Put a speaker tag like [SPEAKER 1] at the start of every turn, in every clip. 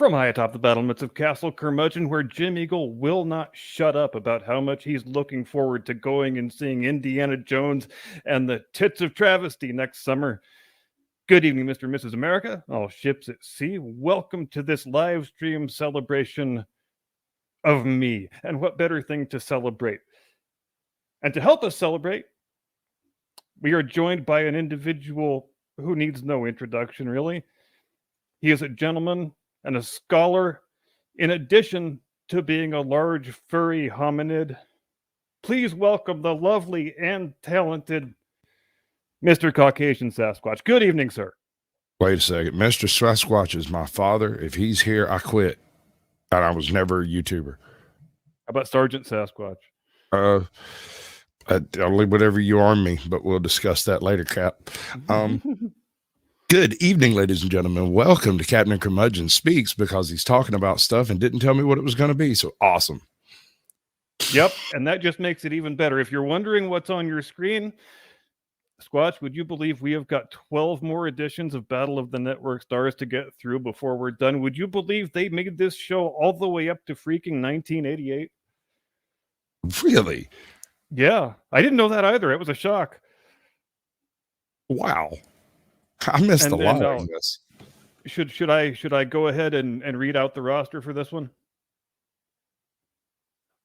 [SPEAKER 1] From high atop the battlements of Castle Curmudgeon, where Jim Eagle will not shut up about how much he's looking forward to going and seeing Indiana Jones and the Tits of Travesty next summer. Good evening, Mr. and Mrs. America, all ships at sea. Welcome to this live stream celebration of me. And what better thing to celebrate? And to help us celebrate, we are joined by an individual who needs no introduction, really. He is a gentleman and a scholar, in addition to being a large, furry hominid. Please welcome the lovely and talented Mr. Caucasian Sasquatch. Good evening, sir.
[SPEAKER 2] Wait a second. Mr. Sasquatch is my father. If he's here, I quit. And I was never a YouTuber.
[SPEAKER 1] How about Sergeant Sasquatch?
[SPEAKER 2] I'll leave whatever you arm me, but we'll discuss that later, Cap. Good evening, ladies and gentlemen. Welcome to Captain Curmudgeon Speaks, because he's talking about stuff and didn't tell me what it was going to be. So awesome.
[SPEAKER 1] Yep, and that just makes it even better. If you're wondering what's on your screen, Squatch, would you believe we have got 12 more editions of Battle of the Network Stars to get through before we're done? Would you believe they made this show all the way up to freaking 1988?
[SPEAKER 2] Really?
[SPEAKER 1] Yeah, I didn't know that either. It was a shock.
[SPEAKER 2] Wow. I missed a lot of this.
[SPEAKER 1] Should I go ahead and read out the roster for this one?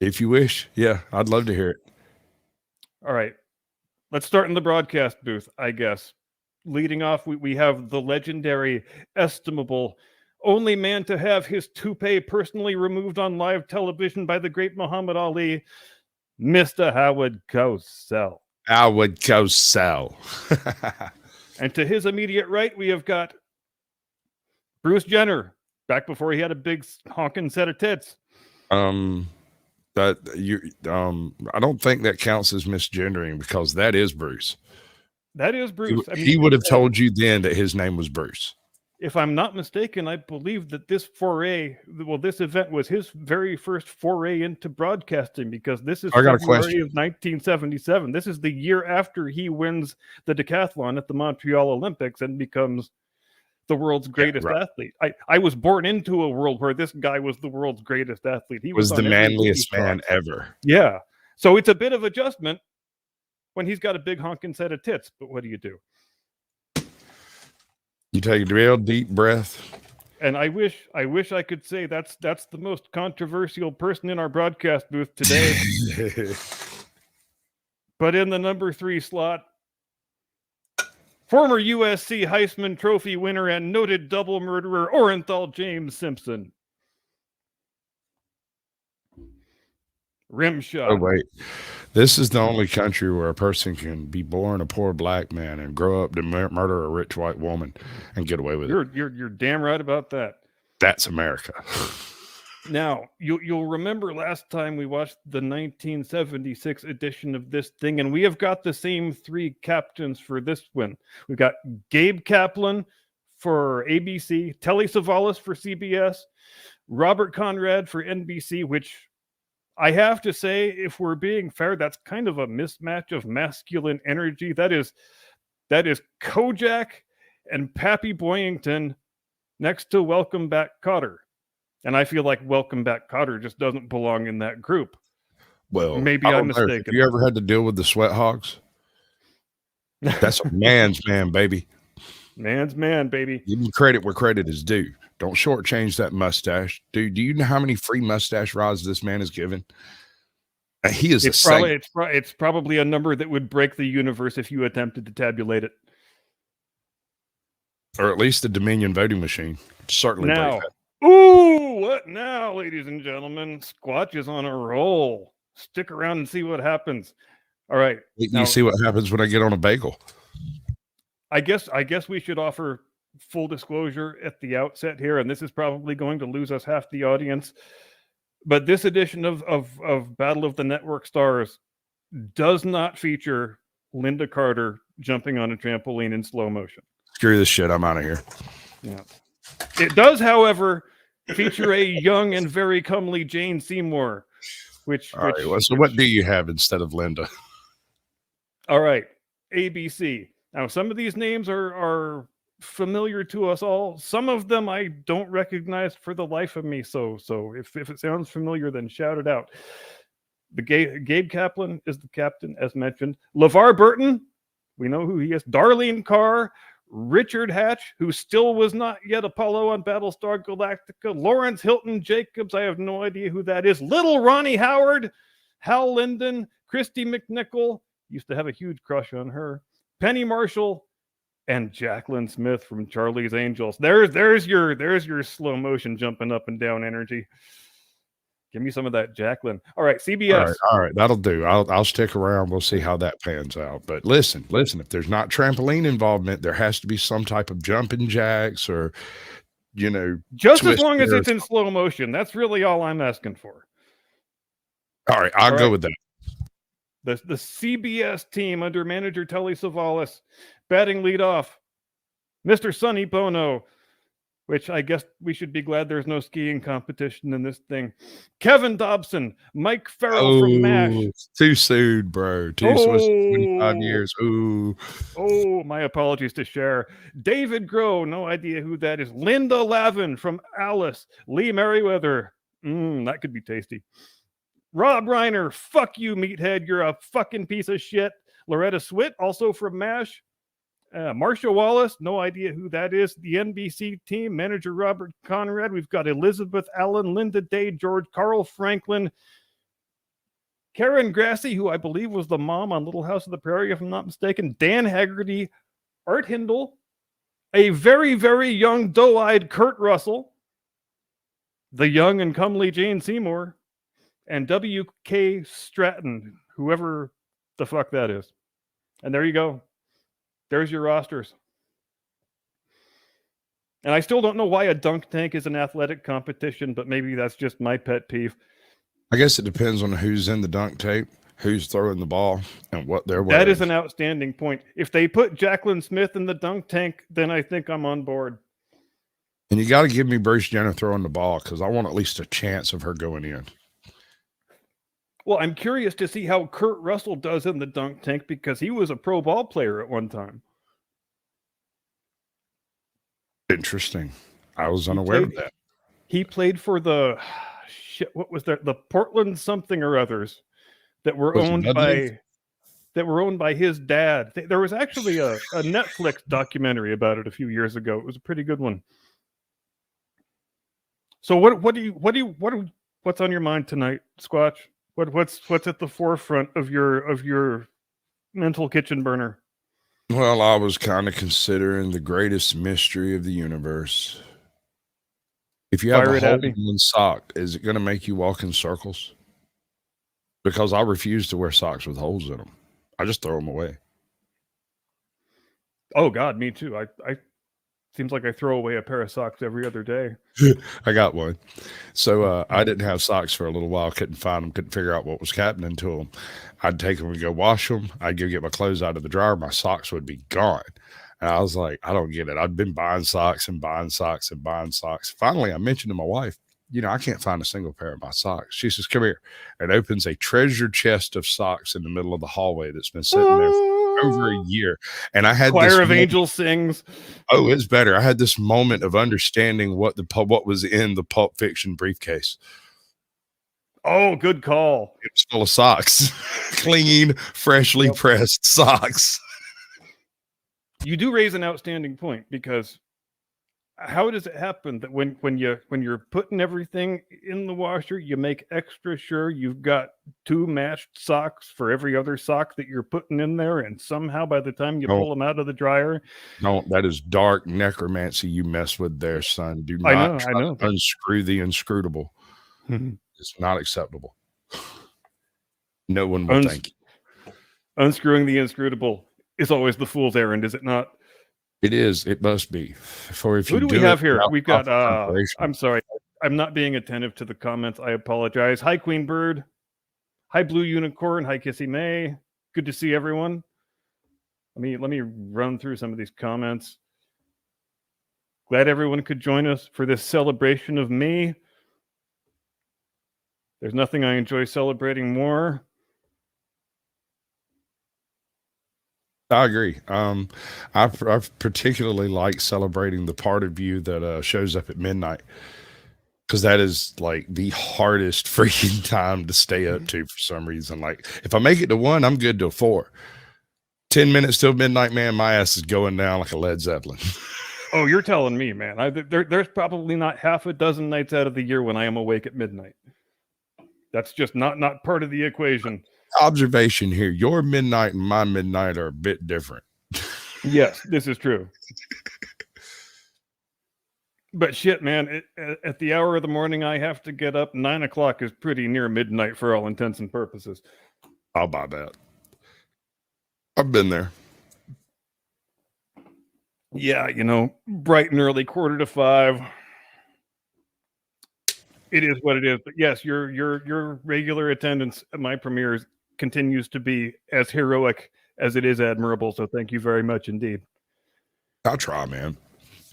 [SPEAKER 2] If you wish. Yeah, I'd love to hear it.
[SPEAKER 1] All right. Let's start in the broadcast booth, I guess. Leading off, we have the legendary, estimable, only man to have his toupee personally removed on live television by the great Muhammad Ali, Mr. Howard Cosell.
[SPEAKER 2] Howard Cosell.
[SPEAKER 1] And to his immediate right, we have got Bruce Jenner, back before he had a big honking set of tits.
[SPEAKER 2] I don't think that counts as misgendering, because that is Bruce.
[SPEAKER 1] That is Bruce.
[SPEAKER 2] He would have told you then that his name was Bruce.
[SPEAKER 1] If I'm not mistaken, I believe that this event was his very first foray into broadcasting, because this is February of 1977. This is the year after he wins the decathlon at the Montreal Olympics and becomes the world's greatest athlete. I was born into a world where this guy was the world's greatest athlete. He was
[SPEAKER 2] the manliest man ever.
[SPEAKER 1] Yeah. So it's a bit of adjustment when he's got a big honking set of tits, but what do you do?
[SPEAKER 2] You take a real deep breath.
[SPEAKER 1] And I wish I could say that's the most controversial person in our broadcast booth today. But in the number 3 slot, former USC Heisman Trophy winner and noted double murderer Orenthal James Simpson. Rimshot.
[SPEAKER 2] Oh, wait. This is the only country where a person can be born a poor black man and grow up to murder a rich white woman and get away with it.
[SPEAKER 1] You're damn right about that.
[SPEAKER 2] That's America.
[SPEAKER 1] Now, you'll remember last time we watched the 1976 edition of this thing, and we have got the same 3 captains for this one. We've got Gabe Kaplan for ABC, Telly Savalas for CBS, Robert Conrad for NBC, which I have to say, if we're being fair, that's kind of a mismatch of masculine energy. That is Kojak and Pappy Boyington next to Welcome Back Kotter. And I feel like Welcome Back Kotter just doesn't belong in that group.
[SPEAKER 2] Well,
[SPEAKER 1] maybe I'm mistaken.
[SPEAKER 2] Have you ever had to deal with the Sweat Hogs? That's a man's man, baby.
[SPEAKER 1] Man's man, baby.
[SPEAKER 2] Give him credit where credit is due. Don't shortchange that mustache. Dude, do you know how many free mustache rides this man is given? He is
[SPEAKER 1] it's probably a number that would break the universe if you attempted to tabulate it.
[SPEAKER 2] Or at least the Dominion voting machine. Certainly
[SPEAKER 1] now.
[SPEAKER 2] Break that.
[SPEAKER 1] Ooh, what now, ladies and gentlemen? Squatch is on a roll. Stick around and see what happens. All right.
[SPEAKER 2] You see what happens when I get on a bagel.
[SPEAKER 1] I guess we should offer full disclosure at the outset here, and this is probably going to lose us half the audience, but this edition of Battle of the Network Stars does not feature Linda Carter jumping on a trampoline in slow motion.
[SPEAKER 2] Screw this shit, I'm out of here.
[SPEAKER 1] Yeah. It does, however, feature a young and very comely Jane Seymour,
[SPEAKER 2] All right, so what do you have instead of Linda?
[SPEAKER 1] All right, ABC. Now, some of these names are familiar to us all. Some of them I don't recognize for the life of me. So if it sounds familiar, then shout it out. The Gabe Kaplan is the captain, as mentioned. LeVar Burton, we know who he is. Darlene Carr, Richard Hatch, who still was not yet Apollo on Battlestar Galactica. Lawrence Hilton Jacobs, I have no idea who that is. Little Ronnie Howard, Hal Linden, Christy McNichol, used to have a huge crush on her. Penny Marshall, and Jacqueline Smith from Charlie's Angels. There's your slow motion jumping up and down energy. Give me some of that, Jacqueline. All right, CBS.
[SPEAKER 2] All right, that'll do. I'll stick around. We'll see how that pans out. But listen, if there's not trampoline involvement, there has to be some type of jumping jacks or,
[SPEAKER 1] just as long as it's in slow motion. That's really all I'm asking for.
[SPEAKER 2] All right, I'll go with that.
[SPEAKER 1] The CBS team under manager Telly Savalas, batting leadoff, Mr. Sonny Bono, which I guess we should be glad there's no skiing competition in this thing. Kevin Dobson, Mike Farrell from MASH.
[SPEAKER 2] Too soon, bro. Too soon. 25 years. Ooh.
[SPEAKER 1] Oh, my apologies to Cher. David Groh, no idea who that is. Linda Lavin from Alice. Lee Merriweather. That could be tasty. Rob Reiner, fuck you, meathead. You're a fucking piece of shit. Loretta Swit, also from MASH. Marsha Wallace, no idea who that is. The NBC team, manager Robert Conrad. We've got Elizabeth Allen, Linda Day, George Carl Franklin, Karen Grassi, who I believe was the mom on Little House of the Prairie, if I'm not mistaken. Dan Haggerty, Art Hindle, a very, very young, doe-eyed Kurt Russell, the young and comely Jane Seymour, and W.K. Stratton, whoever the fuck that is. And there you go. There's your rosters. And I still don't know why a dunk tank is an athletic competition, but maybe that's just my pet peeve.
[SPEAKER 2] I guess it depends on who's in the dunk tank, who's throwing the ball, and what they're wearing.
[SPEAKER 1] That is an outstanding point. If they put Jacqueline Smith in the dunk tank, then I think I'm on board.
[SPEAKER 2] And you got to give me Bruce Jenner throwing the ball because I want at least a chance of her going in.
[SPEAKER 1] Well, I'm curious to see how Kurt Russell does in the dunk tank because he was a pro ball player at one time.
[SPEAKER 2] Interesting. I was unaware of that.
[SPEAKER 1] He played for the what was that? The Portland something or others that were owned by his dad. There was actually a Netflix documentary about it a few years ago. It was a pretty good one. So what's on your mind tonight, Squatch? What's at the forefront of your mental kitchen burner?
[SPEAKER 2] Well, I was kind of considering the greatest mystery of the universe. If you have a hole in one sock, is it going to make you walk in circles? Because I refuse to wear socks with holes in them. I just throw them away.
[SPEAKER 1] Oh God, me too. I seems like I throw away a pair of socks every other day.
[SPEAKER 2] I got one. So I didn't have socks for a little while. Couldn't find them. Couldn't figure out what was happening to them. I'd take them and go wash them. I'd go get my clothes out of the dryer. My socks would be gone. And I was like, I don't get it. I'd been buying socks and buying socks and buying socks. Finally, I mentioned to my wife, I can't find a single pair of my socks. She says, come here. And opens a treasure chest of socks in the middle of the hallway that's been sitting there for over a year. And I had
[SPEAKER 1] Choir of Angels sings.
[SPEAKER 2] Oh, it's better. I had this moment of understanding what was in the Pulp Fiction briefcase.
[SPEAKER 1] Oh, good call.
[SPEAKER 2] It was full of socks. Clean, freshly pressed socks.
[SPEAKER 1] You do raise an outstanding point because how does it happen that when you're putting everything in the washer, you make extra sure you've got two matched socks for every other sock that you're putting in there, and somehow by the time you pull them out of the dryer,
[SPEAKER 2] that is dark necromancy you mess with there, son. Do not
[SPEAKER 1] I know.
[SPEAKER 2] Unscrew the inscrutable. It's not acceptable. No one will thank you.
[SPEAKER 1] Unscrewing the inscrutable is always the fool's errand, is it not?
[SPEAKER 2] It is. It must be. Who
[SPEAKER 1] do we have here? We've got. I'm sorry. I'm not being attentive to the comments. I apologize. Hi, Queen Bird. Hi, Blue Unicorn. Hi, Kissy May. Good to see everyone. Let me run through some of these comments. Glad everyone could join us for this celebration of me. There's nothing I enjoy celebrating more.
[SPEAKER 2] I agree. I particularly like celebrating the part of you that shows up at midnight, because that is like the hardest freaking time to stay up to for some reason. Like if I make it to 1, I'm good till 4. 10 minutes till midnight, man, my ass is going down like a Led Zeppelin.
[SPEAKER 1] Oh, you're telling me, man. There's probably not half a dozen nights out of the year when I am awake at midnight. That's just not part of the equation.
[SPEAKER 2] Observation here: your midnight and my midnight are a bit different.
[SPEAKER 1] Yes, this is true. But shit, man, at the hour of the morning I have to get up, 9 o'clock is pretty near midnight for all intents and purposes.
[SPEAKER 2] I'll buy that. I've been there.
[SPEAKER 1] Yeah, bright and early, 4:45. It is what it is. But yes, your regular attendance at my premieres continues to be as heroic as it is admirable. So thank you very much indeed.
[SPEAKER 2] I'll try, man.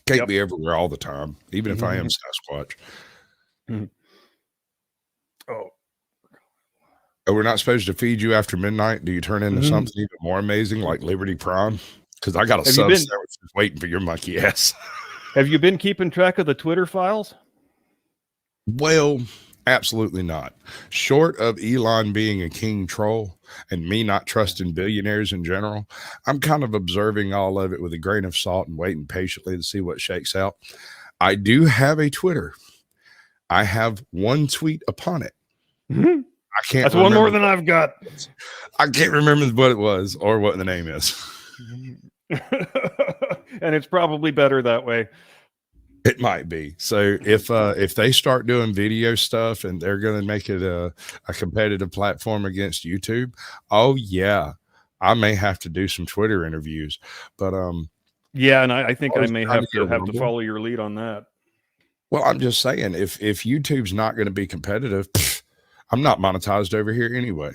[SPEAKER 2] Can't be everywhere all the time, even if I am Sasquatch.
[SPEAKER 1] Oh,
[SPEAKER 2] we're not supposed to feed you after midnight. Do you turn into something even more amazing like Liberty Prime? Because I got a sub sandwich just waiting for your monkey ass.
[SPEAKER 1] Have you been keeping track of the Twitter files?
[SPEAKER 2] Well, absolutely not. Short of Elon being a king troll and me not trusting billionaires in general, I'm kind of observing all of it with a grain of salt and waiting patiently to see what shakes out. I do have a Twitter. I have one tweet upon it. I can't.
[SPEAKER 1] That's one more than I've got.
[SPEAKER 2] I can't remember what it was or what the name is.
[SPEAKER 1] And it's probably better that way.
[SPEAKER 2] It might be. So if they start doing video stuff and they're going to make it a competitive platform against YouTube, oh yeah, I may have to do some Twitter interviews. But
[SPEAKER 1] yeah, and I think I may have to follow your lead on that.
[SPEAKER 2] Well, I'm just saying, if YouTube's not going to be competitive, I'm not monetized over here anyway.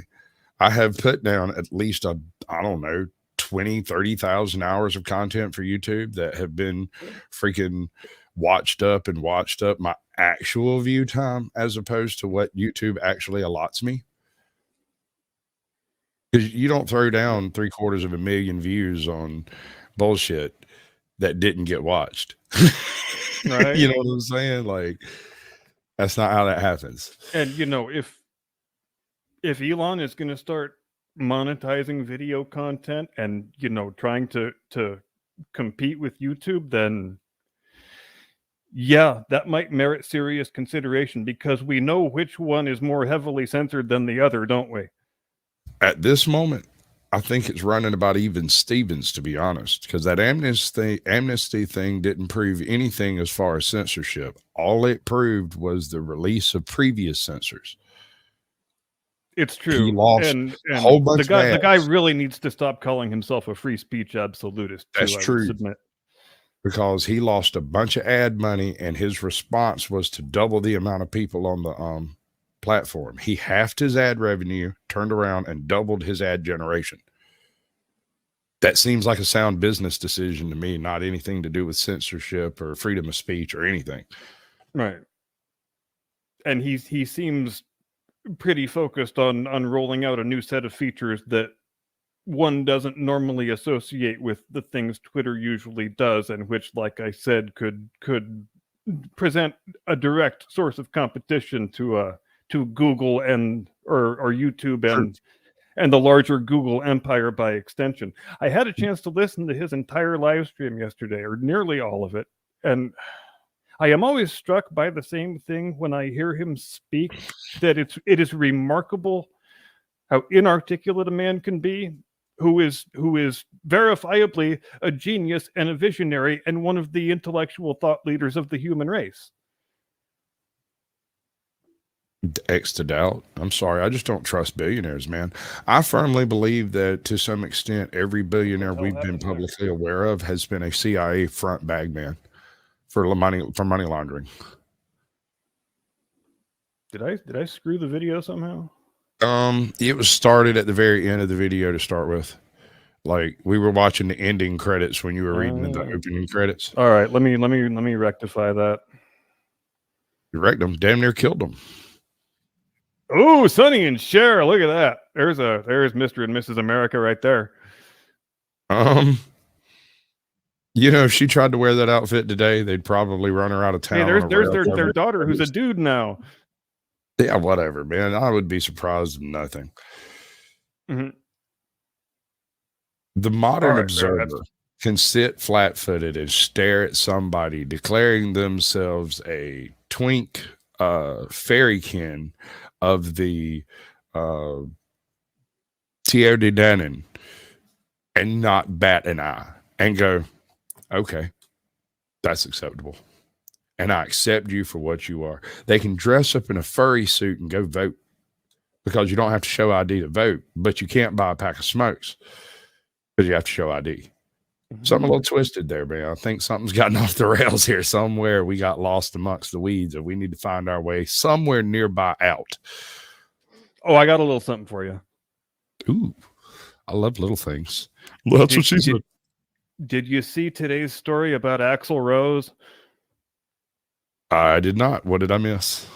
[SPEAKER 2] I have put down at least I don't know, 20, 30,000 hours of content for YouTube that have been freaking watched up my actual view time as opposed to what YouTube actually allots me. Because you don't throw down 750,000 views on bullshit that didn't get watched.
[SPEAKER 1] Right.
[SPEAKER 2] You know what I'm saying? Like, that's not how that happens.
[SPEAKER 1] And if Elon is going to start monetizing video content and trying to compete with YouTube, then yeah, that might merit serious consideration, because we know which one is more heavily censored than the other, don't we?
[SPEAKER 2] At this moment, I think it's running about even Stevens, to be honest, because that amnesty thing didn't prove anything as far as censorship. All it proved was the release of previous censors.
[SPEAKER 1] It's true.
[SPEAKER 2] He lost
[SPEAKER 1] and
[SPEAKER 2] a whole bunch
[SPEAKER 1] the
[SPEAKER 2] of
[SPEAKER 1] guy really needs to stop calling himself a free speech absolutist.
[SPEAKER 2] That's true. Because he lost a bunch of ad money, and his response was to double the amount of people on the platform. He halved his ad revenue, turned around and doubled his ad generation. That seems like a sound business decision to me, not anything to do with censorship or freedom of speech or anything.
[SPEAKER 1] Right. And he seems pretty focused on rolling out a new set of features that one doesn't normally associate with the things Twitter usually does, and which, like I said, could present a direct source of competition to Google and or YouTube and the larger Google empire by extension. I had a chance to listen to his entire live stream yesterday, or nearly all of it, and I am always struck by the same thing when I hear him speak, that it is remarkable how inarticulate a man can be, who is verifiably a genius and a visionary and one of the intellectual thought leaders of the human race.
[SPEAKER 2] X to doubt. I'm sorry. I just don't trust billionaires, man. I firmly believe that to some extent, every billionaire we've been publicly aware of has been a CIA front bag man for money laundering.
[SPEAKER 1] Did I screw the video somehow?
[SPEAKER 2] It was started at the very end of the video to start with. Like, we were watching the ending credits when you were reading the opening credits.
[SPEAKER 1] All right, let me rectify that.
[SPEAKER 2] You wrecked them. Damn near killed them.
[SPEAKER 1] Oh, Sonny and Cher, look at that. There's Mr. and Mrs. America right there.
[SPEAKER 2] If she tried to wear that outfit today, they'd probably run her out of town.
[SPEAKER 1] Hey, there's their daughter who's a dude now.
[SPEAKER 2] Yeah, whatever, man. I would be surprised at nothing.
[SPEAKER 1] Mm-hmm.
[SPEAKER 2] The modern observer can sit flat-footed and stare at somebody declaring themselves a twink fairykin of the Tier de Danon and not bat an eye and go, okay, that's acceptable. And I accept you for what you are. They can dress up in a furry suit and go vote because you don't have to show ID to vote, but you can't buy a pack of smokes because you have to show ID. Something a little twisted there, man. I think something's gotten off the rails here. Somewhere we got lost amongst the weeds and we need to find our way somewhere nearby out.
[SPEAKER 1] Oh, I got a little something for you.
[SPEAKER 2] Ooh, I love little things. Well, that's what she said.
[SPEAKER 1] Did you see today's story about Axl Rose?
[SPEAKER 2] I did not. What did I miss?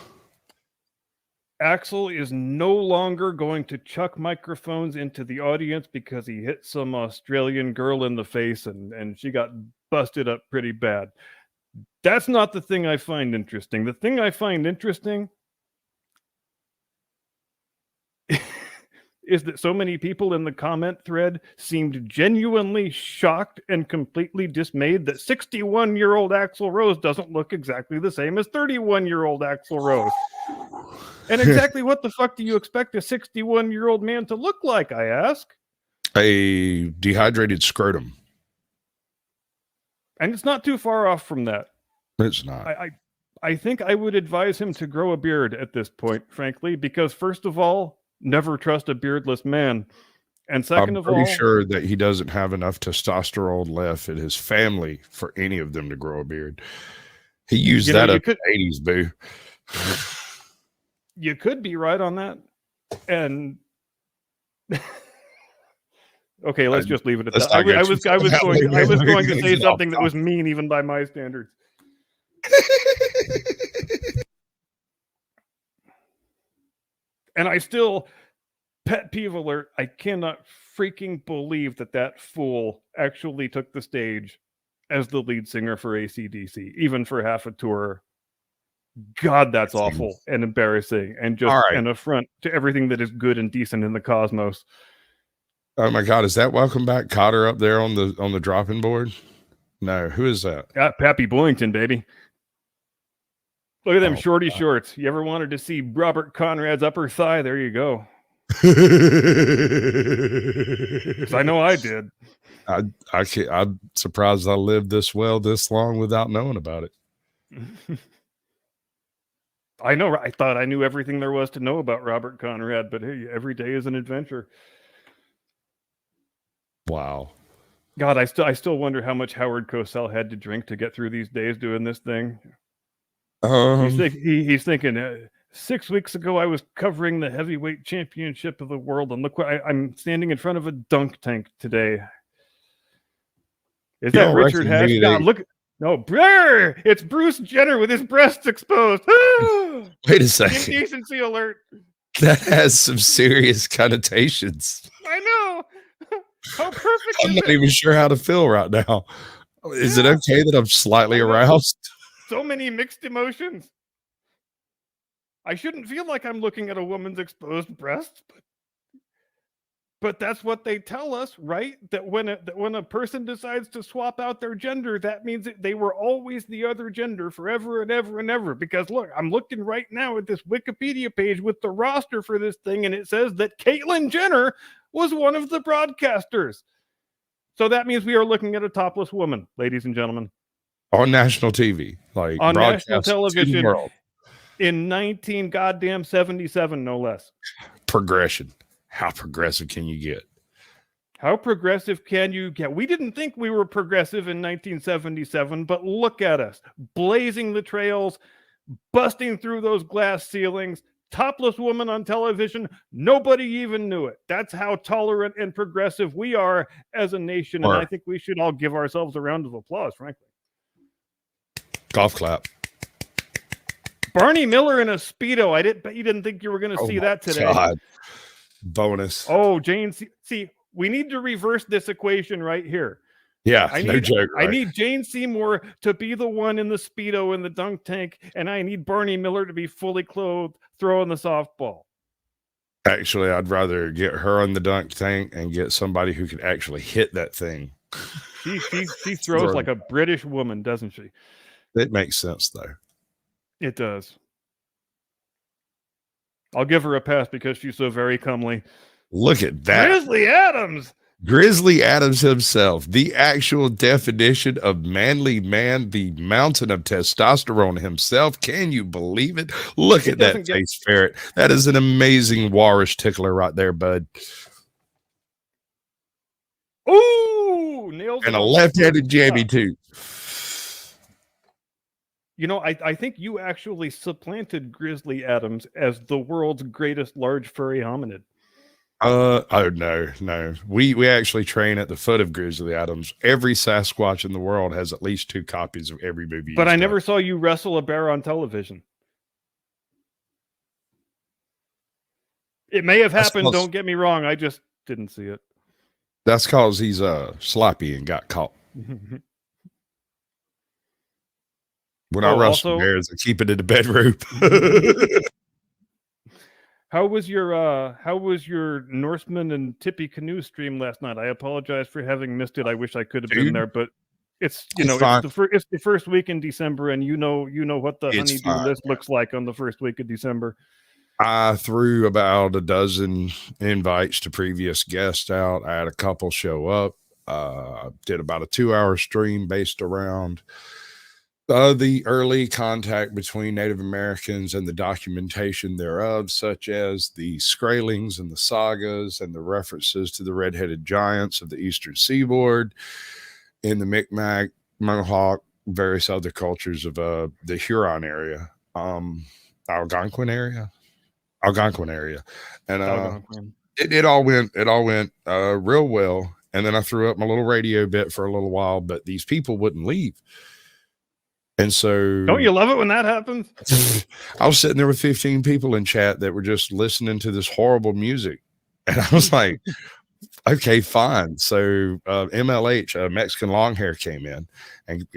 [SPEAKER 1] Axl is no longer going to chuck microphones into the audience because he hit some Australian girl in the face and she got busted up pretty bad. That's not the thing I find interesting. The thing I find interesting is that so many people in the comment thread seemed genuinely shocked and completely dismayed that 61-year-old Axl Rose doesn't look exactly the same as 31-year-old Axl Rose. And exactly what the fuck do you expect a 61-year-old man to look like, I ask?
[SPEAKER 2] A dehydrated scrotum.
[SPEAKER 1] And it's not too far off from that.
[SPEAKER 2] It's not.
[SPEAKER 1] I think I would advise him to grow a beard at this point, frankly, because first of all, never trust a beardless man. And second of all,
[SPEAKER 2] I'm pretty sure that he doesn't have enough testosterone left in his family for any of them to grow a beard. He used that up in the 80s, boo.
[SPEAKER 1] You could be right on that. And okay, let's just leave it at that. I was going to say something that was mean even by my standards. And I still, pet peeve alert, I cannot freaking believe that fool actually took the stage as the lead singer for AC/DC, even for half a tour. God, that's awful and embarrassing and just an affront to everything that is good and decent in the cosmos.
[SPEAKER 2] Oh my God, is that Welcome Back Cotter up there on the dropping board? No, who is that?
[SPEAKER 1] Pappy Boyington, baby. Look at them shorty shorts. You ever wanted to see Robert Conrad's upper thigh? There you go. 'Cause I know I did.
[SPEAKER 2] I'm surprised I lived this long without knowing about it.
[SPEAKER 1] I know. I thought I knew everything there was to know about Robert Conrad, but hey, every day is an adventure.
[SPEAKER 2] Wow.
[SPEAKER 1] God, I still wonder how much Howard Cosell had to drink to get through these days doing this thing. He's thinking, 6 weeks ago, I was covering the heavyweight championship of the world, and look what I'm standing in front of a dunk tank today. Is that Richard Hatch? God, look. No, brr, it's Bruce Jenner with his breasts exposed.
[SPEAKER 2] Wait a second.
[SPEAKER 1] Indecency alert.
[SPEAKER 2] That has some serious connotations.
[SPEAKER 1] I know. How perfect
[SPEAKER 2] I'm not even sure how to feel right now. Is it okay that I'm slightly aroused?
[SPEAKER 1] So many mixed emotions. I shouldn't feel like I'm looking at a woman's exposed breasts, but that's what they tell us, right? That when a person decides to swap out their gender, that means that they were always the other gender forever and ever and ever. Because look, I'm looking right now at this Wikipedia page with the roster for this thing, and it says that Caitlyn Jenner was one of the broadcasters. So that means we are looking at a topless woman, ladies and gentlemen.
[SPEAKER 2] On national TV, like
[SPEAKER 1] on national television in 1977, no less.
[SPEAKER 2] Progression. How progressive can you get?
[SPEAKER 1] How progressive can you get? We didn't think we were progressive in 1977, but look at us, blazing the trails, busting through those glass ceilings, topless woman on television. Nobody even knew it. That's how tolerant and progressive we are as a nation. And I think we should all give ourselves a round of applause, frankly.
[SPEAKER 2] Golf clap.
[SPEAKER 1] Barney Miller in a Speedo. I bet you didn't think you were going to see that today.
[SPEAKER 2] God. Bonus.
[SPEAKER 1] Oh, Jane. See, we need to reverse this equation right here.
[SPEAKER 2] Yeah,
[SPEAKER 1] I
[SPEAKER 2] no
[SPEAKER 1] need,
[SPEAKER 2] joke.
[SPEAKER 1] I
[SPEAKER 2] Right?
[SPEAKER 1] need Jane Seymour to be the one in the Speedo in the dunk tank, and I need Barney Miller to be fully clothed throwing the softball.
[SPEAKER 2] Actually, I'd rather get her in the dunk tank and get somebody who can actually hit that thing.
[SPEAKER 1] She throws like a British woman, doesn't she?
[SPEAKER 2] It makes sense, though.
[SPEAKER 1] It does. I'll give her a pass because she's so very comely.
[SPEAKER 2] Look at that.
[SPEAKER 1] Grizzly Adams!
[SPEAKER 2] Grizzly Adams himself, the actual definition of manly man, the mountain of testosterone himself. Can you believe it? Look at that face ferret. That is an amazing walrus tickler right there, bud.
[SPEAKER 1] Ooh, nails.
[SPEAKER 2] And a left-handed jammy too.
[SPEAKER 1] You know, I think you actually supplanted Grizzly Adams as the world's greatest large furry hominid.
[SPEAKER 2] Oh no. We actually train at the foot of Grizzly Adams. Every Sasquatch in the world has at least 2 copies of every movie.
[SPEAKER 1] But I never saw you wrestle a bear on television. It may have happened, don't get me wrong. I just didn't see it.
[SPEAKER 2] That's because he's sloppy and got caught. When I wrestle bears, I keep it in the bedroom.
[SPEAKER 1] How was your Norseman and Tippy canoe stream last night? I apologize for having missed it. I wish I could have been there, but it's it's the first week in December, and you know what the honeydew list looks like on the first week of December.
[SPEAKER 2] I threw about a dozen invites to previous guests out. I had a couple show up. Did about a 2-hour stream based around the early contact between Native Americans and the documentation thereof, such as the Skraelings and the sagas and the references to the red-headed giants of the eastern seaboard in the Micmac, Mohawk, various other cultures of the Huron area, Algonquin area, and it all went real well. And then I threw up my little radio bit for a little while, but these people wouldn't leave. And so,
[SPEAKER 1] don't you love it when that happens?
[SPEAKER 2] I was sitting there with 15 people in chat that were just listening to this horrible music. And I was like, okay, fine. So MLH, Mexican long hair, came in and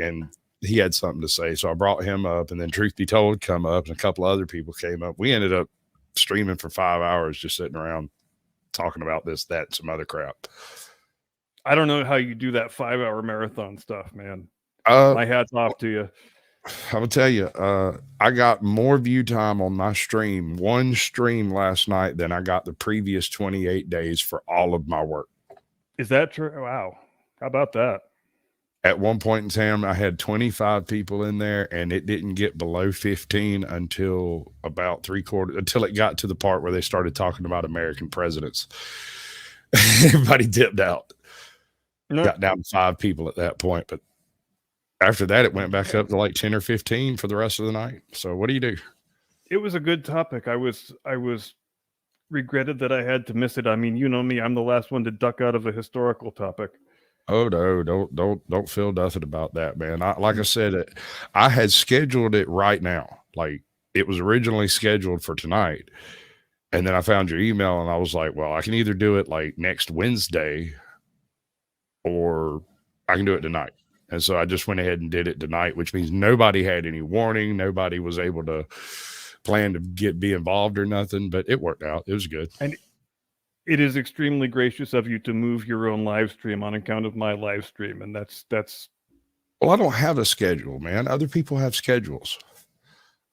[SPEAKER 2] he had something to say. So I brought him up, and then Truth Be Told come up, and a couple of other people came up. We ended up streaming for 5 hours, just sitting around talking about this, that, and some other crap.
[SPEAKER 1] I don't know how you do that 5-hour marathon stuff, man. My hat's off to you.
[SPEAKER 2] I will tell you, I got more view time on my stream, one stream last night, than I got the previous 28 days for all of my work.
[SPEAKER 1] Is that true? Wow. How about that?
[SPEAKER 2] At one point in time, I had 25 people in there, and it didn't get below 15 until about 3/4, until it got to the part where they started talking about American presidents. Everybody dipped out. Got down to 5 people at that point, but after that, it went back up to like 10 or 15 for the rest of the night. So what do you do?
[SPEAKER 1] It was a good topic. I was regretted that I had to miss it. I mean, you know me, I'm the last one to duck out of a historical topic.
[SPEAKER 2] Oh no, don't feel nothing about that, man. Like I said, I had scheduled it right now. Like, it was originally scheduled for tonight. And then I found your email and I was like, well, I can either do it like next Wednesday or I can do it tonight. And so I just went ahead and did it tonight, which means nobody had any warning. Nobody was able to plan to be involved or nothing, but it worked out. It was good.
[SPEAKER 1] And it is extremely gracious of you to move your own live stream on account of my live stream. And that's.
[SPEAKER 2] Well, I don't have a schedule, man. Other people have schedules.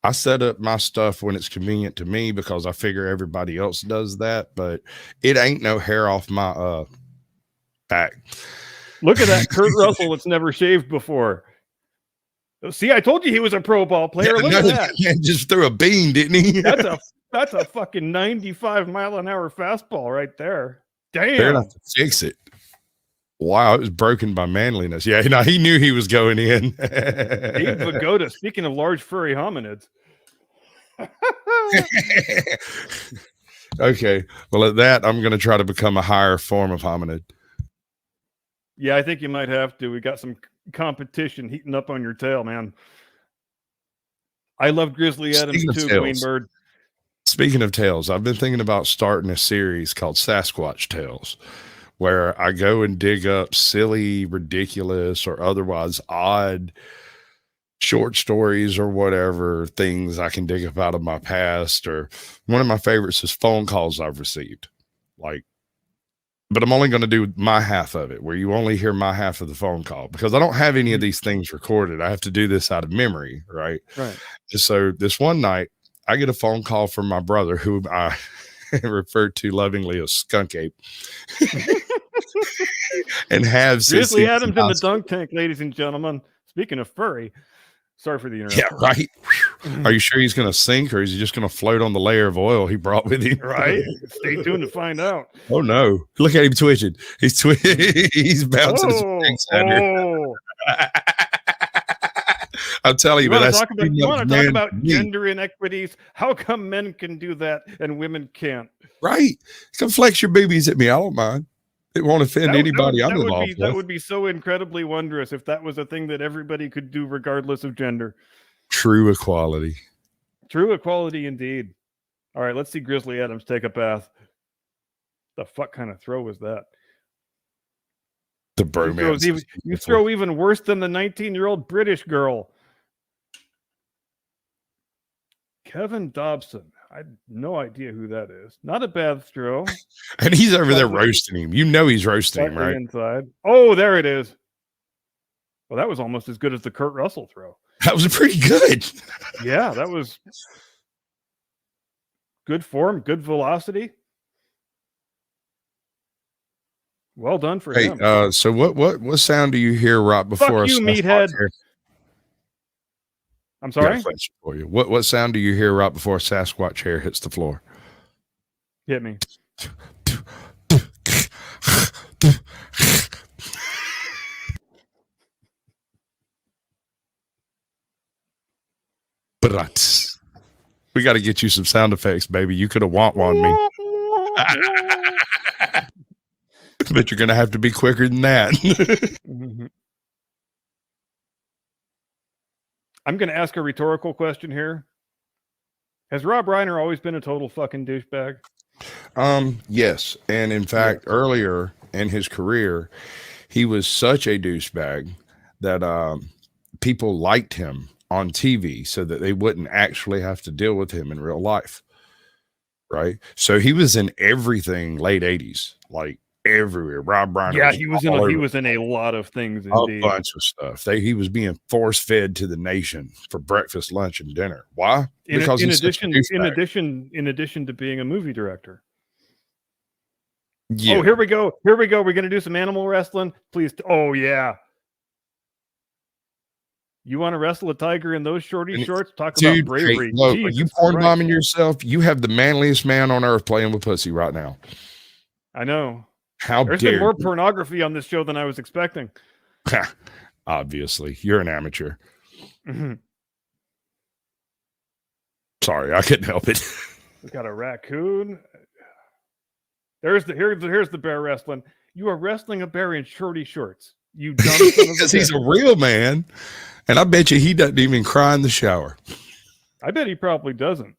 [SPEAKER 2] I set up my stuff when it's convenient to me because I figure everybody else does that, but it ain't no hair off my back.
[SPEAKER 1] Look at that Kurt Russell that's never shaved before. See, I told you he was a pro ball player. Look at that.
[SPEAKER 2] Man just threw a bean, didn't he?
[SPEAKER 1] That's a fucking 95-mile-an-hour fastball right there. Damn.
[SPEAKER 2] They're gonna have to fix it. Wow, it was broken by manliness. Yeah, no, he knew he was going in.
[SPEAKER 1] Dave Vigoda, speaking of large furry hominids.
[SPEAKER 2] Okay. Well, at that, I'm going to try to become a higher form of hominid.
[SPEAKER 1] Yeah, I think you might have to. We got some competition heating up on your tail, man. I love Grizzly Adams too, Queenbird.
[SPEAKER 2] Speaking of tales, I've been thinking about starting a series called Sasquatch Tales, where I go and dig up silly, ridiculous, or otherwise odd short stories or whatever things I can dig up out of my past. Or one of my favorites is phone calls I've received. Like, but I'm only going to do my half of it, where you only hear my half of the phone call, because I don't have any of these things recorded. I have to do this out of memory, right?
[SPEAKER 1] Right.
[SPEAKER 2] So this one night, I get a phone call from my brother, who I referred to lovingly as Skunk Ape, and have
[SPEAKER 1] Grizzly Adams in the dunk tank, ladies and gentlemen. Speaking of furry, sorry for the interruption.
[SPEAKER 2] Yeah, right. Are you sure he's going to sink, or is he just going to float on the layer of oil he brought with him?
[SPEAKER 1] Right. Stay tuned to find out.
[SPEAKER 2] Oh no! Look at him twitching. He's he's bouncing his wings under. I'm telling you,
[SPEAKER 1] you
[SPEAKER 2] man.
[SPEAKER 1] You want to talk about gender inequities? How come men can do that and women can't?
[SPEAKER 2] Right. Come flex your boobies at me. I don't mind. It won't offend anybody I'm involved with.
[SPEAKER 1] That would be so incredibly wondrous if that was a thing that everybody could do regardless of gender.
[SPEAKER 2] True equality.
[SPEAKER 1] True equality indeed. All right, let's see Grizzly Adams take a bath. The fuck kind of throw was that?
[SPEAKER 2] The bromance.
[SPEAKER 1] You throw even worse than the 19-year-old British girl. Kevin Dobson. I had no idea who that is. Not a bad throw.
[SPEAKER 2] And he's over there roasting him. You know he's roasting him, right?
[SPEAKER 1] Inside. Oh, there it is. Well, that was almost as good as the Kurt Russell throw.
[SPEAKER 2] That was pretty good.
[SPEAKER 1] Yeah, that was good form, good velocity. Well done for him.
[SPEAKER 2] So what sound do you hear right before?
[SPEAKER 1] Fuck you, meathead. I'm sorry?
[SPEAKER 2] For you. What sound do you hear right before a Sasquatch hair hits the floor?
[SPEAKER 1] Hit me.
[SPEAKER 2] But we got to get you some sound effects, baby. You could have want me. But you're going to have to be quicker than that.
[SPEAKER 1] Mm-hmm. I'm going to ask a rhetorical question here. Has Rob Reiner always been a total fucking douchebag?
[SPEAKER 2] Yes. And in fact, earlier in his career, he was such a douchebag that people liked him on TV so that they wouldn't actually have to deal with him in real life. Right. So he was in everything late 80s, like everywhere. Rob Reiner.
[SPEAKER 1] Yeah, he was in a lot of things. Indeed.
[SPEAKER 2] A bunch of stuff. He was being force fed to the nation for breakfast, lunch, and dinner. Why?
[SPEAKER 1] Because in addition to being a movie director.
[SPEAKER 2] Yeah.
[SPEAKER 1] Oh, here we go. We're going to do some animal wrestling. Please. Oh yeah. You want to wrestle a tiger in those shorty shorts? Talk about bravery.
[SPEAKER 2] Hey, look, are you porn bombing yourself? You have the manliest man on earth playing with pussy right now.
[SPEAKER 1] I know.
[SPEAKER 2] There's
[SPEAKER 1] been more pornography on this show than I was expecting.
[SPEAKER 2] Obviously, you're an amateur.
[SPEAKER 1] Mm-hmm.
[SPEAKER 2] Sorry, I couldn't help it.
[SPEAKER 1] We got a raccoon. Here's the bear wrestling. You are wrestling a bear in shorty shorts. You dumb son of a
[SPEAKER 2] because he's a real man, and I bet you he doesn't even cry in the shower.
[SPEAKER 1] I bet he probably doesn't.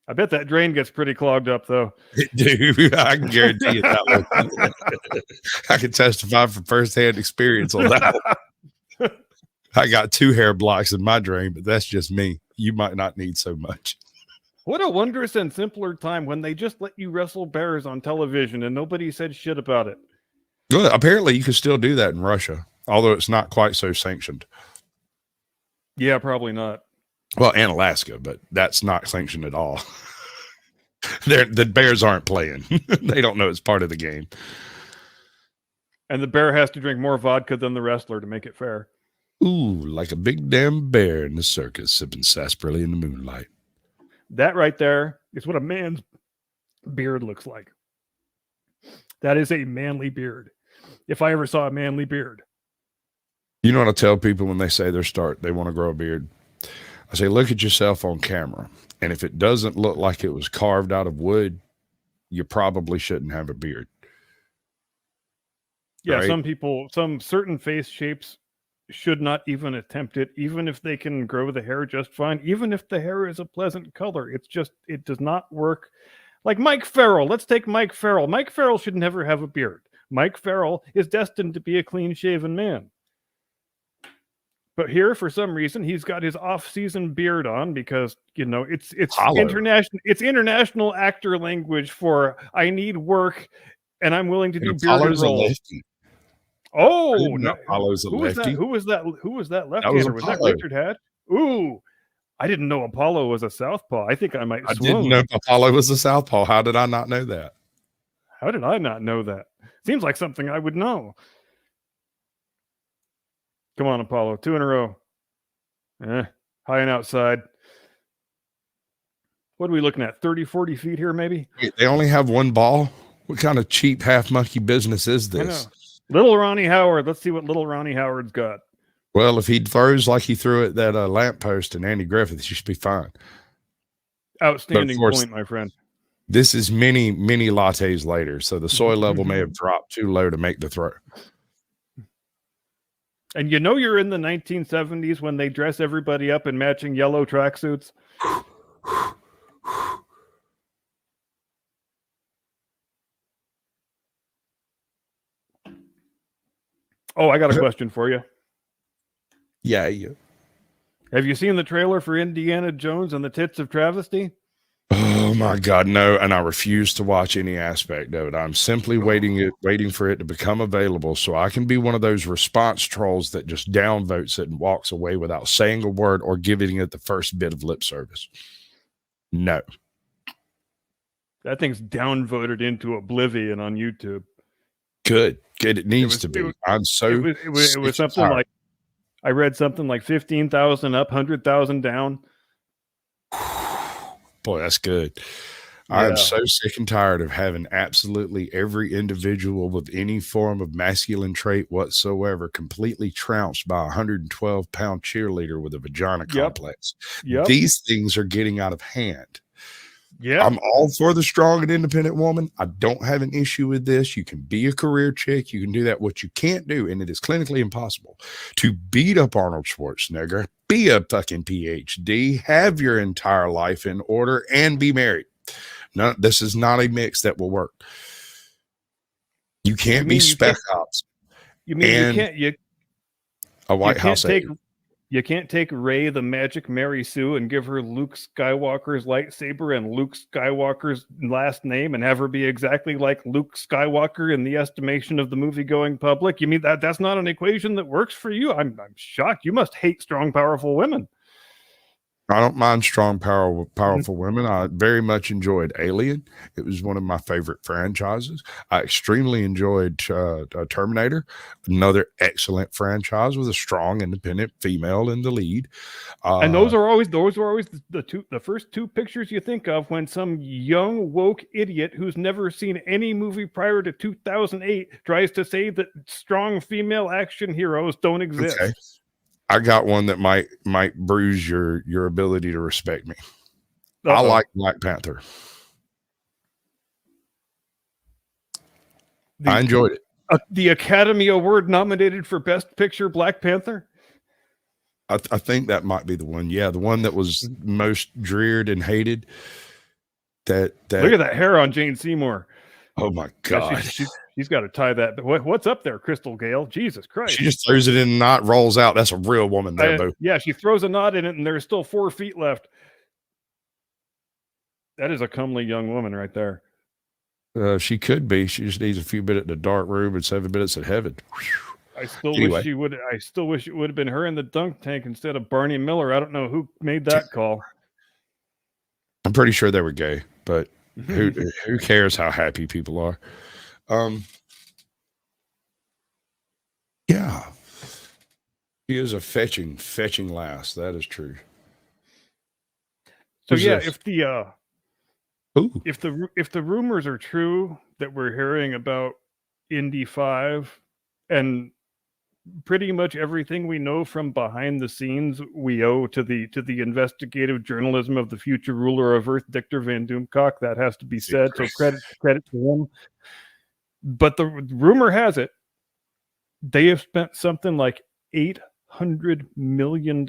[SPEAKER 1] I bet that drain gets pretty clogged up, though.
[SPEAKER 2] Dude, I can guarantee you that one. I can testify from firsthand experience on that one. I got 2 hair blocks in my drain, but that's just me. You might not need so much.
[SPEAKER 1] What a wondrous and simpler time when they just let you wrestle bears on television and nobody said shit about it.
[SPEAKER 2] Good. Apparently, you can still do that in Russia, although it's not quite so sanctioned.
[SPEAKER 1] Yeah, probably not.
[SPEAKER 2] Well, and Alaska, but that's not sanctioned at all. The bears aren't playing. They don't know it's part of the game.
[SPEAKER 1] And the bear has to drink more vodka than the wrestler to make it fair.
[SPEAKER 2] Ooh, like a big damn bear in the circus sipping sarsaparilla in the moonlight.
[SPEAKER 1] That right there is what a man's beard looks like. That is a manly beard. If I ever saw a manly beard.
[SPEAKER 2] You know what I tell people when they say they want to grow a beard? I say, look at yourself on camera. And if it doesn't look like it was carved out of wood, you probably shouldn't have a beard.
[SPEAKER 1] Yeah,
[SPEAKER 2] right?
[SPEAKER 1] some certain face shapes should not even attempt it, even if they can grow the hair just fine, even if the hair is a pleasant color. It does not work. Like Mike Farrell. Let's take Mike Farrell. Mike Farrell should never have a beard. Mike Farrell is destined to be a clean-shaven man. But here, for some reason, he's got his off-season beard on because, you know, it's international actor language for I need work and I'm willing to do bearded roles. Oh, no.
[SPEAKER 2] Apollo's a lefty.
[SPEAKER 1] Who was that left-hander?
[SPEAKER 2] Was
[SPEAKER 1] Was that Richard Hatch? Ooh, I didn't know Apollo was a southpaw. I think I might swoon.
[SPEAKER 2] I didn't know Apollo was a southpaw. How did I not know that?
[SPEAKER 1] How did I not know that? Seems like something I would know. Come on, Apollo. 2 in a row. High and outside. What are we looking at? 30, 40 feet here, maybe?
[SPEAKER 2] They only have one ball? What kind of cheap half-monkey business is this?
[SPEAKER 1] Little Ronnie Howard. Let's see what little Ronnie Howard's got.
[SPEAKER 2] Well, if he throws like he threw at that lamppost and Andy Griffith, he should be fine.
[SPEAKER 1] Outstanding point, my friend.
[SPEAKER 2] This is many, many lattes later, so the soy level may have dropped too low to make the throw.
[SPEAKER 1] And you know you're in the 1970s when they dress everybody up in matching yellow tracksuits? Oh, I got a question for you.
[SPEAKER 2] Yeah.
[SPEAKER 1] Have you seen the trailer for Indiana Jones and the Tits of Travesty?
[SPEAKER 2] Oh my God, no! And I refuse to watch any aspect of it. I'm simply waiting for it to become available so I can be one of those response trolls that just downvotes it and walks away without saying a word or giving it the first bit of lip service. No,
[SPEAKER 1] that thing's downvoted into oblivion on YouTube.
[SPEAKER 2] Good. It needs to be. I'm so.
[SPEAKER 1] It was something like, I read something like 15,000 up, 100,000 down.
[SPEAKER 2] Boy, that's good. Yeah. I am so sick and tired of having absolutely every individual with any form of masculine trait whatsoever completely trounced by a 112-pound cheerleader with a vagina complex. These things are getting out of hand. Yeah, I'm all for the strong and independent woman. I don't have an issue with this. You can be a career chick. You can do that. What you can't do, and it is clinically impossible, to beat up Arnold Schwarzenegger, be a fucking PhD, have your entire life in order, and be married. No, this is not a mix that will work. You can't be spec ops.
[SPEAKER 1] You mean
[SPEAKER 2] a White House
[SPEAKER 1] aide. You can't take Rey the Magic Mary Sue and give her Luke Skywalker's lightsaber and Luke Skywalker's last name and have her be exactly like Luke Skywalker in the estimation of the movie-going public? You mean that's not an equation that works for you? I'm shocked. You must hate strong, powerful women.
[SPEAKER 2] I don't mind strong, powerful women. I very much enjoyed Alien. It was one of my favorite franchises. I extremely enjoyed Terminator, another excellent franchise with a strong, independent female in the lead.
[SPEAKER 1] And those are always the first two pictures you think of when some young woke idiot who's never seen any movie prior to 2008 tries to say that strong female action heroes don't exist. Okay.
[SPEAKER 2] I got one that might bruise your ability to respect me. I like Black Panther. I enjoyed it.
[SPEAKER 1] The Academy Award nominated for Best Picture, Black Panther?
[SPEAKER 2] I think that might be the one. Yeah, the one that was most dreared and hated. That
[SPEAKER 1] Look at that hair on Jane Seymour.
[SPEAKER 2] Oh my God.
[SPEAKER 1] She's got to tie that. What's up there, Crystal Gale? Jesus Christ.
[SPEAKER 2] She just throws it in a knot, rolls out. That's a real woman there, Boo.
[SPEAKER 1] Yeah, she throws a knot in it, and there's still 4 feet left. That is a comely young woman right there.
[SPEAKER 2] She could be. She just needs a few minutes in the dark room and 7 minutes in heaven.
[SPEAKER 1] I still wish it would have been her in the dunk tank instead of Barney Miller. I don't know who made that call.
[SPEAKER 2] I'm pretty sure they were gay, but who cares how happy people are? Yeah, he is a fetching lass. That is true.
[SPEAKER 1] So yeah, if the rumors are true that we're hearing about Indy 5 and pretty much everything we know from behind the scenes we owe to the investigative journalism of the future ruler of Earth, Dictor Van Doomcock, that has to be said. So credit to him. But the rumor has it they have spent something like $800 million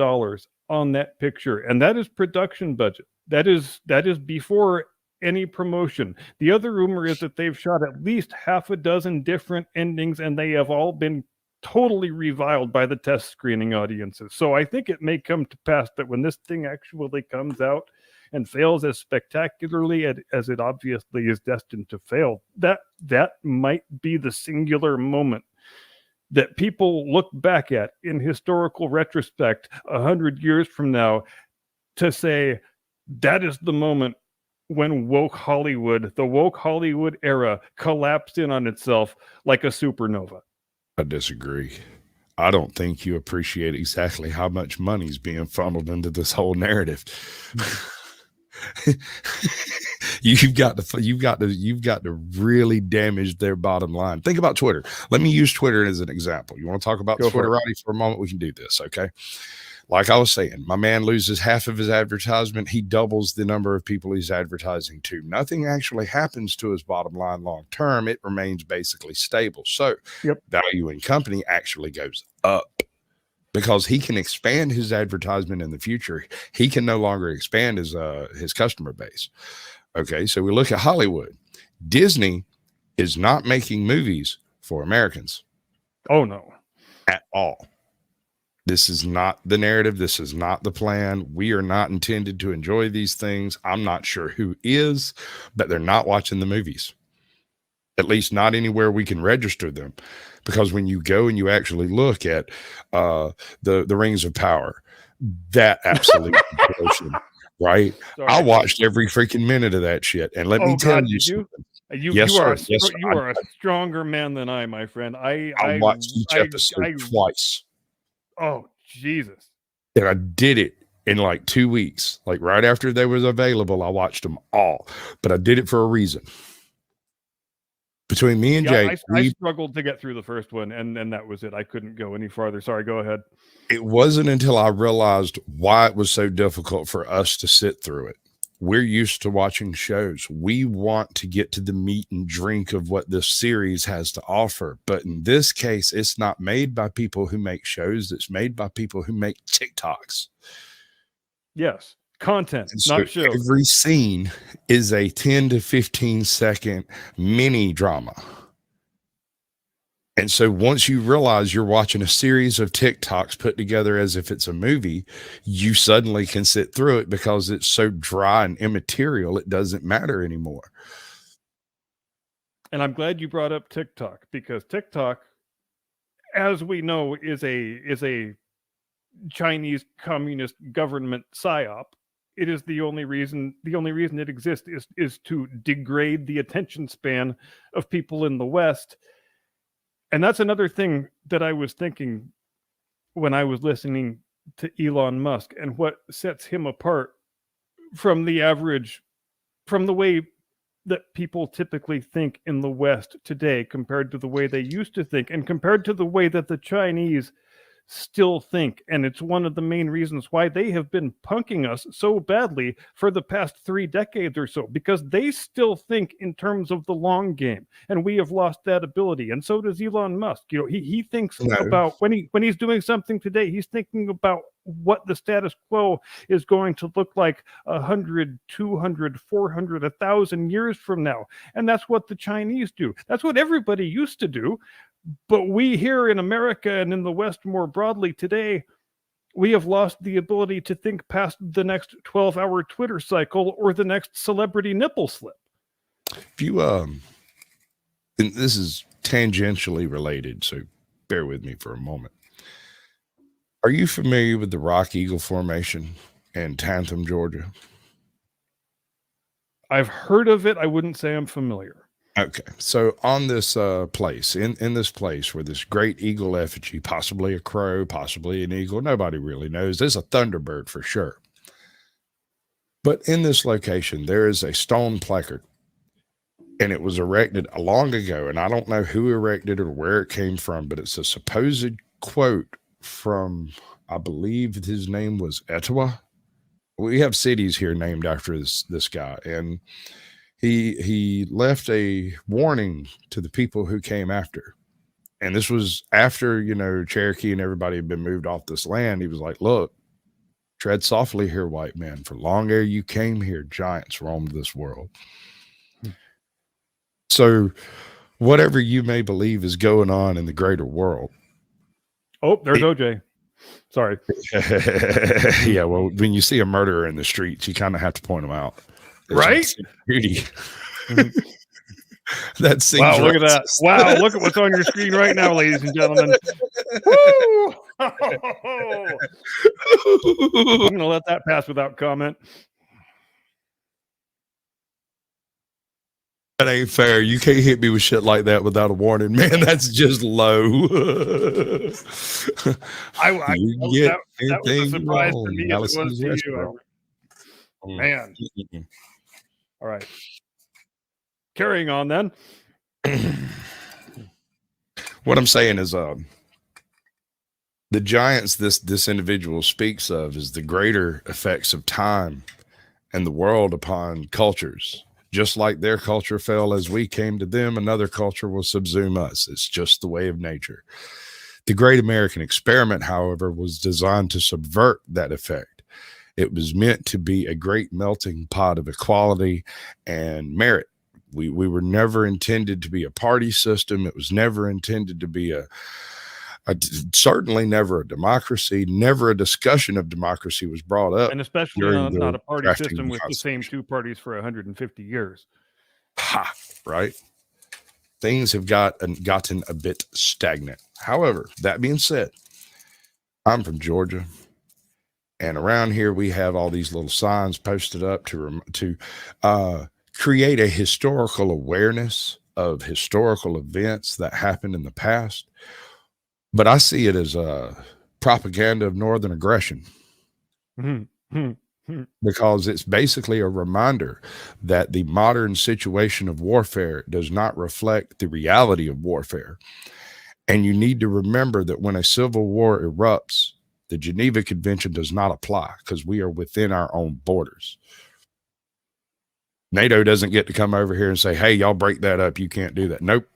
[SPEAKER 1] on that picture, and that is production budget. That is before any promotion. The other rumor is that they've shot at least half a dozen different endings, and they have all been totally reviled by the test screening audiences. So I think it may come to pass that when this thing actually comes out and fails as spectacularly as it obviously is destined to fail, that might be the singular moment that people look back at in historical retrospect 100 years from now to say that is the moment when woke Hollywood, the woke Hollywood era, collapsed in on itself like a supernova.
[SPEAKER 2] I disagree. I don't think you appreciate exactly how much money's being funneled into this whole narrative. You've got to really damage their bottom line. Think about Twitter. Let me use Twitter as an example. You want to talk about Twitterati for a moment? We can do this, okay? Like I was saying, my man loses half of his advertisement. He doubles the number of people he's advertising to. Nothing actually happens to his bottom line long term. It remains basically stable. So value in company actually goes up because he can expand his advertisement in the future. He can no longer expand his customer base. Okay, so we look at Hollywood. Disney is not making movies for Americans.
[SPEAKER 1] Oh, no.
[SPEAKER 2] At all. This is not the narrative. This is not the plan. We are not intended to enjoy these things. I'm not sure who is, but they're not watching the movies. At least not anywhere we can register them. Because when you go and you actually look at the Rings of Power, that absolute bullshit, right? Sorry. I watched every freaking minute of that shit. And let me tell you something.
[SPEAKER 1] You are a stronger man than I, my friend. I
[SPEAKER 2] watched each episode twice.
[SPEAKER 1] Oh, Jesus.
[SPEAKER 2] And I did it in like 2 weeks. Like right after they was available, I watched them all. But I did it for a reason. Between me and Jake,
[SPEAKER 1] I struggled to get through the first one, and that was it. I couldn't go any farther. Sorry, go ahead.
[SPEAKER 2] It wasn't until I realized why it was so difficult for us to sit through it. We're used to watching shows. We want to get to the meat and drink of what this series has to offer. But in this case, it's not made by people who make shows. It's made by people who make TikToks.
[SPEAKER 1] Yes. Content, not shows.
[SPEAKER 2] Every scene is a 10 to 15 second mini drama. And so once you realize you're watching a series of TikToks put together as if it's a movie, you suddenly can sit through it because it's so dry and immaterial, it doesn't matter anymore.
[SPEAKER 1] And I'm glad you brought up TikTok, because TikTok, as we know, is a Chinese communist government psyop. It is the only reason it exists is to degrade the attention span of people in the West. And that's another thing that I was thinking when I was listening to Elon Musk, and what sets him apart from the way that people typically think in the West today compared to the way they used to think, and compared to the way that the Chinese still think. And it's one of the main reasons why they have been punking us so badly for the past 3 decades or so, because they still think in terms of the long game, and we have lost that ability. And so does Elon Musk. You know, he thinks about when he's doing something today, he's thinking about what the status quo is going to look like 100, 200, 400, 1,000 years from now. And that's what the Chinese do. That's what everybody used to do. But we here in America and in the West more broadly today, we have lost the ability to think past the next 12-hour Twitter cycle or the next celebrity nipple slip.
[SPEAKER 2] If you, and this is tangentially related, so bear with me for a moment. Are you familiar with the Rock Eagle Formation in Tantham, Georgia?
[SPEAKER 1] I've heard of it. I wouldn't say I'm familiar.
[SPEAKER 2] Okay, so on this place, in this place where this great eagle effigy, possibly a crow, possibly an eagle, nobody really knows. There's a thunderbird for sure. But in this location, there is a stone placard, and it was erected long ago, and I don't know who erected it or where it came from, but it's a supposed quote from, I believe his name was Etowah. We have cities here named after this guy, and he left a warning to the people who came after. And this was after, Cherokee and everybody had been moved off this land. He was like, look, Tread softly here, white man, for long ere you came here, giants roamed this world. So whatever you may believe is going on in the greater world.
[SPEAKER 1] Oh, there's OJ. Sorry.
[SPEAKER 2] Yeah, well, when you see a murderer in the streets, you kind of have to point them out.
[SPEAKER 1] Right?
[SPEAKER 2] Beauty. That seems
[SPEAKER 1] wow, look at that. Wow, look at what's on your screen right now, ladies and gentlemen. Woo! I'm going to let that pass without comment.
[SPEAKER 2] That ain't fair. You can't hit me with shit like that without a warning, man. That's just low.
[SPEAKER 1] that was a surprise to me as it was to you. Man. All right. Carrying on then.
[SPEAKER 2] What I'm saying is the giants this individual speaks of is the greater effects of time and the world upon cultures. Just like their culture fell as we came to them, another culture will subsume us. It's just the way of nature. The Great American Experiment, however, was designed to subvert that effect. It was meant to be a great melting pot of equality and merit. We were never intended to be a party system. It was never intended to be certainly never a democracy. Never a discussion of democracy was brought up.
[SPEAKER 1] And especially not a party system with the same two parties for 150 years.
[SPEAKER 2] Ha, right? Things have gotten a bit stagnant. However, that being said, I'm from Georgia. And around here, we have all these little signs posted up to create a historical awareness of historical events that happened in the past. But I see it as a propaganda of Northern aggression. Because it's basically a reminder that the modern situation of warfare does not reflect the reality of warfare. And you need to remember that when a civil war erupts, the Geneva Convention does not apply because we are within our own borders. NATO doesn't get to come over here and say, hey, y'all break that up. You can't do that. Nope.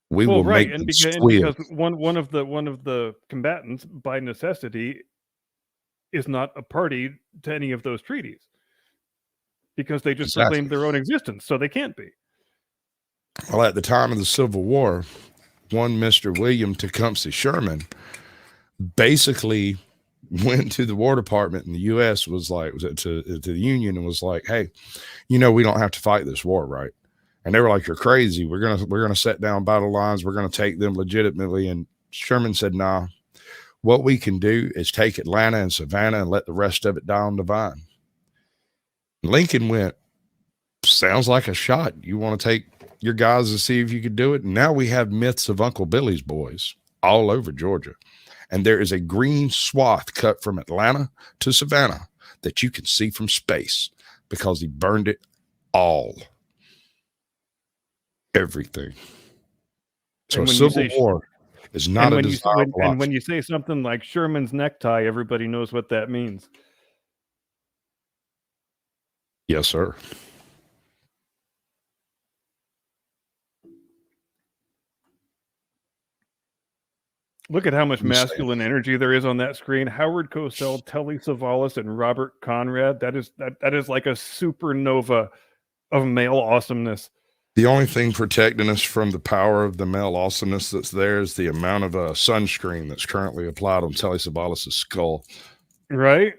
[SPEAKER 2] We will make them squeal.
[SPEAKER 1] Because one of the combatants, by necessity, is not a party to any of those treaties because they just proclaimed their own existence, so they can't be.
[SPEAKER 2] Well, at the time of the Civil War, one Mr. William Tecumseh Sherman basically went to the War Department in the U.S. to the Union and was like, hey, we don't have to fight this war, right? And they were like, you're crazy. We're gonna set down battle lines. We're gonna take them legitimately. And Sherman said, nah, what we can do is take Atlanta and Savannah and let the rest of it die on the vine. Lincoln went, sounds like a shot. You want to take your guys and see if you could do it? And now we have myths of Uncle Billy's boys all over Georgia. And there is a green swath cut from Atlanta to Savannah that you can see from space because he burned it all. Everything. So a civil war is not a desirable option.
[SPEAKER 1] And when you say something like Sherman's necktie, everybody knows what that means.
[SPEAKER 2] Yes, sir.
[SPEAKER 1] Look at how much masculine energy there is on that screen. Howard Cosell, Telly Savalas, and Robert Conrad. That is like a supernova of male awesomeness.
[SPEAKER 2] The only thing protecting us from the power of the male awesomeness that's there is the amount of sunscreen that's currently applied on Telly Savalas' skull.
[SPEAKER 1] Right?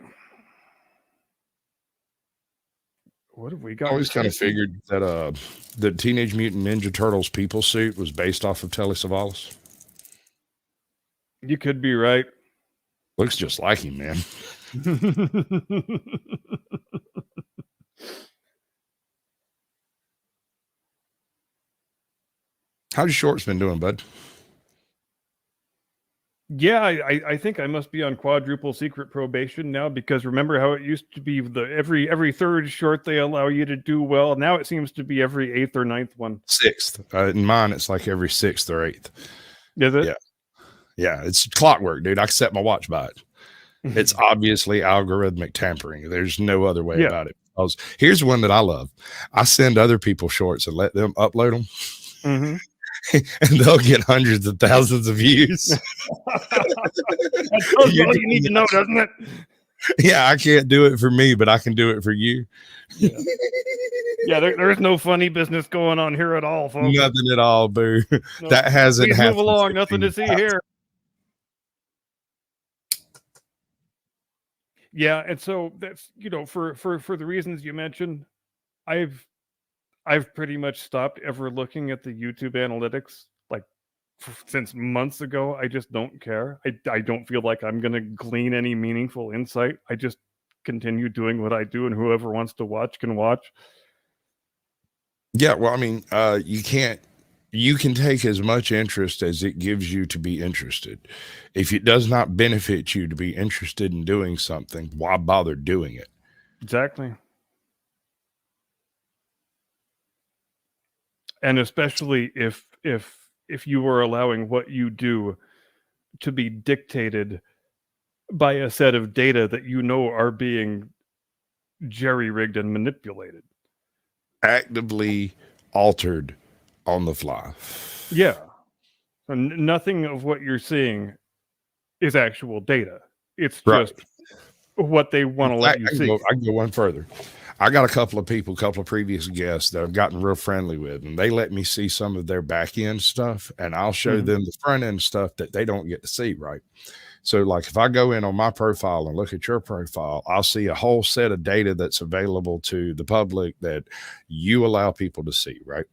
[SPEAKER 1] What have we got?
[SPEAKER 2] I always kind of figured that the Teenage Mutant Ninja Turtles people suit was based off of Telly Savalas.
[SPEAKER 1] You could be right.
[SPEAKER 2] Looks just like him, man. How's your shorts been doing, bud?
[SPEAKER 1] Yeah, I think I must be on quadruple secret probation now because remember how it used to be every third short they allow you to do well. Now it seems to be every 8th or 9th one.
[SPEAKER 2] 6th. In mine, it's like every 6th or 8th.
[SPEAKER 1] Is it?
[SPEAKER 2] Yeah. Yeah, it's clockwork, dude. I set my watch by it. It's obviously algorithmic tampering. There's no other way about it. Because here's one that I love. I send other people shorts and let them upload them.
[SPEAKER 1] Mm-hmm.
[SPEAKER 2] And they'll get hundreds of thousands of views.
[SPEAKER 1] That's all you need to know, doesn't it?
[SPEAKER 2] Yeah, I can't do it for me, but I can do it for you.
[SPEAKER 1] Yeah, yeah. There's no funny business going on here at all, folks.
[SPEAKER 2] Nothing at all, boo.
[SPEAKER 1] No.
[SPEAKER 2] That hasn't
[SPEAKER 1] Please move
[SPEAKER 2] happened
[SPEAKER 1] along. Nothing to
[SPEAKER 2] 15
[SPEAKER 1] see
[SPEAKER 2] times.
[SPEAKER 1] here. Yeah, and so that's for the reasons you mentioned, I've pretty much stopped ever looking at the YouTube analytics like since months ago. I just don't care. I don't feel like I'm gonna glean any meaningful insight. I just continue doing what I do, and whoever wants to watch can watch.
[SPEAKER 2] Yeah, well, I mean, you can take as much interest as it gives you to be interested. If it does not benefit you to be interested in doing something, why bother doing it?
[SPEAKER 1] Exactly. And especially if you are allowing what you do to be dictated by a set of data that you know are being jerry-rigged and manipulated.
[SPEAKER 2] Actively altered on the fly.
[SPEAKER 1] Yeah. And nothing of what you're seeing is actual data. It's
[SPEAKER 2] Right.
[SPEAKER 1] just what they want to let you see.
[SPEAKER 2] I can go one further. I got a couple of previous guests that I've gotten real friendly with, and they let me see some of their back end stuff, and I'll show them the front end stuff that they don't get to see, right? So, like, if I go in on my profile and look at your profile, I'll see a whole set of data that's available to the public that you allow people to see, right?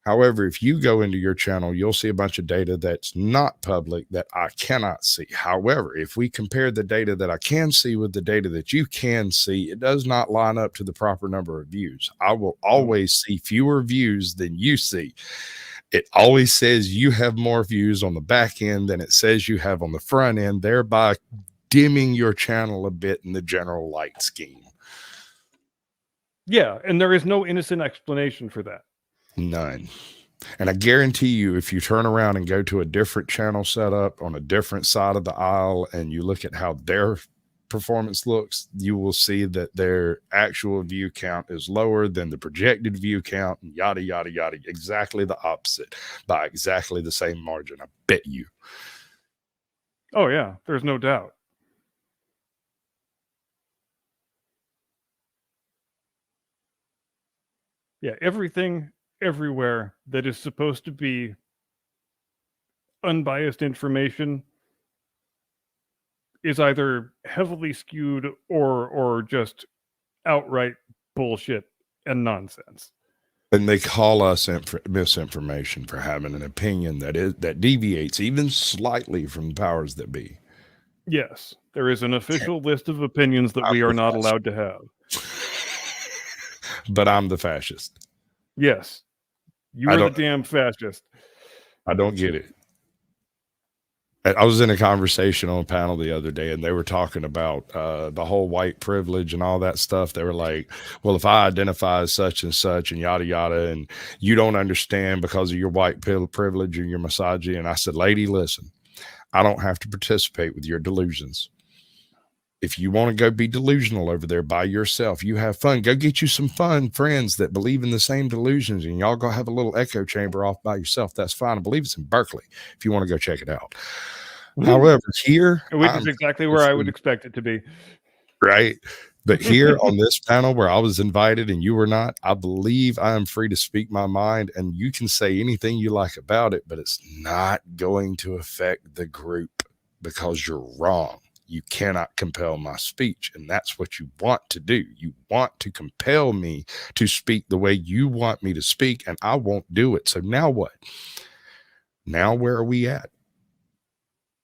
[SPEAKER 2] However, if you go into your channel, you'll see a bunch of data that's not public that I cannot see. However, if we compare the data that I can see with the data that you can see, it does not line up to the proper number of views. I will always see fewer views than you see. It always says you have more views on the back end than it says you have on the front end, thereby dimming your channel a bit in the general light scheme.
[SPEAKER 1] Yeah, and there is no innocent explanation for that.
[SPEAKER 2] None. And I guarantee you, if you turn around and go to a different channel setup on a different side of the aisle and you look at how their performance looks, you will see that their actual view count is lower than the projected view count, and yada, yada, yada. Exactly the opposite by exactly the same margin. I bet you.
[SPEAKER 1] Oh, yeah, there's no doubt. Yeah, everything everywhere that is supposed to be unbiased information is either heavily skewed or just outright bullshit and nonsense.
[SPEAKER 2] And they call us misinformation for having an opinion that deviates even slightly from the powers that be.
[SPEAKER 1] Yes, there is an official list of opinions that we are not allowed to have.
[SPEAKER 2] But I'm the fascist.
[SPEAKER 1] Yes, you are the damn fascist.
[SPEAKER 2] I don't get it. I was in a conversation on a panel the other day, and they were talking about the whole white privilege and all that stuff. They were like, well, if I identify as such and such and yada, yada, and you don't understand because of your white privilege or your misogyny. And I said, lady, listen, I don't have to participate with your delusions. If you want to go be delusional over there by yourself, you have fun. Go get you some fun friends that believe in the same delusions, and y'all go have a little echo chamber off by yourself. That's fine. I believe it's in Berkeley if you want to go check it out. However, here,
[SPEAKER 1] which is exactly where I would expect it to be.
[SPEAKER 2] Right. But here on this panel where I was invited and you were not, I believe I am free to speak my mind, and you can say anything you like about it, but it's not going to affect the group because you're wrong. You cannot compel my speech. And that's what you want to do. You want to compel me to speak the way you want me to speak, and I won't do it. So now what? Now where are we at?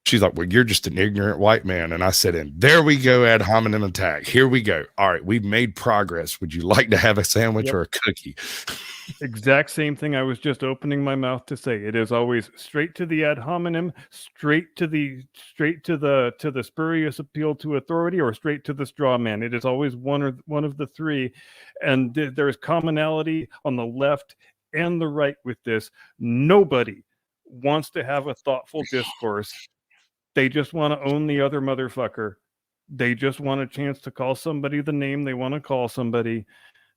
[SPEAKER 2] She's like, well, you're just an ignorant white man. And I said, and there we go, ad hominem attack. Here we go. All right, we've made progress. Would you like to have a sandwich or a cookie?
[SPEAKER 1] Exact same thing I was just opening my mouth to say. It is always straight to the ad hominem, straight to the spurious appeal to authority, or straight to the straw man. It is always one of the three. And there is commonality on the left and the right with this. Nobody wants to have a thoughtful discourse. They just want to own the other motherfucker. They just want a chance to call somebody the name they want to call somebody.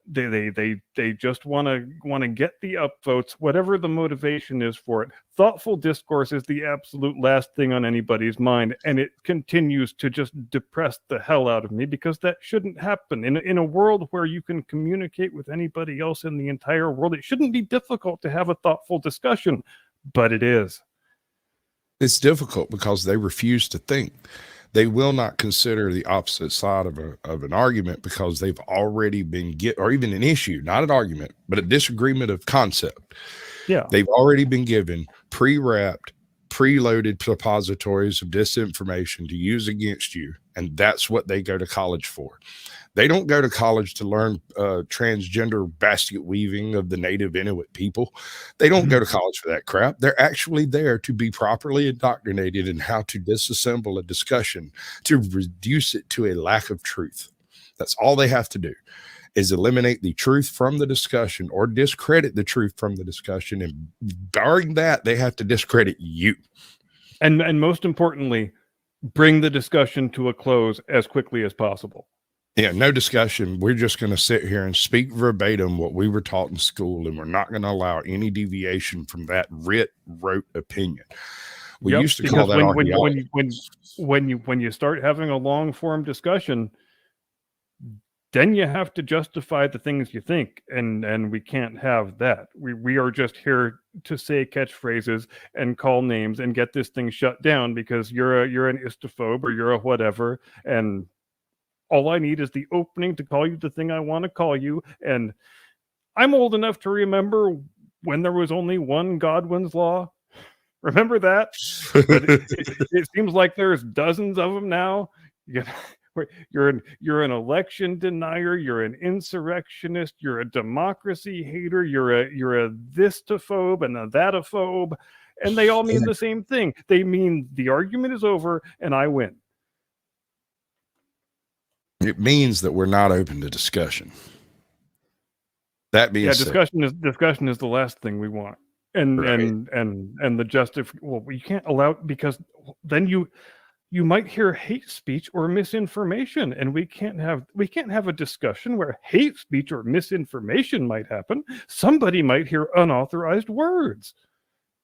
[SPEAKER 1] They just want to get the upvotes, whatever the motivation is for it. Thoughtful discourse is the absolute last thing on anybody's mind, and it continues to just depress the hell out of me, because that shouldn't happen. In a world where you can communicate with anybody else in the entire world, it shouldn't be difficult to have a thoughtful discussion, but it is.
[SPEAKER 2] It's difficult because they refuse to think. They will not consider the opposite side of an argument, because they've already been or even an issue, not an argument, but a disagreement of concept.
[SPEAKER 1] Yeah.
[SPEAKER 2] They've already been given pre-wrapped, preloaded suppositories of disinformation to use against you. And that's what they go to college for. They don't go to college to learn transgender basket weaving of the native Inuit people. They don't go to college for that crap. They're actually there to be properly indoctrinated in how to disassemble a discussion, to reduce it to a lack of truth. That's all they have to do, is eliminate the truth from the discussion or discredit the truth from the discussion. And barring that, they have to discredit you.
[SPEAKER 1] And most importantly, bring the discussion to a close as quickly as possible.
[SPEAKER 2] Yeah, no discussion. We're just going to sit here and speak verbatim what we were taught in school, and we're not going to allow any deviation from that rote opinion. We used to call that
[SPEAKER 1] when you start having a long form discussion, then you have to justify the things you think, and we can't have that. We are just here to say catchphrases and call names and get this thing shut down because you're an istophobe or you're a whatever, and all I need is the opening to call you the thing I want to call you. And I'm old enough to remember when there was only one Godwin's Law. Remember that? It seems like there's dozens of them now. You're an election denier. You're an insurrectionist. You're a democracy hater. You're a thistophobe and a thatophobe. And they all mean the same thing. They mean the argument is over and I win.
[SPEAKER 2] It means that we're not open to discussion. That being said,
[SPEAKER 1] discussion is the last thing we want. And
[SPEAKER 2] right.
[SPEAKER 1] and the you can't allow, because then you might hear hate speech or misinformation, and we can't have a discussion where hate speech or misinformation might happen. Somebody might hear unauthorized words.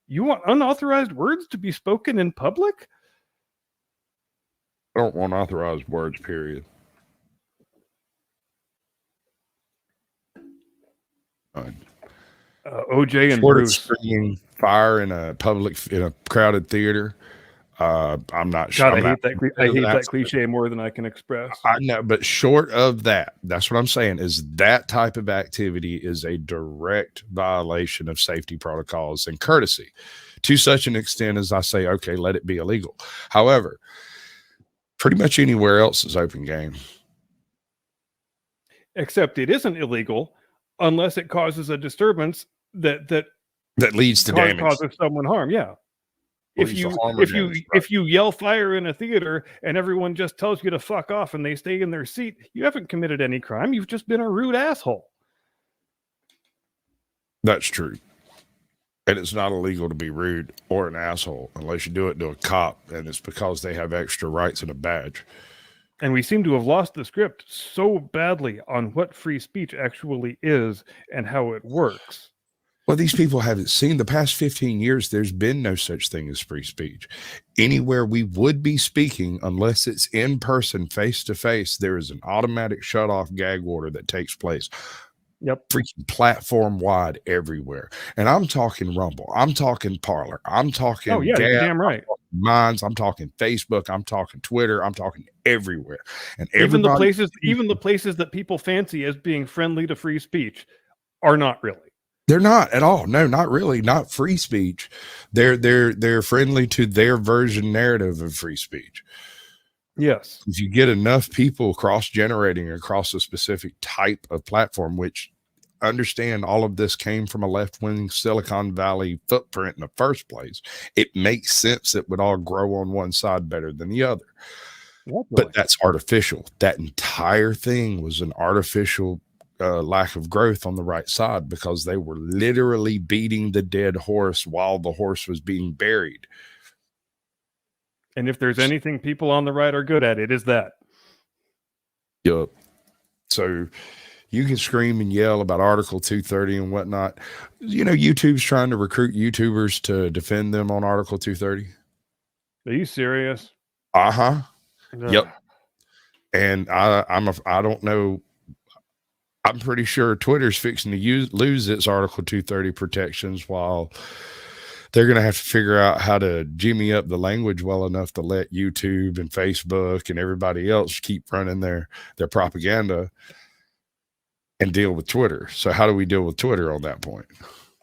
[SPEAKER 1] You want unauthorized words to be spoken in public?
[SPEAKER 2] I don't want authorized words, period.
[SPEAKER 1] OJ and
[SPEAKER 2] Short
[SPEAKER 1] Bruce
[SPEAKER 2] springing fire in a crowded theater. I'm not sure.
[SPEAKER 1] I hate that cliche more than I can express.
[SPEAKER 2] I know, but short of that, that's what I'm saying, is that type of activity is a direct violation of safety protocols and courtesy, to such an extent as I say, okay, let it be illegal. However, pretty much anywhere else is open game.
[SPEAKER 1] Except it isn't illegal unless it causes a disturbance that
[SPEAKER 2] leads to damage,
[SPEAKER 1] causes someone harm. Yeah. If you yell fire in a theater and everyone just tells you to fuck off and they stay in their seat, you haven't committed any crime. You've just been a rude asshole.
[SPEAKER 2] That's true. And it's not illegal to be rude or an asshole unless you do it to a cop, and it's because they have extra rights and a badge.
[SPEAKER 1] And we seem to have lost the script so badly on what free speech actually is and how it works.
[SPEAKER 2] Well, these people haven't seen the past 15 years. There's been no such thing as free speech. Anywhere we would be speaking, unless it's in person, face to face, there is an automatic shut off gag order that takes place.
[SPEAKER 1] Yep.
[SPEAKER 2] Freaking platform wide everywhere. And I'm talking Rumble. I'm talking Parler. I'm talking
[SPEAKER 1] Gab, you're damn right.
[SPEAKER 2] Minds. I'm talking Facebook. I'm talking Twitter. I'm talking everywhere. And
[SPEAKER 1] even the places that people fancy as being friendly to free speech are not really.
[SPEAKER 2] They're not at all. No, not really. Not free speech. They're friendly to their version narrative of free speech.
[SPEAKER 1] Yes.
[SPEAKER 2] If you get enough people cross-generating across a specific type of platform, which understand all of this came from a left-wing Silicon Valley footprint in the first place, it makes sense that it would all grow on one side better than the other.
[SPEAKER 1] Definitely.
[SPEAKER 2] But that's artificial. That entire thing was an artificial lack of growth on the right side, because they were literally beating the dead horse while the horse was being buried.
[SPEAKER 1] And if there's anything people on the right are good at, it is that.
[SPEAKER 2] Yep. So, You can scream and yell about Article 230 and whatnot. You know, YouTube's trying to recruit YouTubers to defend them on Article 230.
[SPEAKER 1] Are you serious?
[SPEAKER 2] Uh-huh.
[SPEAKER 1] Ugh.
[SPEAKER 2] Yep. And I don't know. I'm pretty sure Twitter's fixing to lose its Article 230 protections, while they're going to have to figure out how to jimmy up the language well enough to let YouTube and Facebook and everybody else keep running their propaganda and deal with Twitter. So how do we deal with Twitter on that point?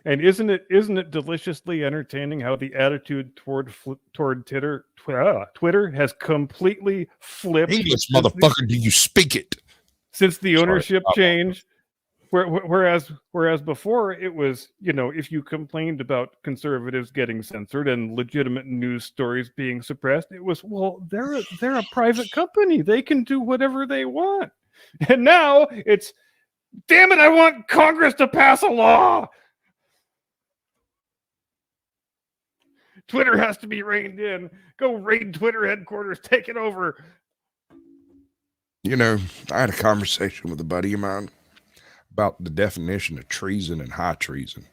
[SPEAKER 1] And isn't it deliciously entertaining how the attitude toward Twitter has completely flipped?
[SPEAKER 2] English, motherfucker, do you speak it?
[SPEAKER 1] Since the ownership change, whereas before it was, you know, if you complained about conservatives getting censored and legitimate news stories being suppressed, it was, well, they're a private company, they can do whatever they want. And now it's, damn it, I want Congress to pass a law. Twitter has to be reined in. Go raid Twitter headquarters, take it over.
[SPEAKER 2] You know, I had a conversation with a buddy of mine about the definition of treason and high treason.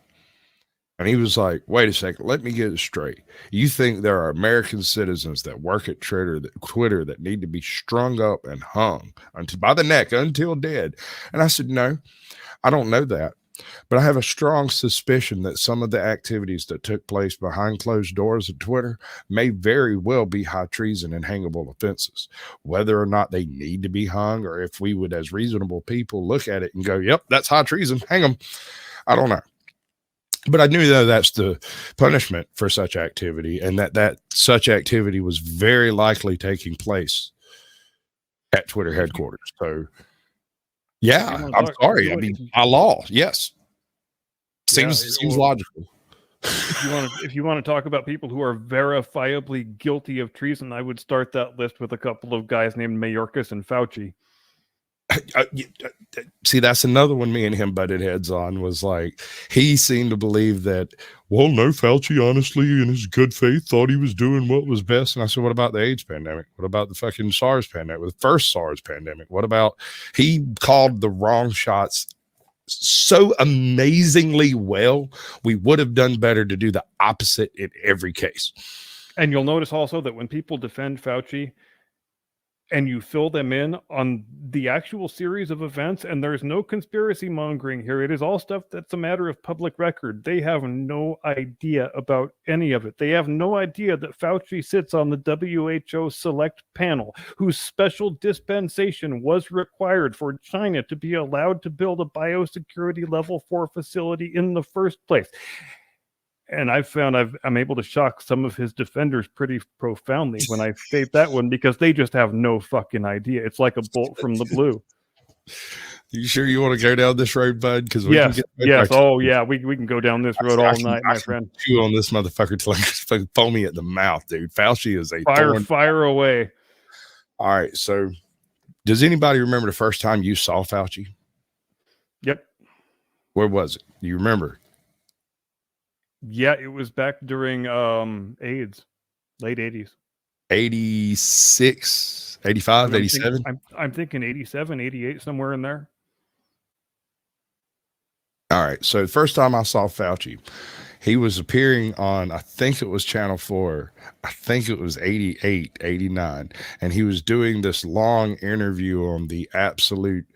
[SPEAKER 2] And he was like, wait a second, let me get it straight. You think there are American citizens that work at Twitter that need to be strung up and hung by the neck until dead? And I said, no, I don't know that. But I have a strong suspicion that some of the activities that took place behind closed doors at Twitter may very well be high treason and hangable offenses. Whether or not they need to be hung, or if we would, as reasonable people, look at it and go, yep, that's high treason, hang them, I don't know. But I knew that that's the punishment for such activity, and that such activity was very likely taking place at Twitter headquarters. So, yeah, I'm sorry. I mean, by law, yes. Seems logical.
[SPEAKER 1] If you want to talk about people who are verifiably guilty of treason, I would start that list with a couple of guys named Mayorkas and Fauci.
[SPEAKER 2] See, that's another one me and him butted heads on, was like, he seemed to believe that, well, no, Fauci honestly in his good faith thought he was doing what was best. And I said, what about the AIDS pandemic? What about the fucking SARS pandemic, the first SARS pandemic? What about, he called the wrong shots so amazingly well, we would have done better to do the opposite in every case.
[SPEAKER 1] And you'll notice also that when people defend Fauci and you fill them in on the actual series of events, and there's no conspiracy mongering here, it is all stuff that's a matter of public record. They have no idea about any of it. They have no idea that Fauci sits on the WHO select panel, whose special dispensation was required for China to be allowed to build a biosecurity level 4 facility in the first place. And I've found I'm able to shock some of his defenders pretty profoundly when I state that one, because they just have no fucking idea. It's like a bolt from the blue.
[SPEAKER 2] You sure you want to go down this road, bud? Because
[SPEAKER 1] yes. Oh yeah, we can go down this road all night, my friend.
[SPEAKER 2] Chew on this motherfucker till I foam me at the mouth, dude. Fauci is a
[SPEAKER 1] fire away.
[SPEAKER 2] All right, so does anybody remember the first time you saw Fauci?
[SPEAKER 1] Yep.
[SPEAKER 2] Where was it? You remember?
[SPEAKER 1] Yeah, it was back during AIDS, late 80s.
[SPEAKER 2] 86, 85, 87?
[SPEAKER 1] I'm thinking 87, 88, somewhere in there.
[SPEAKER 2] All right, so the first time I saw Fauci, he was appearing on, I think it was Channel 4, I think it was 88, 89, and he was doing this long interview on the absolute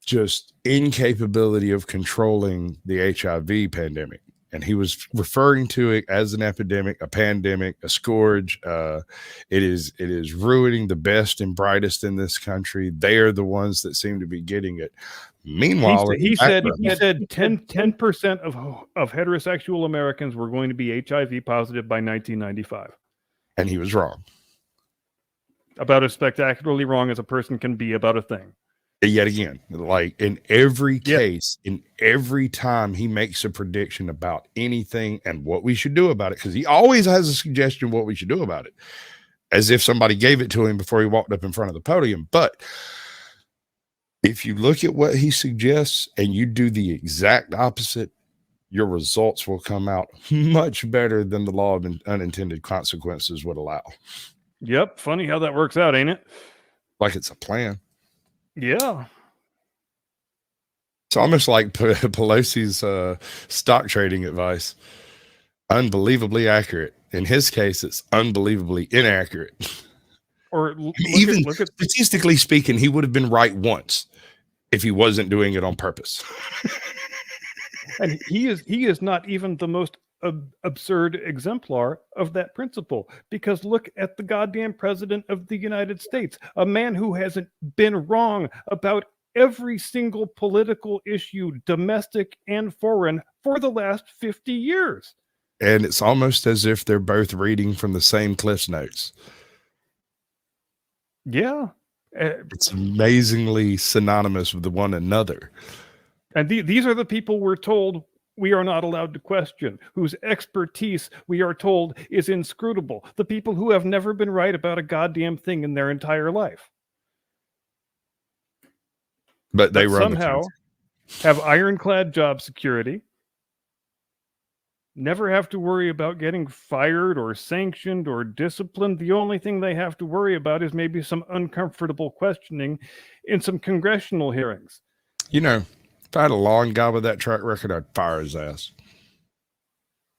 [SPEAKER 2] just incapability of controlling the HIV pandemic. And he was referring to it as an epidemic, a pandemic, a scourge. It is ruining the best and brightest in this country. They are the ones that seem to be getting it. Meanwhile,
[SPEAKER 1] he said 10% of heterosexual Americans were going to be HIV positive by 1995.
[SPEAKER 2] And he was wrong.
[SPEAKER 1] About as spectacularly wrong as a person can be about a thing.
[SPEAKER 2] Yet again, like in every case, in every time he makes a prediction about anything and what we should do about it, because he always has a suggestion what we should do about it, as if somebody gave it to him before he walked up in front of the podium. But if you look at what he suggests and you do the exact opposite, your results will come out much better than the law of unintended consequences would allow.
[SPEAKER 1] Yep. Funny how that works out, ain't it?
[SPEAKER 2] Like it's a plan.
[SPEAKER 1] Yeah.
[SPEAKER 2] It's almost like Pelosi's stock trading advice. Unbelievably accurate. In his case, it's unbelievably inaccurate.
[SPEAKER 1] Or
[SPEAKER 2] Even
[SPEAKER 1] look at
[SPEAKER 2] statistically speaking, he would have been right once if he wasn't doing it on purpose.
[SPEAKER 1] and he is not even the most absurd exemplar of that principle, because look at the goddamn president of the United States, a man who hasn't been wrong about every single political issue, domestic and foreign, for the last 50 years.
[SPEAKER 2] And it's almost as if they're both reading from the same Cliff's Notes.
[SPEAKER 1] Yeah.
[SPEAKER 2] It's amazingly synonymous with one another.
[SPEAKER 1] And these are the people we're told we are not allowed to question, whose expertise we are told is inscrutable, the people who have never been right about a goddamn thing in their entire life.
[SPEAKER 2] But they
[SPEAKER 1] somehow have ironclad job security, never have to worry about getting fired or sanctioned or disciplined. The only thing they have to worry about is maybe some uncomfortable questioning in some congressional hearings.
[SPEAKER 2] You know, if I had a long guy with that track record, I'd fire his ass.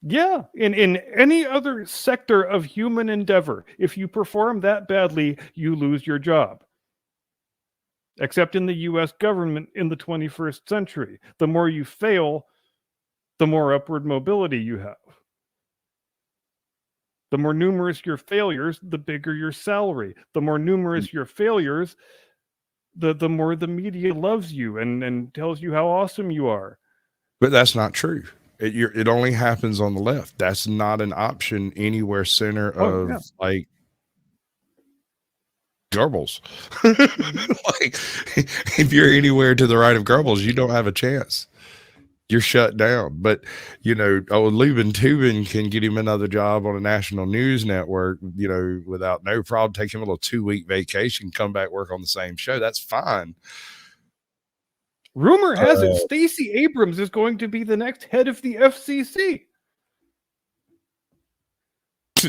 [SPEAKER 1] Yeah, in any other sector of human endeavor, if you perform that badly, you lose your job. Except in the US government in the 21st century. The more you fail, the more upward mobility you have. The more numerous your failures, the bigger your salary. The more numerous your failures, the more the media loves you and tells you how awesome you are.
[SPEAKER 2] But that's not true. It only happens on the left. That's not an option anywhere center of like Goebbels. Like, if you're anywhere to the right of Goebbels, you don't have a chance. You're shut down. But, you know, Lubin Tubin can get him another job on a national news network, you know, without no problem. Take him a little 2-week vacation, come back, work on the same show. That's fine.
[SPEAKER 1] Rumor has it Stacey Abrams is going to be the next head of the FCC.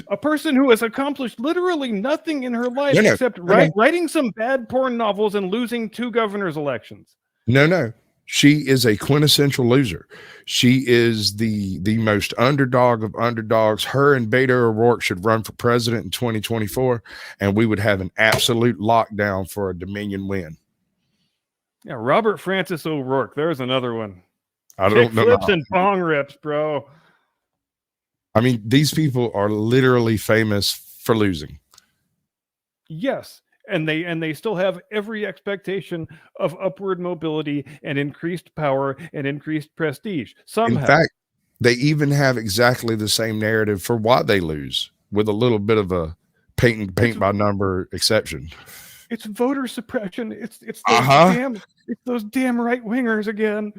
[SPEAKER 1] A person who has accomplished literally nothing in her life except writing some bad porn novels and losing 2 governor's elections.
[SPEAKER 2] No. She is a quintessential loser. She is the most underdog of underdogs. Her and Beto O'Rourke should run for president in 2024, and we would have an absolute lockdown for a Dominion win.
[SPEAKER 1] Yeah, Robert Francis O'Rourke. There's another one.
[SPEAKER 2] I don't know.
[SPEAKER 1] Flips and bong rips, bro.
[SPEAKER 2] I mean, these people are literally famous for losing.
[SPEAKER 1] Yes. And they still have every expectation of upward mobility and increased power and increased prestige. Somehow.
[SPEAKER 2] In fact, they even have exactly the same narrative for why they lose, with a little bit of a paint by number exception.
[SPEAKER 1] It's voter suppression. It's those damn right wingers again.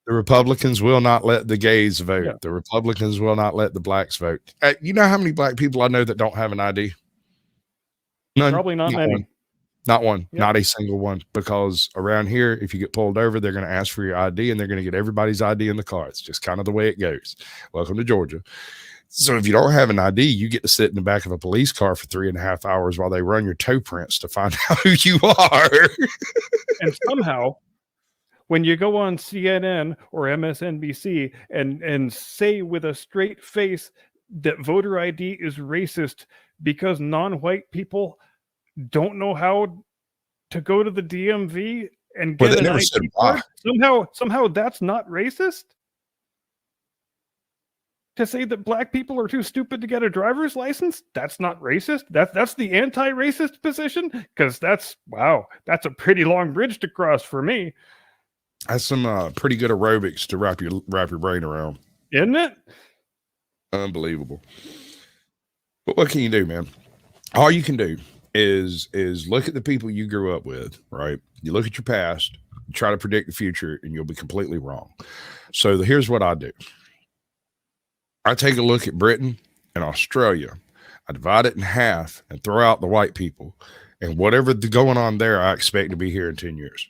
[SPEAKER 2] The Republicans will not let the gays vote. Yeah. The Republicans will not let the blacks vote. You know how many black people I know that don't have an ID? None.
[SPEAKER 1] Probably not many.
[SPEAKER 2] One. Not one. Yep. Not a single one. Because around here, if you get pulled over, they're going to ask for your ID, and they're going to get everybody's ID in the car. It's just kind of the way it goes. Welcome to Georgia. So if you don't have an ID, you get to sit in the back of a police car for 3.5 hours while they run your toe prints to find out who you are.
[SPEAKER 1] And somehow, when you go on CNN or MSNBC and say with a straight face that voter ID is racist because non-white people don't know how to go to the DMV and get an ID card, somehow that's not racist? To say that black people are too stupid to get a driver's license, that's not racist. That's the anti-racist position, because that's a pretty long bridge to cross for me.
[SPEAKER 2] That's some pretty good aerobics to wrap your brain around,
[SPEAKER 1] isn't it?
[SPEAKER 2] Unbelievable. But what can you do, man? All you can do is look at the people you grew up with, right? You look at your past, you try to predict the future, and you'll be completely wrong. So here's what I do. I take a look at Britain and Australia. I divide it in half and throw out the white people. And whatever's going on there, I expect to be here in 10 years.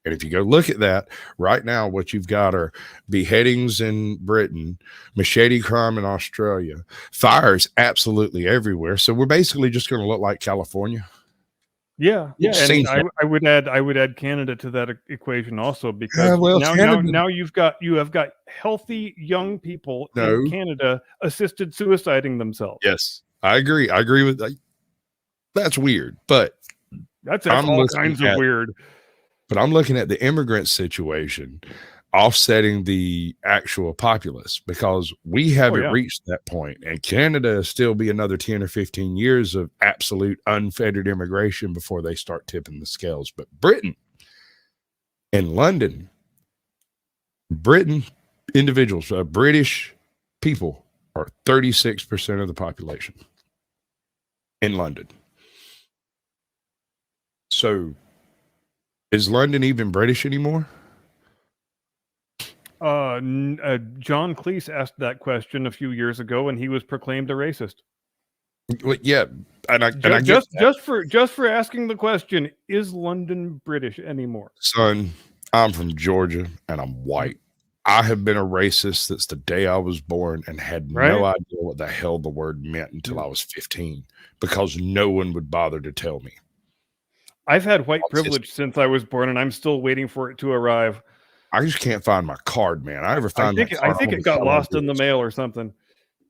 [SPEAKER 2] And if you go look at that, right now what you've got are beheadings in Britain, machete crime in Australia, fires absolutely everywhere. So we're basically just going to look like California.
[SPEAKER 1] Yeah,
[SPEAKER 2] We've seen
[SPEAKER 1] and I would add Canada to that equation also, because now you have got healthy young people in Canada assisted suiciding themselves.
[SPEAKER 2] Yes, I agree with that. That's weird, but
[SPEAKER 1] that's all kinds of weird.
[SPEAKER 2] But I'm looking at the immigrant situation offsetting the actual populace, because we haven't reached that point, and Canada will still be another 10 or 15 years of absolute unfettered immigration before they start tipping the scales. But Britain and London, individuals, British people are 36% of the population in London. So is London even British anymore?
[SPEAKER 1] John Cleese asked that question a few years ago, and he was proclaimed a racist.
[SPEAKER 2] Well, yeah, and I
[SPEAKER 1] just for asking the question, is London British anymore?
[SPEAKER 2] Son, I'm from Georgia and I'm white. I have been a racist since the day I was born and had no idea what the hell the word meant until I was 15, because no one would bother to tell me.
[SPEAKER 1] I've had white privilege since I was born, and I'm still waiting for it to arrive.
[SPEAKER 2] I just can't find my card, man. I think
[SPEAKER 1] it got lost in the mail or something.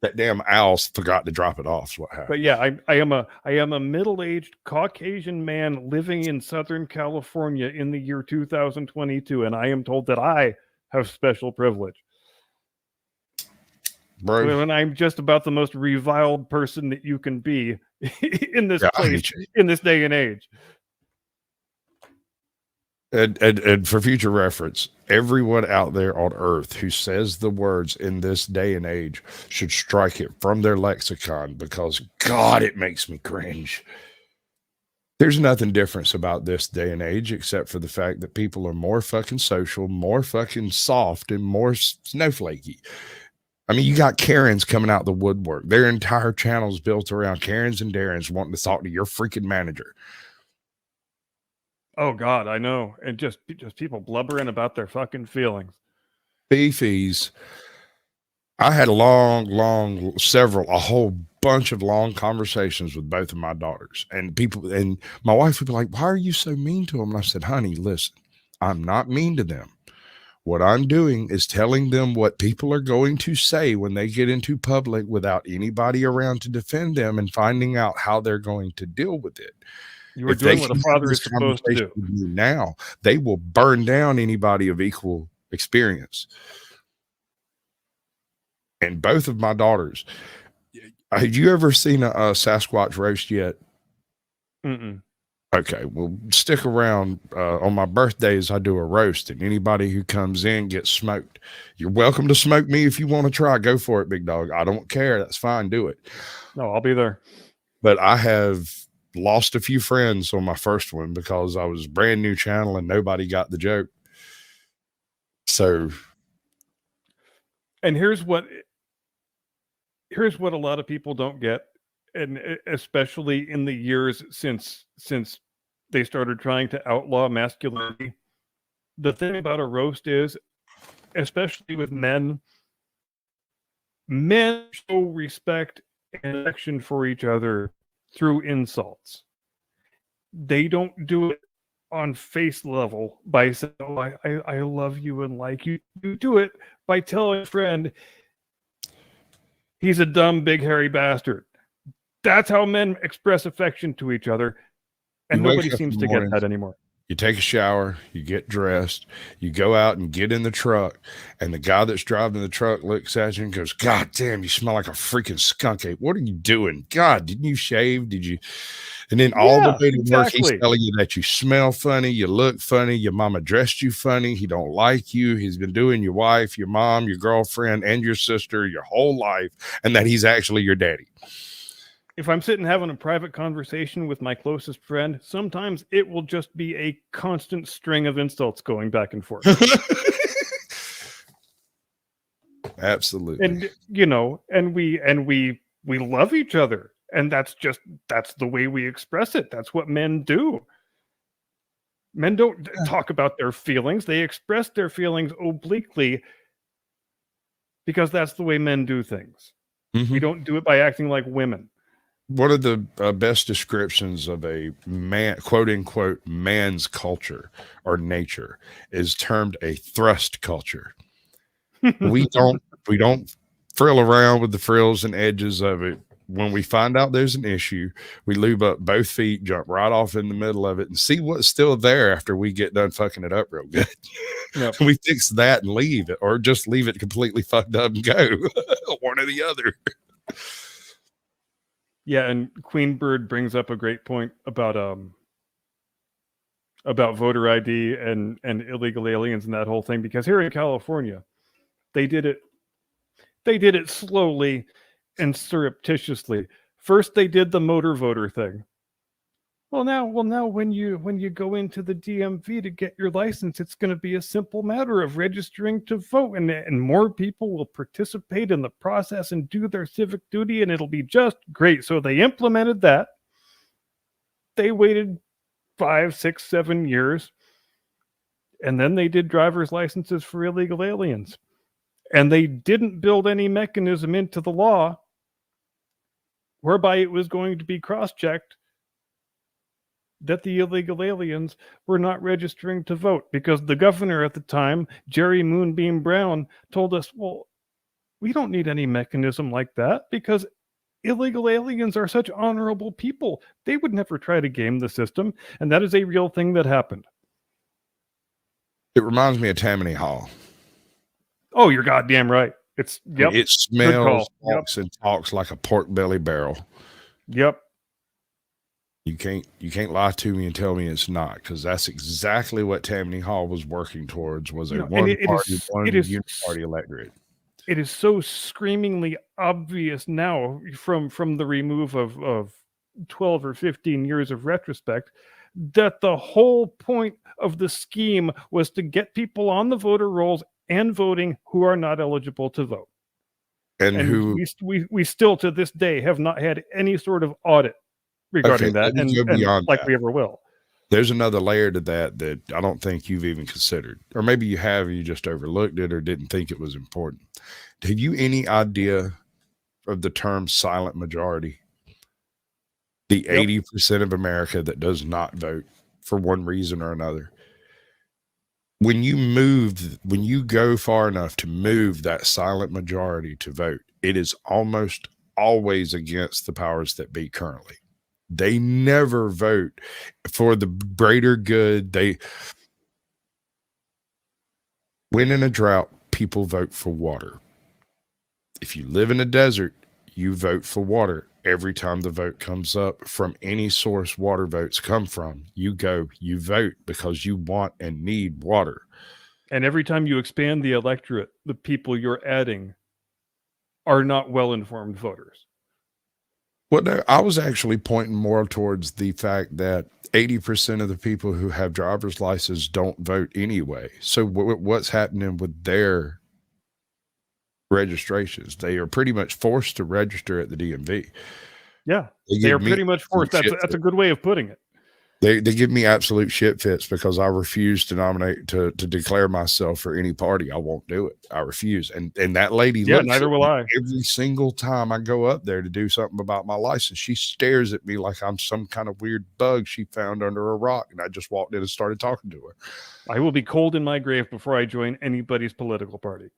[SPEAKER 2] That damn owl forgot to drop it off. Is what happened.
[SPEAKER 1] But yeah, I am a middle-aged Caucasian man living in Southern California in the year 2022, and I am told that I have special privilege.
[SPEAKER 2] Bro,
[SPEAKER 1] and I'm just about the most reviled person that you can be in this place, in this day and age.
[SPEAKER 2] And for future reference, everyone out there on earth who says the words in this day and age should strike it from their lexicon, because God, it makes me cringe. There's nothing different about this day and age except for the fact that people are more fucking social, more fucking soft, and more snowflakey. I mean, you got Karens coming out the woodwork. Their entire channel is built around Karens and Darrens wanting to talk to your freaking manager.
[SPEAKER 1] Oh God, I know. And just people blubbering about their fucking feelings.
[SPEAKER 2] Beefies. I had a whole bunch of long conversations with both of my daughters, and my wife would be like, "Why are you so mean to them?" And I said, "Honey, listen, I'm not mean to them. What I'm doing is telling them what people are going to say when they get into public without anybody around to defend them, and finding out how they're going to deal with it."
[SPEAKER 1] You were doing what a father is supposed to do.
[SPEAKER 2] Now they will burn down anybody of equal experience. And both of my daughters, have you ever seen a Sasquatch roast yet?
[SPEAKER 1] Mm-mm.
[SPEAKER 2] Okay, well, stick around. On my birthdays, I do a roast, and anybody who comes in gets smoked. You're welcome to smoke me if you want to try. Go for it, big dog. I don't care. That's fine. Do it.
[SPEAKER 1] No, I'll be there.
[SPEAKER 2] But I have lost a few friends on my first one because I was brand new channel and nobody got the joke. So,
[SPEAKER 1] and here's what a lot of people don't get, and especially in the years since they started trying to outlaw masculinity. The thing about a roast is, especially with men show respect and affection for each other through insults. They don't do it on face level by saying, "Oh, I love you and like you." You do it by telling a friend he's a dumb, big, hairy bastard. That's how men express affection to each other, and nobody seems to get that anymore.
[SPEAKER 2] You take a shower, you get dressed, you go out and get in the truck, and the guy that's driving the truck looks at you and goes, "God damn, you smell like a freaking skunk ape. What are you doing? God, didn't you shave? Did you?" And then all the way to work, he's telling you that you smell funny, you look funny, your mama dressed you funny, he don't like you, he's been doing your wife, your mom, your girlfriend, and your sister your whole life, and that he's actually your daddy.
[SPEAKER 1] If I'm sitting having a private conversation with my closest friend, sometimes it will just be a constant string of insults going back and forth.
[SPEAKER 2] Absolutely.
[SPEAKER 1] And and we love each other, and that's the way we express it. That's what men do. Men don't talk about their feelings. They express their feelings obliquely because that's the way men do things.
[SPEAKER 2] Mm-hmm.
[SPEAKER 1] We don't do it by acting like women.
[SPEAKER 2] one of the best descriptions of a man, quote unquote, man's culture or nature is termed a thrust culture. We don't frill around with the frills and edges of it. When we find out there's an issue, we lube up both feet, jump right off in the middle of it, and see what's still there after we get done fucking it up real good.
[SPEAKER 1] Yep.
[SPEAKER 2] We fix that and leave it, or just leave it completely fucked up and go. One or the other.
[SPEAKER 1] Yeah, and Queen Bird brings up a great point about voter ID and illegal aliens and that whole thing, because here in California, they did it slowly and surreptitiously. First, they did the motor voter thing. Well, now, when you go into the DMV to get your license, it's going to be a simple matter of registering to vote, and more people will participate in the process and do their civic duty, and it'll be just great. So they implemented that. They waited 5, 6, 7 years, and then they did driver's licenses for illegal aliens. And they didn't build any mechanism into the law whereby it was going to be cross-checked that the illegal aliens were not registering to vote, because the governor at the time, Jerry Moonbeam Brown, told us, well, we don't need any mechanism like that because illegal aliens are such honorable people. They would never try to game the system. And that is a real thing that happened.
[SPEAKER 2] It reminds me of Tammany Hall.
[SPEAKER 1] Oh, you're goddamn right. It
[SPEAKER 2] smells, walks, and talks like a pork belly barrel.
[SPEAKER 1] Yep.
[SPEAKER 2] You can't lie to me and tell me it's not, because that's exactly what Tammany Hall was working towards, was a one-party electorate.
[SPEAKER 1] It is so screamingly obvious now from the remove of 12 or 15 years of retrospect that the whole point of the scheme was to get people on the voter rolls and voting who are not eligible to vote. And who we still to this day have not had any sort of audit regarding that, and like we ever will.
[SPEAKER 2] There's another layer to that I don't think you've even considered, or maybe you have, you just overlooked it or didn't think it was important. Have you any idea of the term silent majority? The 80% of America that does not vote for one reason or another. When you go far enough to move that silent majority to vote, it is almost always against the powers that be currently. They never vote for the greater good. When in a drought, people vote for water. If you live in a desert, you vote for water. Every time the vote comes up from any source water votes come from, you vote because you want and need water.
[SPEAKER 1] And every time you expand the electorate, the people you're adding are not well-informed voters.
[SPEAKER 2] Well, no, I was actually pointing more towards the fact that 80% of the people who have driver's licenses don't vote anyway. So what's happening with their registrations? They are pretty much forced to register at the DMV.
[SPEAKER 1] Yeah, they are pretty much forced. That's a good way of putting it.
[SPEAKER 2] They give me absolute shit fits because I refuse to nominate to declare myself for any party. I won't do it. I refuse. And that lady,
[SPEAKER 1] neither will I.
[SPEAKER 2] Every single time I go up there to do something about my license, she stares at me like I'm some kind of weird bug she found under a rock. And I just walked in and started talking to her.
[SPEAKER 1] I will be cold in my grave before I join anybody's political party.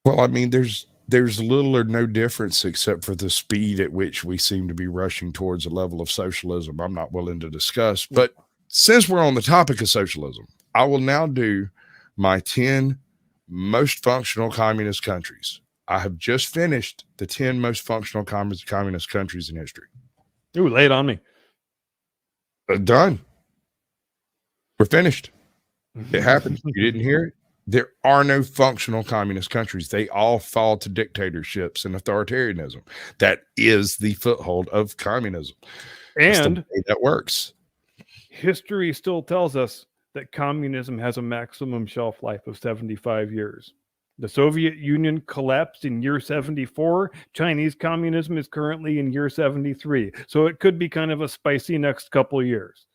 [SPEAKER 2] Well, I mean, there's little or no difference except for the speed at which we seem to be rushing towards a level of socialism I'm not willing to discuss. But since we're on the topic of socialism, I will now do my 10 most functional communist countries. I have just finished the 10 most functional communist countries in history.
[SPEAKER 1] Ooh, lay it on me.
[SPEAKER 2] Done. We're finished. It happened. You didn't hear it? There are no functional communist countries. They all fall to dictatorships and authoritarianism. That is the foothold of communism.
[SPEAKER 1] And
[SPEAKER 2] that works.
[SPEAKER 1] History still tells us that communism has a maximum shelf life of 75 years. The Soviet Union collapsed in year 74. Chinese communism is currently in year 73. So it could be kind of a spicy next couple of years.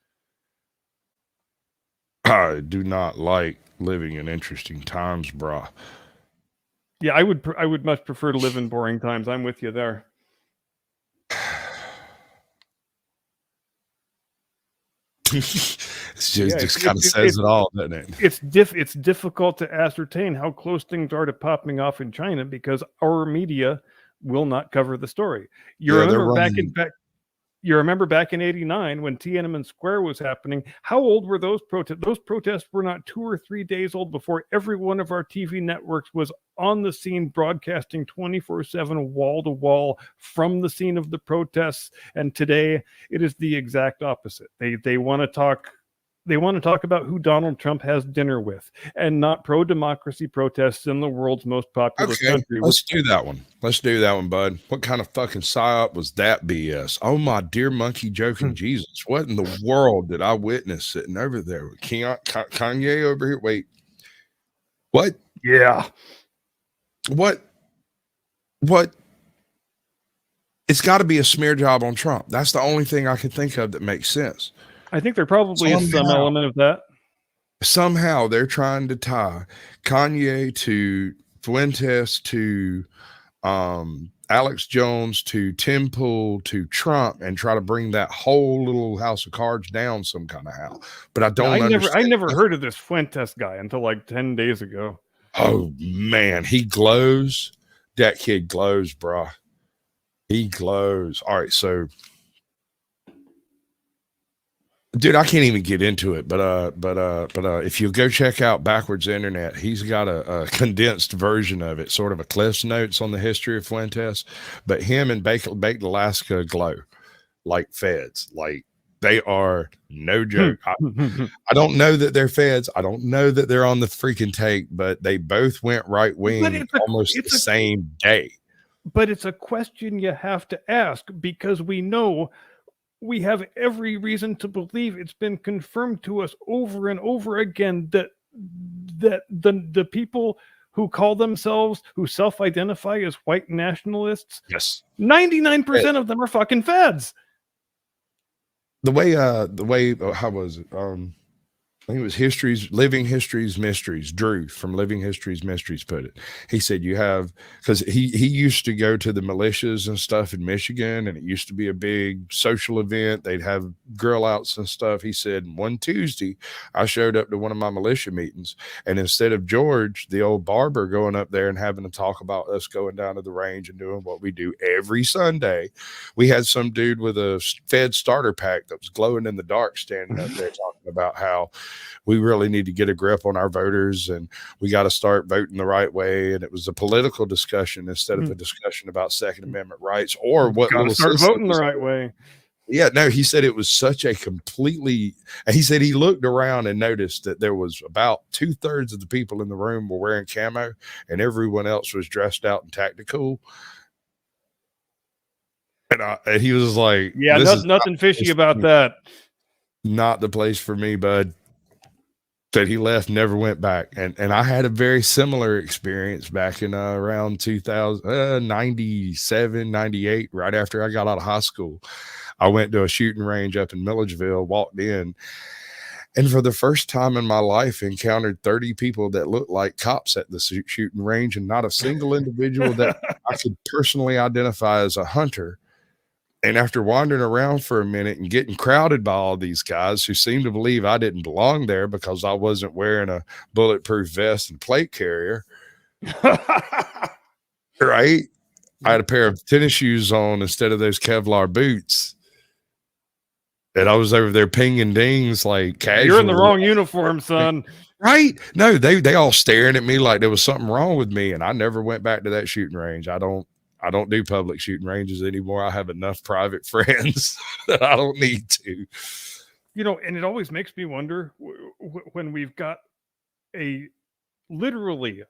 [SPEAKER 2] I do not like living in interesting times, brah.
[SPEAKER 1] Yeah, I would much prefer to live in boring times. I'm with you there.
[SPEAKER 2] Just kind of says it all, doesn't it?
[SPEAKER 1] It's difficult to ascertain how close things are to popping off in China because our media will not cover the story. You remember back in '89 when Tiananmen Square was happening, how old were those protests? Those protests were not 2 or 3 days old before every one of our TV networks was on the scene broadcasting 24/7 wall to wall from the scene of the protests. And today it is the exact opposite. They want to talk about who Donald Trump has dinner with and not pro-democracy protests in the world's most populous country.
[SPEAKER 2] Let's do that one. Let's do that one, bud. What kind of fucking psyop was that BS? Oh, my dear monkey joking Jesus. What in the world did I witness sitting over there with Kanye over here? Wait. What?
[SPEAKER 1] Yeah.
[SPEAKER 2] What? It's got to be a smear job on Trump. That's the only thing I can think of that makes sense.
[SPEAKER 1] I think there probably is some element of that.
[SPEAKER 2] Somehow they're trying to tie Kanye to Fuentes to Alex Jones to Tim Pool to Trump and try to bring that whole little house of cards down some kind of how. But I don't understand.
[SPEAKER 1] I never heard of this Fuentes guy until like 10 days ago.
[SPEAKER 2] Oh, man. He glows. That kid glows, bro. He glows. All right, so dude, I can't even get into it, but if you go check out Backwards Internet, he's got a condensed version of it, sort of a Cliff's Notes on the history of Fuentes. But him and Baked Alaska glow like feds, like they are no joke. I don't know that they're feds. I don't know that they're on the freaking take, but they both went right wing almost the same day.
[SPEAKER 1] But it's a question you have to ask because we know. We have every reason to believe it's been confirmed to us over and over again that the people who call themselves, who self-identify as white nationalists,
[SPEAKER 2] yes,
[SPEAKER 1] 99% of them are fucking feds.
[SPEAKER 2] The way how was it? I think it was Living Histories Mysteries. Drew from Living Histories Mysteries put it. He said because he used to go to the militias and stuff in Michigan, and it used to be a big social event. They'd have grill outs and stuff. He said one Tuesday I showed up to one of my militia meetings, and instead of George, the old barber, going up there and having a talk about us going down to the range and doing what we do every Sunday, we had some dude with a Fed starter pack that was glowing in the dark standing up there talking about how we really need to get a grip on our voters and we got to start voting the right way. And it was a political discussion instead of a discussion about Second Amendment rights or what
[SPEAKER 1] got to start voting the right way.
[SPEAKER 2] Yeah, no, he said it was such a completely, he said he looked around and noticed that there was about 2/3 of the people in the room were wearing camo and everyone else was dressed out in tactical. And he was like,
[SPEAKER 1] yeah, nothing fishy about that.
[SPEAKER 2] Not the place for me, bud. That he left, never went back. And I had a very similar experience back in around 97, 98, right after I got out of high school. I went to a shooting range up in Milledgeville, walked in, and for the first time in my life encountered 30 people that looked like cops at the shooting range and not a single individual that I could personally identify as a hunter. And after wandering around for a minute and getting crowded by all these guys who seemed to believe I didn't belong there because I wasn't wearing a bulletproof vest and plate carrier, right? I had a pair of tennis shoes on instead of those Kevlar boots. And I was over there pinging dings like casual.
[SPEAKER 1] You're in the wrong uniform, son.
[SPEAKER 2] Right? No, they all staring at me like there was something wrong with me. And I never went back to that shooting range. I don't do public shooting ranges anymore. I have enough private friends that I don't need to.
[SPEAKER 1] You know, and it always makes me wonder when we've got literally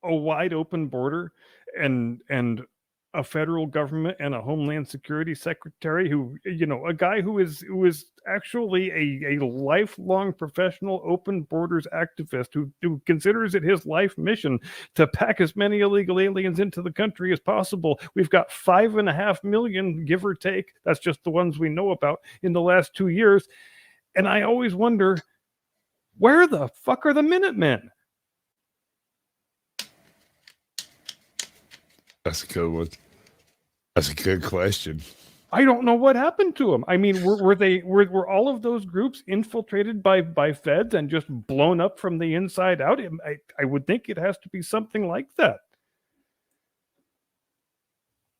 [SPEAKER 1] a wide open border and a federal government and a Homeland Security secretary who, you know, a guy who is actually a lifelong professional open borders activist who considers it his life mission to pack as many illegal aliens into the country as possible. We've got 5.5 million, give or take. That's just the ones we know about in the last 2 years. And I always wonder, where the fuck are the Minutemen?
[SPEAKER 2] That's a good one. That's a good question.
[SPEAKER 1] I don't know what happened to them. I mean, were all of those groups infiltrated by feds and just blown up from the inside out? I would think it has to be something like that.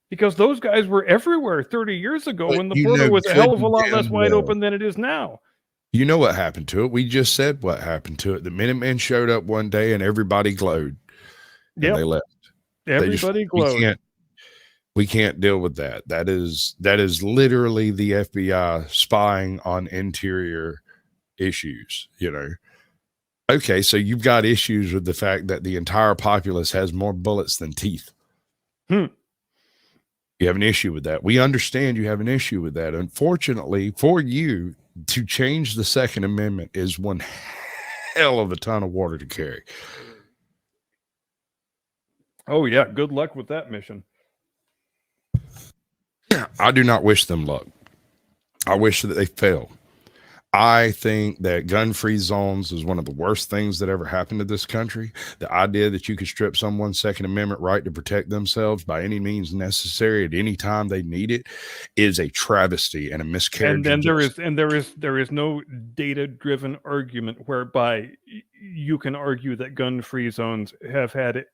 [SPEAKER 1] Because those guys were everywhere 30 years ago when the border was a hell of a lot less wide open than it is now.
[SPEAKER 2] You know what happened to it. We just said what happened to it. The Minutemen showed up one day and everybody glowed. And they left.
[SPEAKER 1] Everybody glowed.
[SPEAKER 2] We can't deal with that. That is literally the FBI spying on interior issues, you know. Okay, so you've got issues with the fact that the entire populace has more bullets than teeth. You have an issue with that. We understand you have an issue with that. Unfortunately, for you, to change the Second Amendment is one hell of a ton of water to carry.
[SPEAKER 1] Oh, yeah. Good luck with that mission.
[SPEAKER 2] I do not wish them luck. I wish that they fail. I think that gun-free zones is one of the worst things that ever happened to this country. The idea that you could strip someone's Second Amendment right to protect themselves by any means necessary at any time they need it is a travesty and a miscarriage.
[SPEAKER 1] And there is no data-driven argument whereby you can argue that gun-free zones have had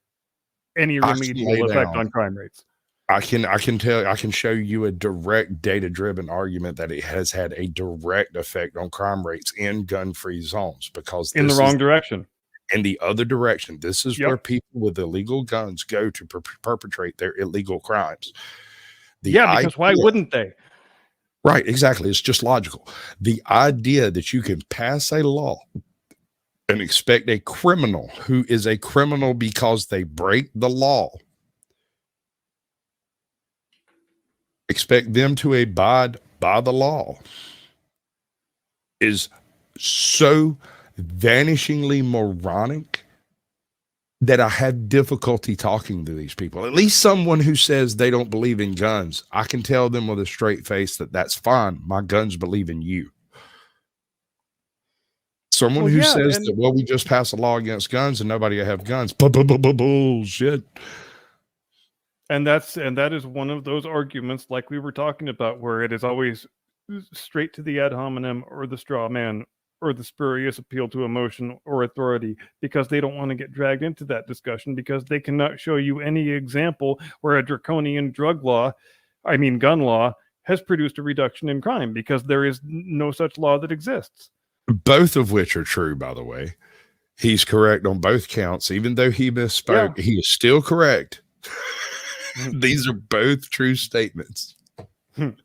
[SPEAKER 1] any remedial effect on crime rates.
[SPEAKER 2] I can show you a direct data-driven argument that it has had a direct effect on crime rates in gun-free zones, because
[SPEAKER 1] in the wrong direction.
[SPEAKER 2] In the other direction, this is where people with illegal guns go to perpetrate their illegal crimes.
[SPEAKER 1] Because why wouldn't they?
[SPEAKER 2] Right, exactly. It's just logical. The idea that you can pass a law and expect a criminal who is a criminal because they break the law, expect them to abide by the law, is so vanishingly moronic that I have difficulty talking to these people. At least someone who says they don't believe in guns, I can tell them with a straight face that that's fine. My guns believe in you. Someone who says that, well, we just passed a law against guns and nobody will have guns. Bullshit.
[SPEAKER 1] And that is one of those arguments, like we were talking about, where it is always straight to the ad hominem or the straw man or the spurious appeal to emotion or authority, because they don't want to get dragged into that discussion, because they cannot show you any example where a draconian gun law has produced a reduction in crime, because there is no such law that exists.
[SPEAKER 2] Both of which are true, by the way. He's correct on both counts. Even though he misspoke, he is still correct. These are both true statements.
[SPEAKER 1] Even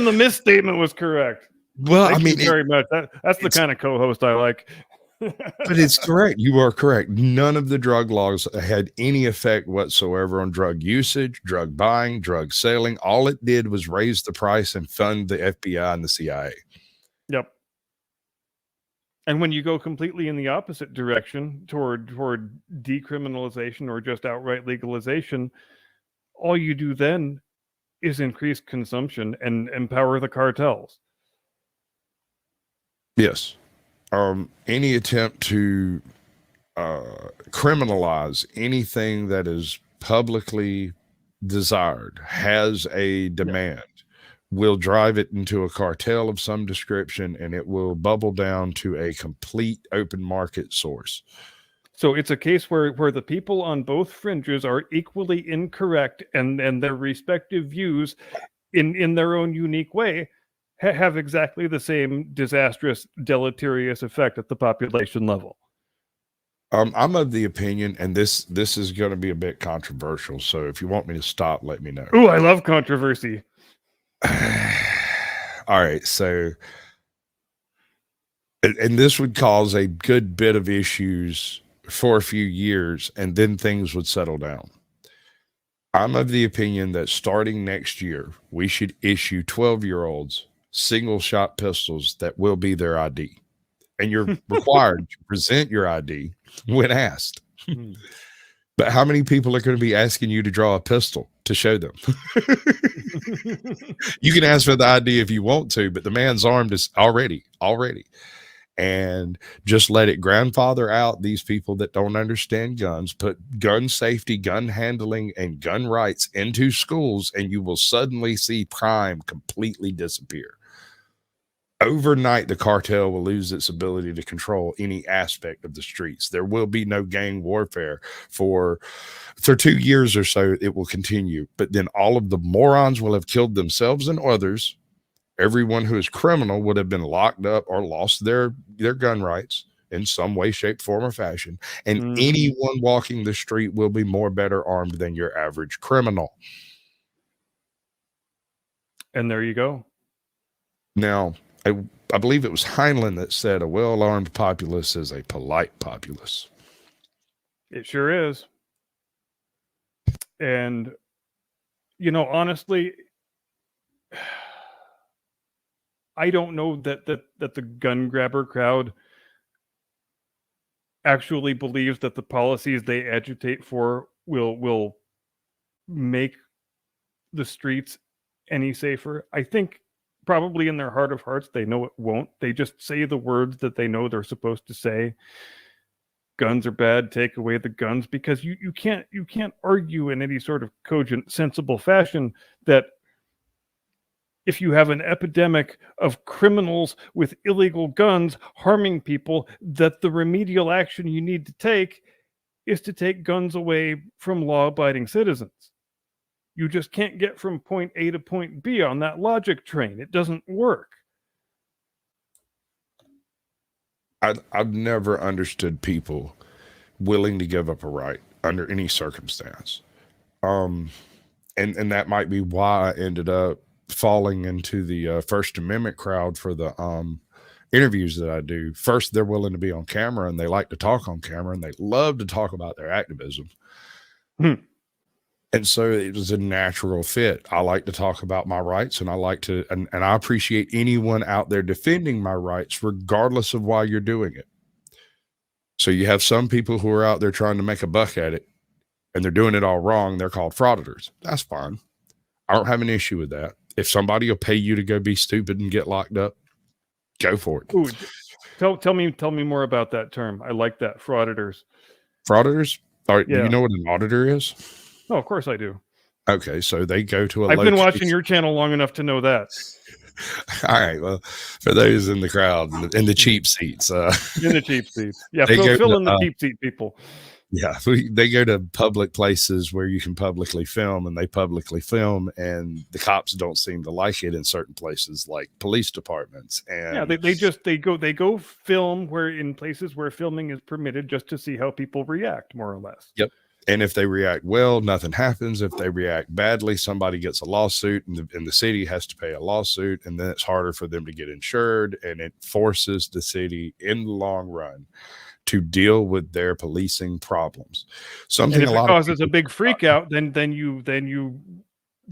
[SPEAKER 1] the misstatement was correct.
[SPEAKER 2] Well,
[SPEAKER 1] Thank you very much. That's the kind of co-host I like.
[SPEAKER 2] But it's correct. You are correct. None of the drug laws had any effect whatsoever on drug usage, drug buying, drug selling. All it did was raise the price and fund the FBI and the CIA.
[SPEAKER 1] Yep. And when you go completely in the opposite direction toward decriminalization or just outright legalization, all you do then is increase consumption and empower the cartels.
[SPEAKER 2] Yes. Any attempt to criminalize anything that is publicly desired, has a demand, will drive it into a cartel of some description, and it will bubble down to a complete open market source.
[SPEAKER 1] So it's a case where the people on both fringes are equally incorrect, and their respective views in their own unique way have exactly the same disastrous, deleterious effect at the population level.
[SPEAKER 2] I'm of the opinion, and this is going to be a bit controversial, so if you want me to stop, let me know.
[SPEAKER 1] Ooh, I love controversy.
[SPEAKER 2] All right, so, and this would cause a good bit of issues for a few years, and then things would settle down. I'm of the opinion that starting next year, we should issue 12-year-olds single-shot pistols that will be their ID. And you're required to present your ID when asked. But how many people are going to be asking you to draw a pistol to show them? You can ask for the ID if you want to, but the man's armed is already. and just let it grandfather out these people that don't understand guns, put gun safety, gun handling, and gun rights into schools, and you will suddenly see crime completely disappear. Overnight, the cartel will lose its ability to control any aspect of the streets. There will be no gang warfare for 2 years or so. It will continue, but then all of the morons will have killed themselves and others. Everyone who is criminal would have been locked up or lost their gun rights in some way, shape, form, or fashion. And anyone walking the street will be more better armed than your average criminal.
[SPEAKER 1] And there you go.
[SPEAKER 2] Now, I believe it was Heinlein that said a well-armed populace is a polite populace.
[SPEAKER 1] It sure is. And, you know, honestly, I don't know that the gun grabber crowd actually believes that the policies they agitate for will make the streets any safer. I think probably in their heart of hearts they know it won't. They just say the words that they know they're supposed to say. Guns are bad, take away the guns, because you can't argue in any sort of cogent, sensible fashion that if you have an epidemic of criminals with illegal guns harming people, that the remedial action you need to take is to take guns away from law-abiding citizens. You just can't get from point A to point B on that logic train. It doesn't work.
[SPEAKER 2] I've never understood people willing to give up a right under any circumstance. And that might be why I ended up falling into the First Amendment crowd for the interviews that I do. First, they're willing to be on camera and they like to talk on camera and they love to talk about their activism. And so it was a natural fit. I like to talk about my rights, and I like to, and I appreciate anyone out there defending my rights, regardless of why you're doing it. So you have some people who are out there trying to make a buck at it, and they're doing it all wrong. They're called frauditors. That's fine. I don't have an issue with that. If somebody will pay you to go be stupid and get locked up, go for it.
[SPEAKER 1] Ooh, tell me more about that term. I like that. Frauditors.
[SPEAKER 2] Frauditors? All right.
[SPEAKER 1] Yeah.
[SPEAKER 2] Do you know what an auditor is?
[SPEAKER 1] Oh, of course I do.
[SPEAKER 2] Okay, so they go to a
[SPEAKER 1] I've been watching your channel long enough to know that.
[SPEAKER 2] All right, well, for those in the crowd, in the cheap seats.
[SPEAKER 1] In the cheap seats. Yeah,
[SPEAKER 2] They
[SPEAKER 1] fill in the cheap seat people.
[SPEAKER 2] Yeah, they go to public places where you can publicly film, and they publicly film, and the cops don't seem to like it in certain places like police departments. And
[SPEAKER 1] yeah, they go film where in places where filming is permitted just to see how people react, more or less.
[SPEAKER 2] Yep. And if they react well, nothing happens. If they react badly, somebody gets a lawsuit, and the city has to pay a lawsuit, and then it's harder for them to get insured, and it forces the city in the long run to deal with their policing problems. Something
[SPEAKER 1] and if
[SPEAKER 2] a lot
[SPEAKER 1] it causes
[SPEAKER 2] of people,
[SPEAKER 1] a big freak out, then you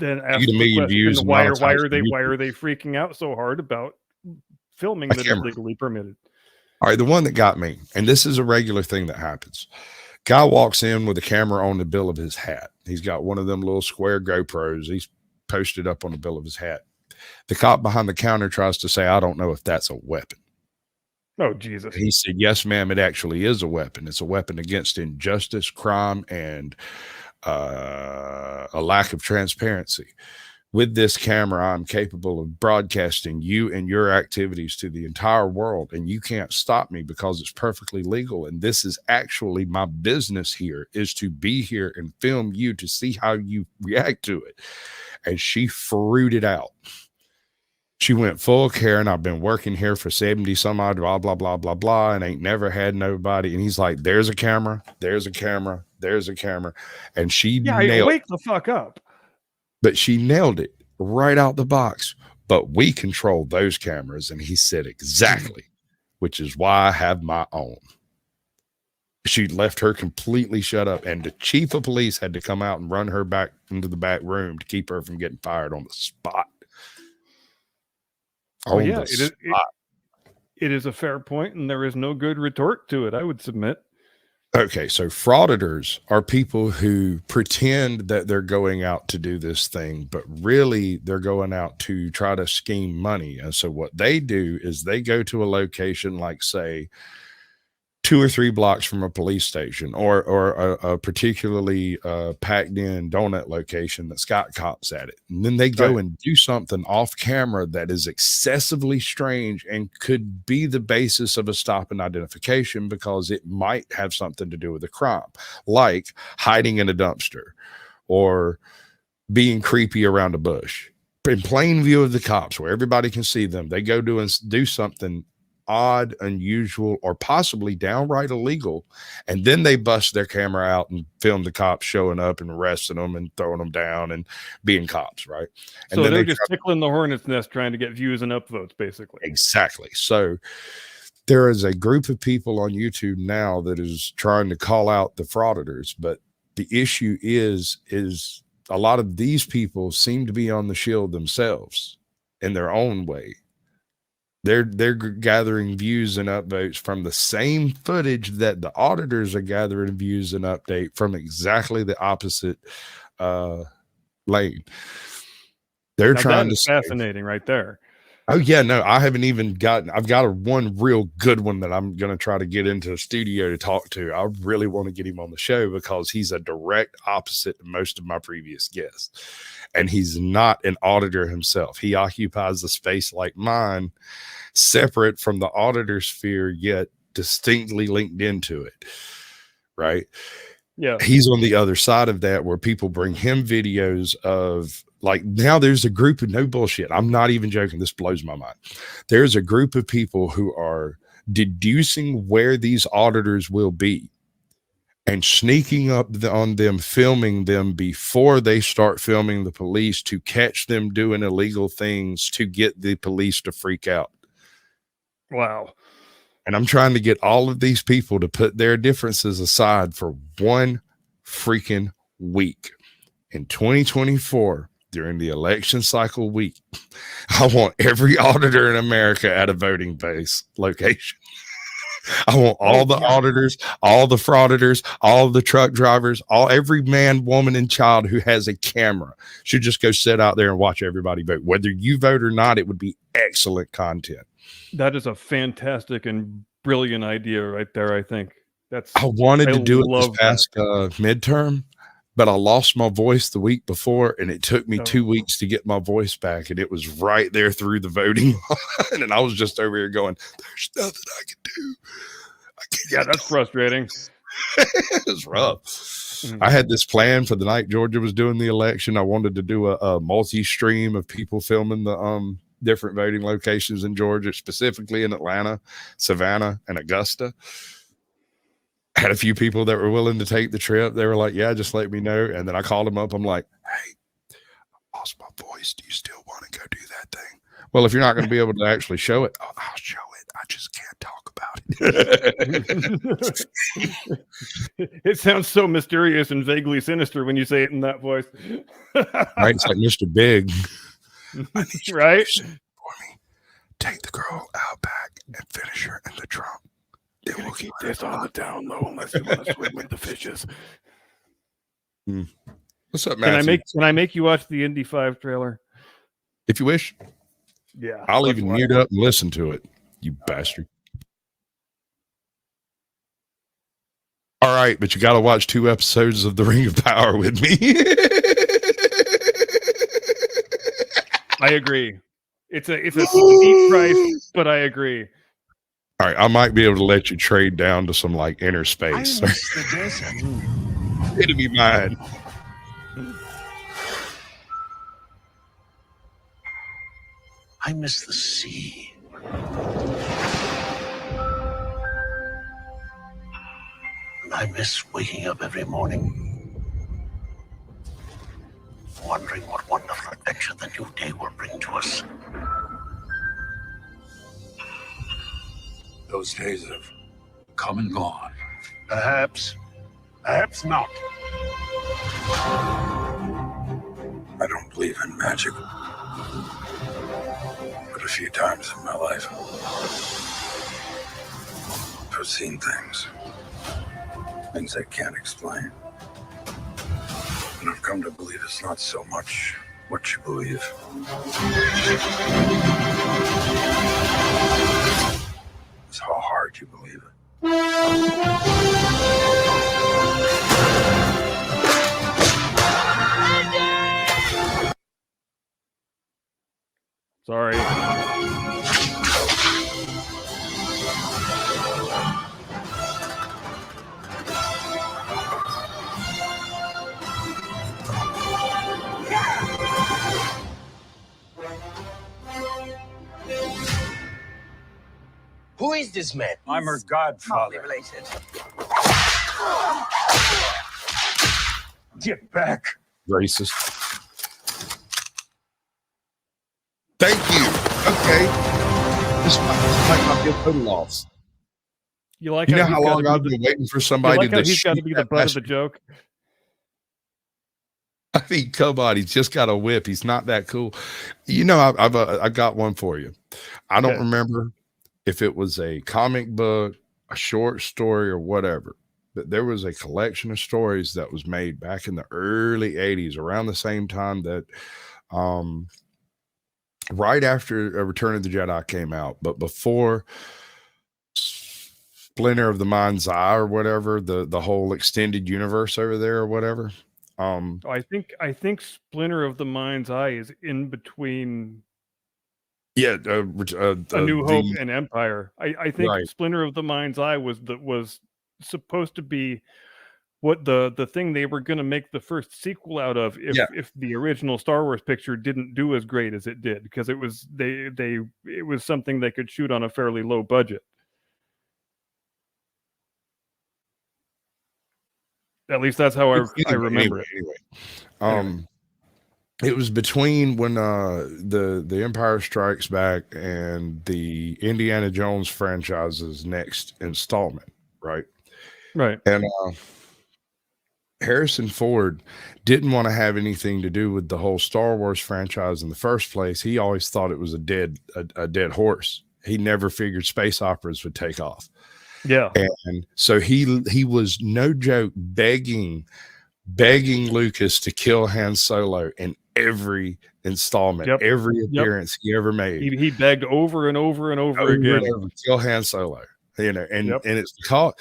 [SPEAKER 1] ask
[SPEAKER 2] a million views.
[SPEAKER 1] why are they freaking out so hard about filming that is legally permitted?
[SPEAKER 2] All right, the one that got me, and this is a regular thing that happens. Guy walks in with a camera on the bill of his hat. He's got one of them little square GoPros. He's posted up on the bill of his hat. The cop behind the counter tries to say, I don't know if that's a weapon.
[SPEAKER 1] Oh, Jesus.
[SPEAKER 2] He said, yes, ma'am, it actually is a weapon. It's a weapon against injustice, crime, and a lack of transparency. With this camera, I'm capable of broadcasting you and your activities to the entire world, and you can't stop me because it's perfectly legal. And this is actually my business here, is to be here and film you to see how you react to it. And she fruited out. She went full Karen. I've been working here for 70 some odd, blah, blah, blah, blah, blah, and ain't never had nobody. And he's like, there's a camera, there's a camera, there's a camera. And she nailed
[SPEAKER 1] wake the fuck up.
[SPEAKER 2] But she nailed it right out the box. But we control those cameras. And he said, exactly, which is why I have my own. She left her completely shut up. And the chief of police had to come out and run her back into the back room to keep her from getting fired on the spot.
[SPEAKER 1] It is a fair point, and there is no good retort to it, I would submit.
[SPEAKER 2] Okay, so frauditors are people who pretend that they're going out to do this thing, but really they're going out to try to scheme money. And so what they do is they go to a location like, say, 2 or 3 blocks from a police station, or a particularly packed in donut location that's got cops at it. And then they go and do something off camera that is excessively strange and could be the basis of a stop and identification because it might have something to do with a crime, like hiding in a dumpster or being creepy around a bush. In plain view of the cops where everybody can see them, they go do something odd, unusual, or possibly downright illegal, and then they bust their camera out and film the cops showing up and arresting them and throwing them down and being cops, right? And
[SPEAKER 1] so
[SPEAKER 2] then
[SPEAKER 1] they're just tickling the hornet's nest trying to get views and upvotes, basically.
[SPEAKER 2] Exactly. So there is a group of people on YouTube now that is trying to call out the frauditors, but the issue is a lot of these people seem to be on the shield themselves in their own way. They're gathering views and upvotes from the same footage that the auditors are gathering views and update from exactly the opposite lane. They're trying to say,
[SPEAKER 1] fascinating right there.
[SPEAKER 2] Oh yeah, no, I haven't even I've got one real good one that I'm going to try to get into the studio to talk to. I really want to get him on the show because he's a direct opposite to most of my previous guests. And he's not an auditor himself. He occupies a space like mine, separate from the auditor sphere, yet distinctly linked into it. Right?
[SPEAKER 1] Yeah.
[SPEAKER 2] He's on the other side of that, where people bring him videos of, like, now there's a group of, no bullshit, I'm not even joking, this blows my mind. There's a group of people who are deducing where these auditors will be and sneaking up on them, filming them before they start filming the police to catch them doing illegal things to get the police to freak out.
[SPEAKER 1] Wow.
[SPEAKER 2] And I'm trying to get all of these people to put their differences aside for one freaking week. In 2024, during the election cycle week, I want every auditor in America at a voting base location. I want all the auditors, all the frauditors, all the truck drivers, every man, woman, and child who has a camera should just go sit out there and watch everybody vote. Whether you vote or not, it would be excellent content.
[SPEAKER 1] That is a fantastic and brilliant idea right there, I think.
[SPEAKER 2] I wanted to do it this past midterm, but I lost my voice the week before, and it took me 2 weeks to get my voice back, and it was right there through the voting line, and I was just over here going, there's nothing I can do.
[SPEAKER 1] Yeah, that's frustrating.
[SPEAKER 2] It's rough. Mm-hmm. I had this plan for the night Georgia was doing the election. I wanted to do a multi-stream of people filming the different voting locations in Georgia, specifically in Atlanta, Savannah, and Augusta. I had a few people that were willing to take the trip. They were like, yeah, just let me know. And then I called them up. I'm like, hey, I lost my voice. Do you still want to go do that thing? Well, if you're not going to be able to actually show it, I'll show it. I just can't talk about it.
[SPEAKER 1] It sounds so mysterious and vaguely sinister when you say it in that voice.
[SPEAKER 2] Right? It's like Mr. Big.
[SPEAKER 1] Right?
[SPEAKER 2] For me, take the girl out back and finish her in the trunk.
[SPEAKER 1] You're gonna keep this on the down low unless you want to swim with the fishes.
[SPEAKER 2] What's up, Matthew?
[SPEAKER 1] Can I make you watch the Indy 5 trailer?
[SPEAKER 2] If you wish.
[SPEAKER 1] Yeah.
[SPEAKER 2] I'll even mute up and listen to it, you bastard. All right, but you got to watch 2 episodes of The Ring of Power with me.
[SPEAKER 1] I agree. It's a steep price, but I agree.
[SPEAKER 2] All right, I might be able to let you trade down to some like inner space. It'll be mine.
[SPEAKER 3] I miss the sea. And I miss waking up every morning, wondering what wonderful adventure the new day will bring to us.
[SPEAKER 4] Those days have come and gone.
[SPEAKER 3] Perhaps not.
[SPEAKER 4] I don't believe in magic. But a few times in my life, I've seen things Things I can't explain. And I've come to believe it's not so much what you believe. It's how hard you believe it.
[SPEAKER 1] Sorry.
[SPEAKER 3] Who is this man?
[SPEAKER 4] I'm her godfather.
[SPEAKER 3] Related.
[SPEAKER 4] Get back.
[SPEAKER 2] Racist. Thank you. Okay. This might not be a total loss.
[SPEAKER 1] You like
[SPEAKER 2] You know
[SPEAKER 1] he's
[SPEAKER 2] how
[SPEAKER 1] gotta
[SPEAKER 2] long
[SPEAKER 1] be
[SPEAKER 2] I've
[SPEAKER 1] the-
[SPEAKER 2] been waiting for
[SPEAKER 1] you
[SPEAKER 2] somebody
[SPEAKER 1] like how
[SPEAKER 2] to
[SPEAKER 1] he's got to
[SPEAKER 2] shoot
[SPEAKER 1] be the
[SPEAKER 2] that
[SPEAKER 1] butt of the
[SPEAKER 2] bastard?
[SPEAKER 1] joke?
[SPEAKER 2] I mean, come on, he's just got a whip. He's not that cool. You know, I've got one for you. I don't
[SPEAKER 1] Okay.
[SPEAKER 2] remember if it was a comic book, a short story, or whatever. But there was a collection of stories that was made back in the early 80s, around the same time that right after Return of the Jedi came out, but before Splinter of the Mind's Eye or whatever, the whole extended universe over there or whatever.
[SPEAKER 1] I think Splinter of the Mind's Eye is in between
[SPEAKER 2] Yeah,
[SPEAKER 1] A New Hope and Empire. I think
[SPEAKER 2] Right.
[SPEAKER 1] Splinter of the Mind's Eye was supposed to be what the thing they were going to make the first sequel out of if the original Star Wars picture didn't do as great as it did, because it was it was something they could shoot on a fairly low budget. At least that's how I remember it.
[SPEAKER 2] Anyway. It was between when the Empire Strikes Back and the Indiana Jones franchise's next installment, right?
[SPEAKER 1] Right.
[SPEAKER 2] And Harrison Ford didn't want to have anything to do with the whole Star Wars franchise in the first place. He always thought it was a dead horse. He never figured space operas would take off.
[SPEAKER 1] Yeah.
[SPEAKER 2] And so he was, no joke, begging Lucas to kill Han Solo in every installment, every appearance he ever made.
[SPEAKER 1] He begged over and over and over again.
[SPEAKER 2] Kill Han Solo. And it's because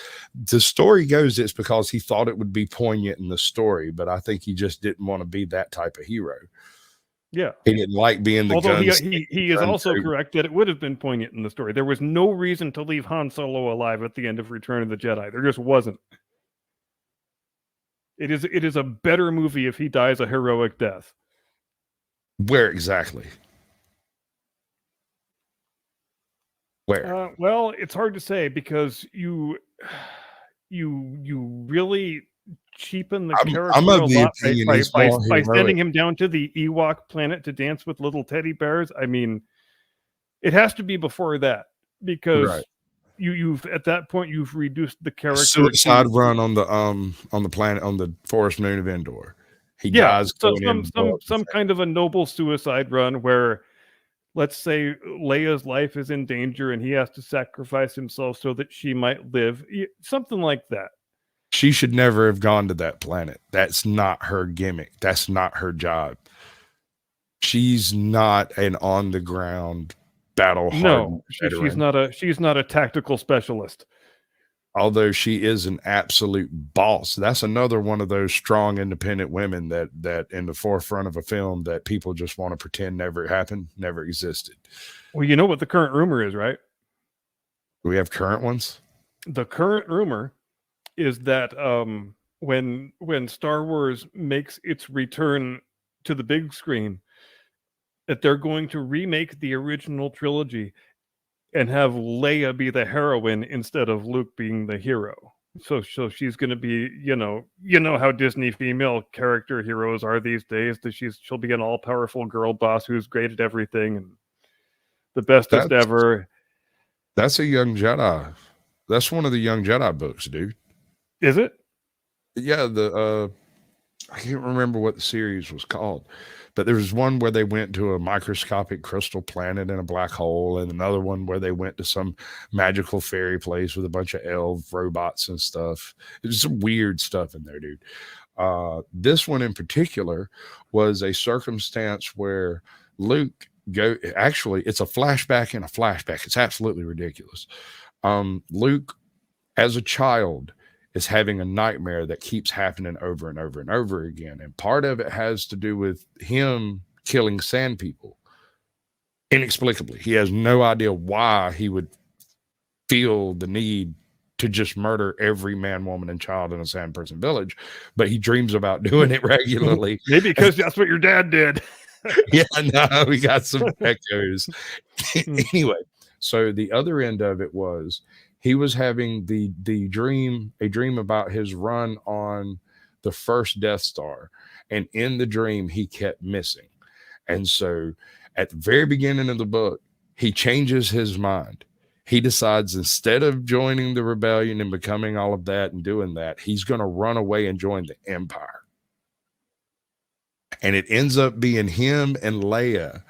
[SPEAKER 2] the story goes, it's because he thought it would be poignant in the story, but I think he just didn't want to be that type of hero.
[SPEAKER 1] Yeah,
[SPEAKER 2] he didn't like being the.
[SPEAKER 1] Although he is also correct that it would have been poignant in the story. There was no reason to leave Han Solo alive at the end of Return of the Jedi. There just wasn't. It is a better movie if he dies a heroic death.
[SPEAKER 2] Where exactly? Where?
[SPEAKER 1] Well, it's hard to say, because you really cheapen the character a lot by sending him down to the Ewok planet to dance with little teddy bears. I mean, it has to be before that, because you've at that point you've reduced the character.
[SPEAKER 2] Suicide run on the planet, on the forest moon of Endor. He dies.
[SPEAKER 1] So some kind of a noble suicide run where, let's say, Leia's life is in danger and he has to sacrifice himself so that she might live. Something like that.
[SPEAKER 2] She should never have gone to that planet. That's not her gimmick. That's not her job. She's not an on the ground battle.
[SPEAKER 1] No, she's not a tactical specialist.
[SPEAKER 2] Although she is an absolute boss. That's another one of those strong, independent women that in the forefront of a film that people just want to pretend never happened, never existed.
[SPEAKER 1] Well, you know what the current rumor is, right?
[SPEAKER 2] Do we have current ones?
[SPEAKER 1] The current rumor is that when Star Wars makes its return to the big screen, that they're going to remake the original trilogy and have Leia be the heroine instead of Luke being the hero. So she's going to be, you know how Disney female character heroes are these days. That she'll be an all-powerful girl boss who's great at everything and the bestest ever.
[SPEAKER 2] That's a Young Jedi. That's one of the Young Jedi books, dude.
[SPEAKER 1] Is it?
[SPEAKER 2] Yeah, I can't remember what the series was called, but there was one where they went to a microscopic crystal planet in a black hole, and another one where they went to some magical fairy place with a bunch of elf robots and stuff. There's some weird stuff in there, dude. This one in particular was a circumstance where Luke actually, it's a flashback in a flashback. It's absolutely ridiculous. Luke, as a child, is having a nightmare that keeps happening over and over and over again. And part of it has to do with him killing sand people inexplicably. He has no idea why he would feel the need to just murder every man, woman, and child in a sand person village, but he dreams about doing it regularly.
[SPEAKER 1] Maybe because that's what your dad did.
[SPEAKER 2] Yeah, no, we got some echoes. Anyway, so the other end of it was he was having a dream about his run on the first Death Star, and in the dream he kept missing. And so at the very beginning of the book, he changes his mind. He decides instead of joining the rebellion and becoming all of that and doing that, he's going to run away and join the Empire. And it ends up being him and Leia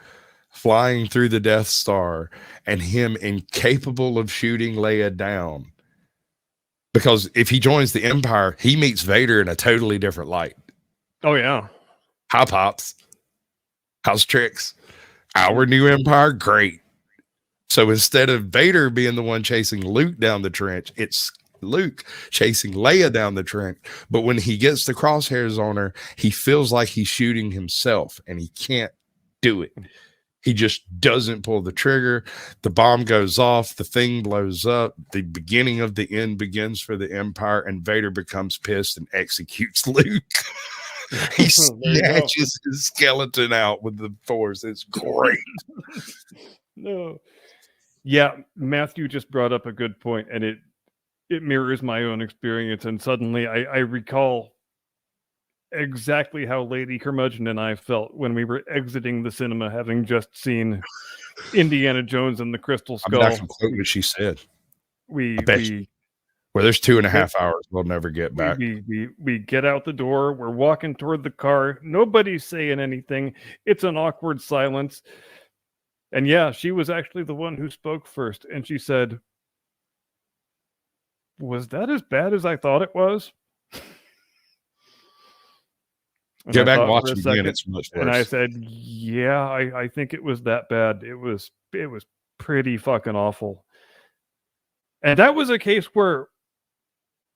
[SPEAKER 2] flying through the Death Star, and him incapable of shooting Leia down. Because if he joins the Empire, he meets Vader in a totally different light.
[SPEAKER 1] Oh, yeah.
[SPEAKER 2] Hi, Pops. How's tricks? Our new Empire? Great. So instead of Vader being the one chasing Luke down the trench, it's Luke chasing Leia down the trench. But when he gets the crosshairs on her, he feels like he's shooting himself, and he can't do it. He just doesn't pull the trigger. The bomb goes off. The thing blows up. The beginning of the end begins for the Empire, and Vader becomes pissed and executes Luke. He snatches his skeleton out with the Force. It's great.
[SPEAKER 1] No. Yeah, Matthew just brought up a good point, and it mirrors my own experience. And suddenly I recall exactly how Lady Curmudgeon and I felt when we were exiting the cinema, having just seen Indiana Jones and the Crystal Skull.
[SPEAKER 2] I'm not going to quote what she said.
[SPEAKER 1] Where
[SPEAKER 2] there's 2.5 hours, we'll never get back.
[SPEAKER 1] We get out the door. We're walking toward the car. Nobody's saying anything. It's an awkward silence. And yeah, she was actually the one who spoke first. And she said, "Was that as bad as I thought it was?"
[SPEAKER 2] Go back and watch it again. It's much worse.
[SPEAKER 1] And I said, "Yeah, I think it was that bad. It was pretty fucking awful." And that was a case where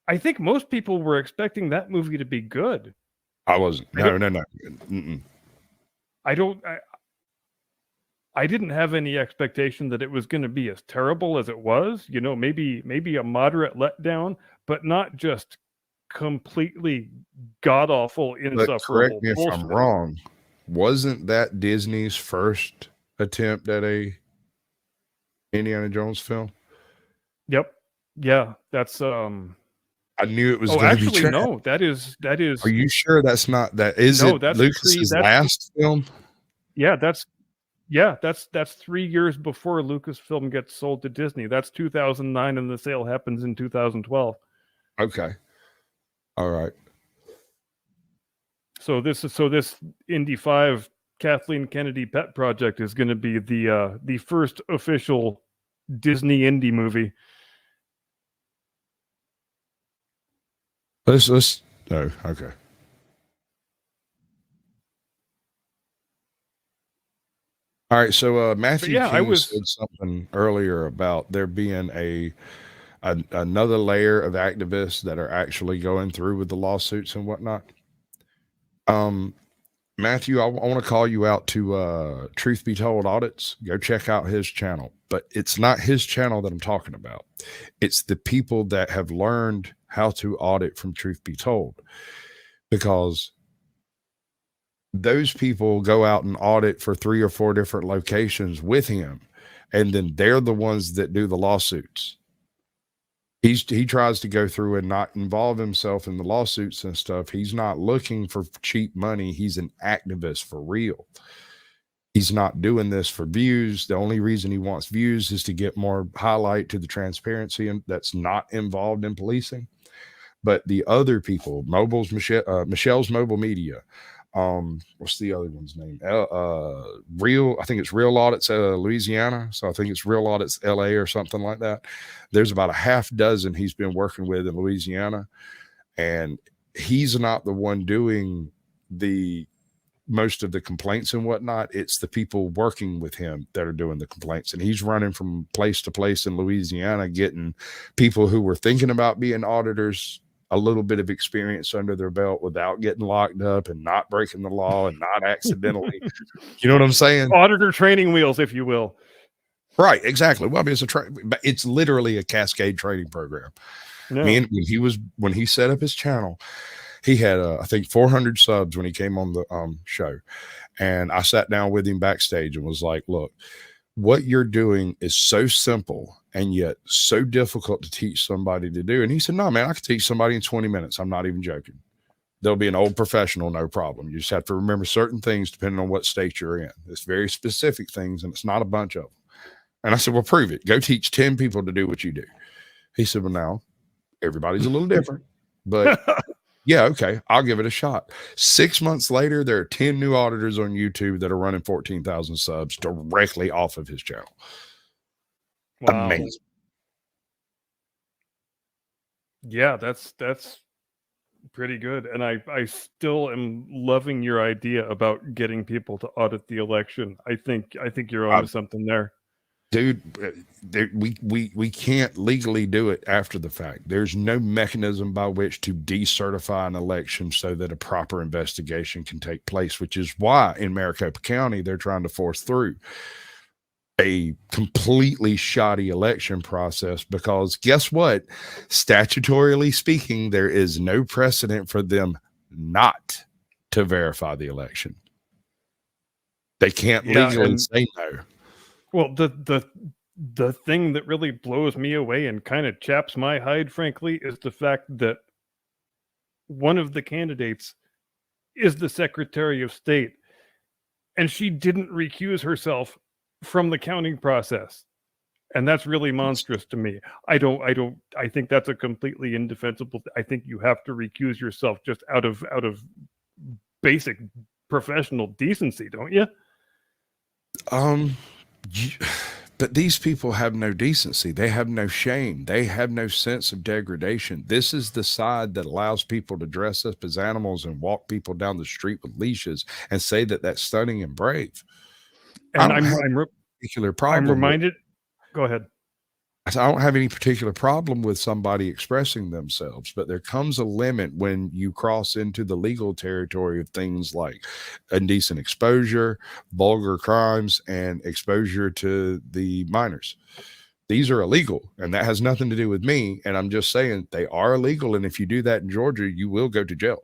[SPEAKER 1] I think most people were expecting that movie to be good.
[SPEAKER 2] I wasn't. No. Mm-mm.
[SPEAKER 1] I didn't have any expectation that it was going to be as terrible as it was. You know, maybe a moderate letdown, but not just completely god awful, insufferable.
[SPEAKER 2] Correct me if I'm wrong. Wasn't that Disney's first attempt at a Indiana Jones film?
[SPEAKER 1] Yep. Yeah, that's
[SPEAKER 2] I knew it was.
[SPEAKER 1] Oh, actually, no. That is.
[SPEAKER 2] Are you sure that's not that? Is no, it that's Lucas's last film?
[SPEAKER 1] Yeah, that's 3 years before Lucasfilm gets sold to Disney. That's 2009, and the sale happens in 2012.
[SPEAKER 2] Okay. All right.
[SPEAKER 1] So this Indy 5 Kathleen Kennedy pet project is going to be the first official Disney indie movie.
[SPEAKER 2] Let's no, okay. All right, so Matthew King said something earlier about there being another layer of activists that are actually going through with the lawsuits and whatnot. Matthew, I want to call you out to Truth Be Told Audits. Go check out his channel. But it's not his channel that I'm talking about. It's the people that have learned how to audit from Truth Be Told. Because those people go out and audit for 3 or 4 different locations with him. And then they're the ones that do the lawsuits. He tries to go through and not involve himself in the lawsuits and stuff. He's not looking for cheap money. He's an activist for real. He's not doing this for views. The only reason he wants views is to get more highlight to the transparency and that's not involved in policing. But the other people, Michelle's Mobile Media, what's the other one's name? I think it's Real Audits, Louisiana. So I think it's Real Audits, LA or something like that. There's about a half dozen he's been working with in Louisiana, and he's not the one doing most of the complaints and whatnot. It's the people working with him that are doing the complaints, and he's running from place to place in Louisiana, getting people who were thinking about being auditors a little bit of experience under their belt without getting locked up and not breaking the law and not accidentally, you know what I'm saying?
[SPEAKER 1] Auditor training wheels, if you will.
[SPEAKER 2] Right, exactly. Well, I mean, it's literally a cascade training program.
[SPEAKER 1] No.
[SPEAKER 2] I mean, when he set up his channel, he had, I think, 400 subs when he came on the show. And I sat down with him backstage and was like, look, what you're doing is so simple and yet so difficult to teach somebody to do. And he said, no, man, I can teach somebody in 20 minutes. I'm not even joking. They'll be an old professional, no problem. You just have to remember certain things depending on what state you're in. It's very specific things, and it's not a bunch of them. And I said, well, prove it. Go teach 10 people to do what you do. He said, well, now everybody's a little different, but yeah, okay, I'll give it a shot. 6 months later, there are 10 new auditors on YouTube that are running 14,000 subs directly off of his channel.
[SPEAKER 1] Wow.
[SPEAKER 2] Amazing.
[SPEAKER 1] Yeah, that's pretty good. And I still am loving your idea about getting people to audit the election. I think you're onto something there.
[SPEAKER 2] Dude, we can't legally do it after the fact. There's no mechanism by which to decertify an election so that a proper investigation can take place, which is why in Maricopa County, they're trying to force through a completely shoddy election process, because guess what? Statutorily speaking, there is no precedent for them not to verify the election. They can't legally say no.
[SPEAKER 1] Well, the thing that really blows me away and kind of chaps my hide, frankly, is the fact that one of the candidates is the Secretary of State, and she didn't recuse herself from the counting process. And that's really monstrous to me. I think that's a completely indefensible. I think you have to recuse yourself just out of basic professional decency, don't you?
[SPEAKER 2] But these people have no decency. They have no shame. They have no sense of degradation. This is the side that allows people to dress up as animals and walk people down the street with leashes and say that that's stunning and brave.
[SPEAKER 1] And
[SPEAKER 2] I'm
[SPEAKER 1] reminded. Go ahead.
[SPEAKER 2] I don't have any particular problem with somebody expressing themselves, but there comes a limit when you cross into the legal territory of things like indecent exposure, vulgar crimes, and exposure to the minors. These are illegal, and that has nothing to do with me. And I'm just saying they are illegal. And if you do that in Georgia, you will go to jail.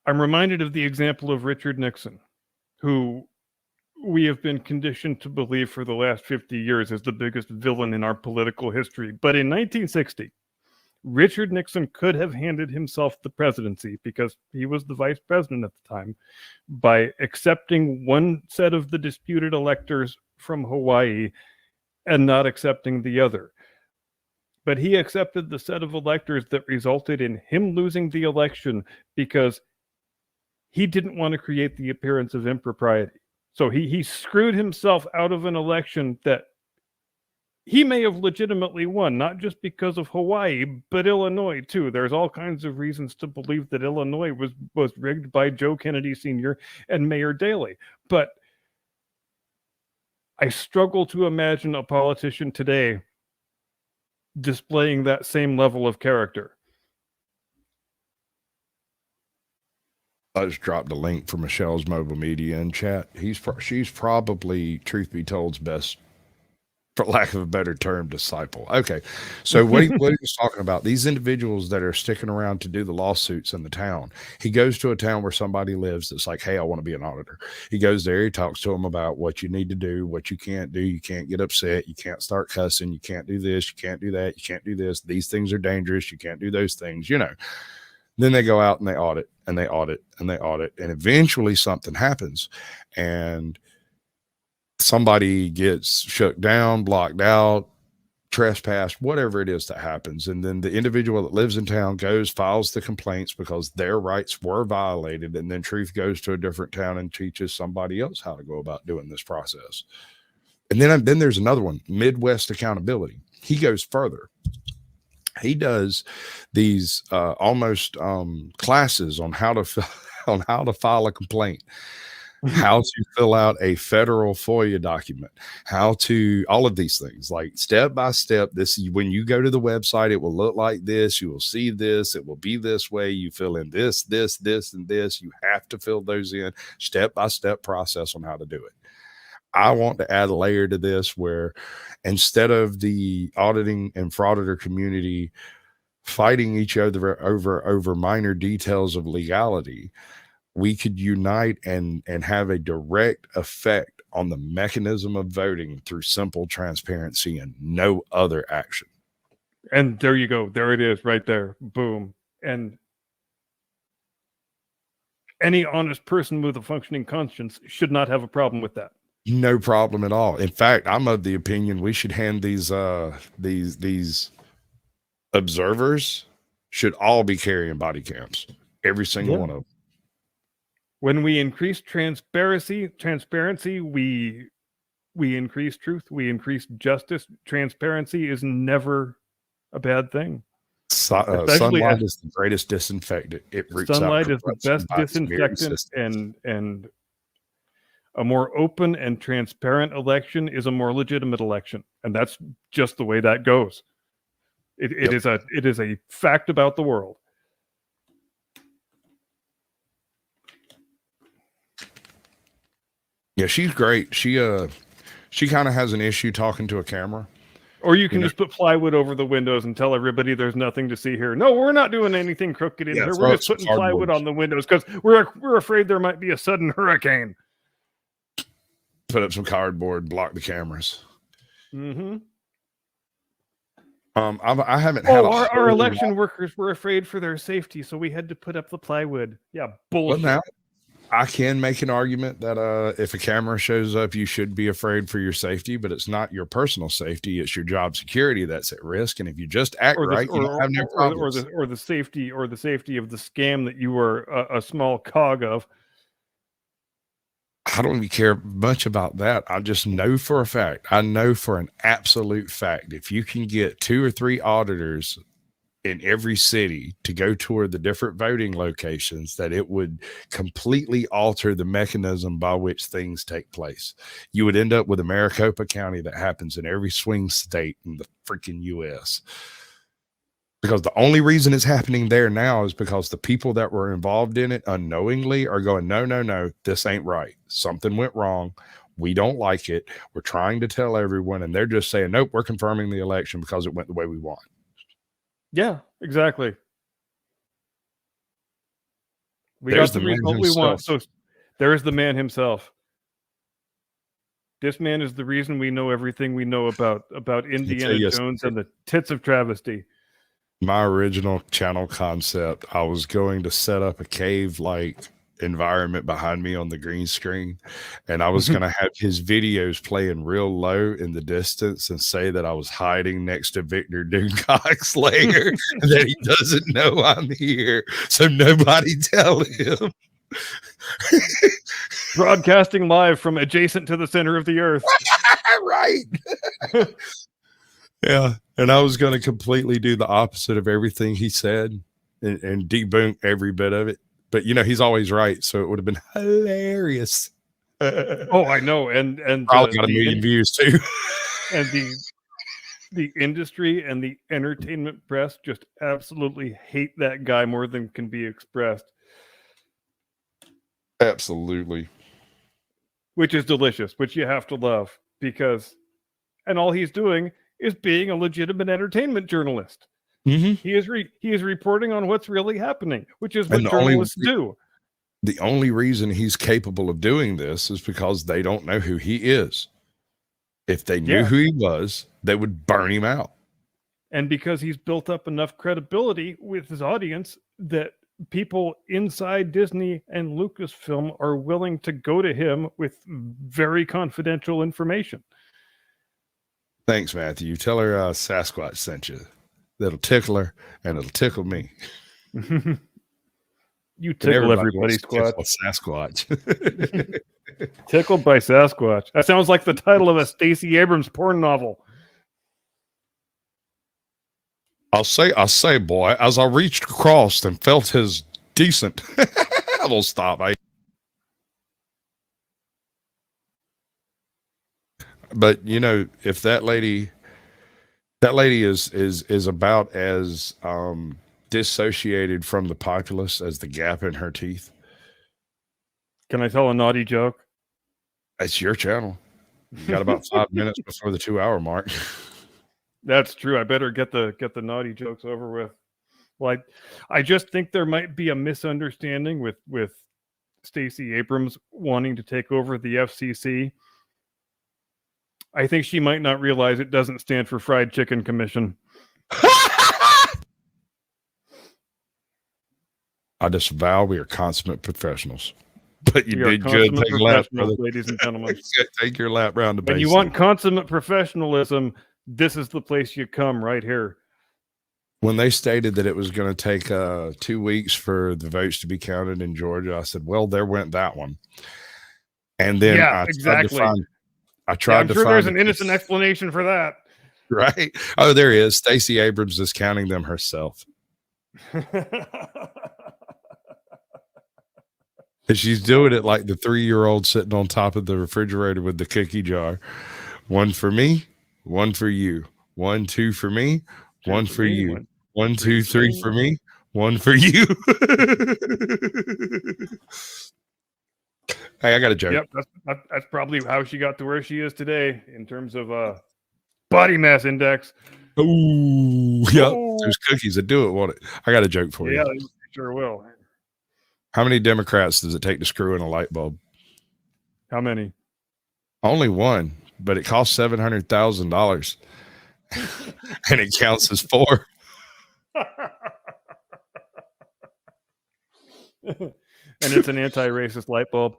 [SPEAKER 1] I'm reminded of the example of Richard Nixon, who we have been conditioned to believe for the last 50 years is the biggest villain in our political history. But in 1960, Richard Nixon could have handed himself the presidency, because he was the vice president at the time, by accepting one set of the disputed electors from Hawaii and not accepting the other. But he accepted the set of electors that resulted in him losing the election because he didn't want to create the appearance of impropriety. So he screwed himself out of an election that he may have legitimately won, not just because of Hawaii, but Illinois too. There's all kinds of reasons to believe that Illinois was rigged by Joe Kennedy Sr. and Mayor Daley. But I struggle to imagine a politician today displaying that same level of character.
[SPEAKER 2] I just dropped a link for Michelle's Mobile Media in chat. She's probably, truth be told's best, for lack of a better term, disciple. Okay, so what he was talking about, these individuals that are sticking around to do the lawsuits in the town. He goes to a town where somebody lives that's like, hey, I want to be an auditor. He goes there, he talks to them about what you need to do, what you can't do. You can't get upset. You can't start cussing. You can't do this. You can't do that. You can't do this. These things are dangerous. You can't do those things, you know. Then they go out and they audit and they audit and they audit. And eventually something happens and somebody gets shut down, blocked out, trespassed, whatever it is that happens. And then the individual that lives in town goes, files the complaints because their rights were violated. And then Truth goes to a different town and teaches somebody else how to go about doing this process. And then there's another one, Midwest Accountability. He goes further. He does these almost classes on how to file a complaint, how to fill out a federal FOIA document, how to all of these things, like step by step. This, when you go to the website, it will look like this. You will see this. It will be this way. You fill in this, and this. You have to fill those in, step by step process on how to do it. I want to add a layer to this where instead of the auditing and frauditor community fighting each other over minor details of legality, we could unite and have a direct effect on the mechanism of voting through simple transparency and no other action.
[SPEAKER 1] And there you go. There it is right there. Boom. And any honest person with a functioning conscience should not have a problem with that.
[SPEAKER 2] No problem at all. In fact, I'm of the opinion we should hand these observers should all be carrying body cams. Every single one of them.
[SPEAKER 1] When we increase transparency, we increase truth, we increase justice. Transparency is never a bad thing.
[SPEAKER 2] Sunlight is the greatest disinfectant. It roots
[SPEAKER 1] sunlight
[SPEAKER 2] out
[SPEAKER 1] is the best disinfectant, and a more open and transparent election is a more legitimate election, and that's just the way that goes. It is a fact about the world.
[SPEAKER 2] Yeah, she's great. She kind of has an issue talking to a camera.
[SPEAKER 1] Or you can just put plywood over the windows and tell everybody there's nothing to see here. No, we're not doing anything crooked in here. We're just putting plywood on the windows because we're afraid there might be a sudden hurricane.
[SPEAKER 2] Put up some cardboard, block the cameers.
[SPEAKER 1] Mm-hmm.
[SPEAKER 2] I haven't had.
[SPEAKER 1] Our election workers were afraid for their safety, so we had to put up the plywood. Yeah, bullshit.
[SPEAKER 2] Well, now I can make an argument that if a camera shows up, you should be afraid for your safety, but it's not your personal safety; it's your job security that's at risk. And if you just act right, you don't have no problems.
[SPEAKER 1] Or the safety of the scam that you were a small cog of.
[SPEAKER 2] I don't even care much about that. I just know for a fact. I know for an absolute fact, if you can get 2 or 3 auditors in every city to go tour the different voting locations, that it would completely alter the mechanism by which things take place. You would end up with a Maricopa County that happens in every swing state in the freaking U.S. Because the only reason it's happening there now is because the people that were involved in it unknowingly are going, no, this ain't right. Something went wrong. We don't like it. We're trying to tell everyone, and they're just saying, nope, we're confirming the election because it went the way we want.
[SPEAKER 1] Yeah, exactly. We got the result we want. So there's the man himself. This man is the reason we know everything we know about Indiana Jones and the Tits of Travesty.
[SPEAKER 2] My original channel concept, I was going to set up a cave-like environment behind me on the green screen, and I was going to have his videos playing real low in the distance and say that I was hiding next to Victor Doomcock's lair and that he doesn't know I'm here, so nobody tell him.
[SPEAKER 1] Broadcasting live from adjacent to the center of the earth.
[SPEAKER 2] Right. Yeah, and I was going to completely do the opposite of everything he said and debunk every bit of it. But, he's always right, so it would have been hilarious.
[SPEAKER 1] Oh, I know. And
[SPEAKER 2] probably got 1 million views, too.
[SPEAKER 1] And the industry and the entertainment press just absolutely hate that guy more than can be expressed.
[SPEAKER 2] Absolutely.
[SPEAKER 1] Which is delicious, which you have to love, because, and all he's doing is being a legitimate entertainment journalist.
[SPEAKER 2] Mm-hmm.
[SPEAKER 1] He is reporting on what's really happening, which is what journalists do.
[SPEAKER 2] The only reason he's capable of doing this is because they don't know who he is. If they knew who he was, they would burn him out.
[SPEAKER 1] And because he's built up enough credibility with his audience that people inside Disney and Lucasfilm are willing to go to him with very confidential information.
[SPEAKER 2] Thanks, Matthew. Tell her Sasquatch sent you. That'll tickle her, and it'll tickle me.
[SPEAKER 1] You tickle everybody, Squatch.
[SPEAKER 2] Sasquatch.
[SPEAKER 1] Tickled by Sasquatch. That sounds like the title of a Stacey Abrams porn novel.
[SPEAKER 2] I'll say, boy, as I reached across and felt his decent. I'll stop. But you know, if that lady is about as dissociated from the populace as the gap in her teeth.
[SPEAKER 1] Can I tell a naughty joke?
[SPEAKER 2] It's your channel. You got about 5 minutes before the 2-hour mark.
[SPEAKER 1] That's true. I better get the naughty jokes over with. Well, I just think there might be a misunderstanding with Stacey Abrams wanting to take over the FCC. I think she might not realize it doesn't stand for Fried Chicken Commission.
[SPEAKER 2] I disavow we are consummate professionals. But you did good. Take a lap, brother.
[SPEAKER 1] Ladies and gentlemen.
[SPEAKER 2] Take your lap round the base.
[SPEAKER 1] When you want consummate professionalism, this is the place you come, right here.
[SPEAKER 2] When they stated that it was going to take 2 weeks for the votes to be counted in Georgia, I said, well, there went that one. And then
[SPEAKER 1] yeah, exactly.
[SPEAKER 2] I tried to find
[SPEAKER 1] there's an innocent explanation for that.
[SPEAKER 2] Right? Oh, there is. Stacey Abrams is counting them herself. And she's doing it like the 3-year-old sitting on top of the refrigerator with the cookie jar. 1 for me, 1 for you. 1, 2 for me, 1 for you. 1, 2, 3 for me, 1 for you. Hey, I got a joke.
[SPEAKER 1] Yep, that's probably how she got to where she is today in terms of body mass index.
[SPEAKER 2] Oh, yep. There's cookies that do it, won't it? I got a joke for you.
[SPEAKER 1] Yeah, they sure will.
[SPEAKER 2] How many Democrats does it take to screw in a light bulb?
[SPEAKER 1] How many?
[SPEAKER 2] Only 1, but it costs $700,000, and it counts as 4.
[SPEAKER 1] And it's an anti-racist light bulb.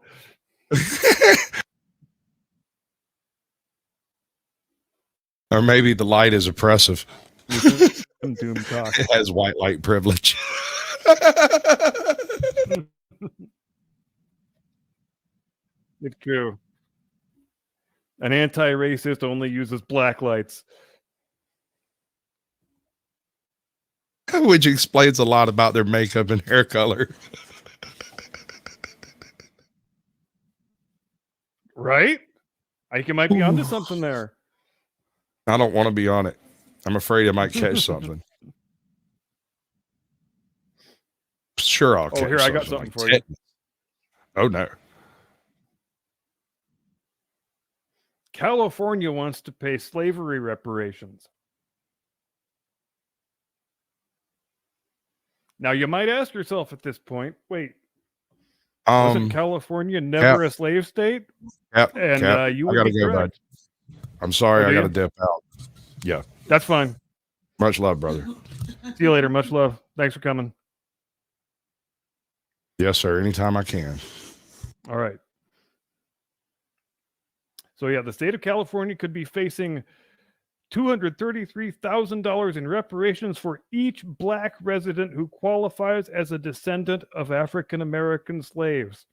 [SPEAKER 2] Or maybe the light is oppressive.
[SPEAKER 1] Doom talk.
[SPEAKER 2] It has white light privilege.
[SPEAKER 1] It's true. An anti-racist only uses black lights.
[SPEAKER 2] Which explains a lot about their makeup and hair color.
[SPEAKER 1] Right? I think it might be onto something there.
[SPEAKER 2] I don't want to be on it. I'm afraid I might catch something. Sure, I'll catch something.
[SPEAKER 1] Here, I got something for you.
[SPEAKER 2] Oh, no.
[SPEAKER 1] California wants to pay slavery reparations. Now, you might ask yourself at this point, wait, wasn't California never a slave state?
[SPEAKER 2] Yep.
[SPEAKER 1] And you would be correct.
[SPEAKER 2] I'm sorry, I got to dip out. Yeah.
[SPEAKER 1] That's fine.
[SPEAKER 2] Much love, brother.
[SPEAKER 1] See you later. Much love. Thanks for coming.
[SPEAKER 2] Yes, sir. Anytime I can.
[SPEAKER 1] All right. So, yeah, the state of California could be facing $233,000 in reparations for each black resident who qualifies as a descendant of African American slaves.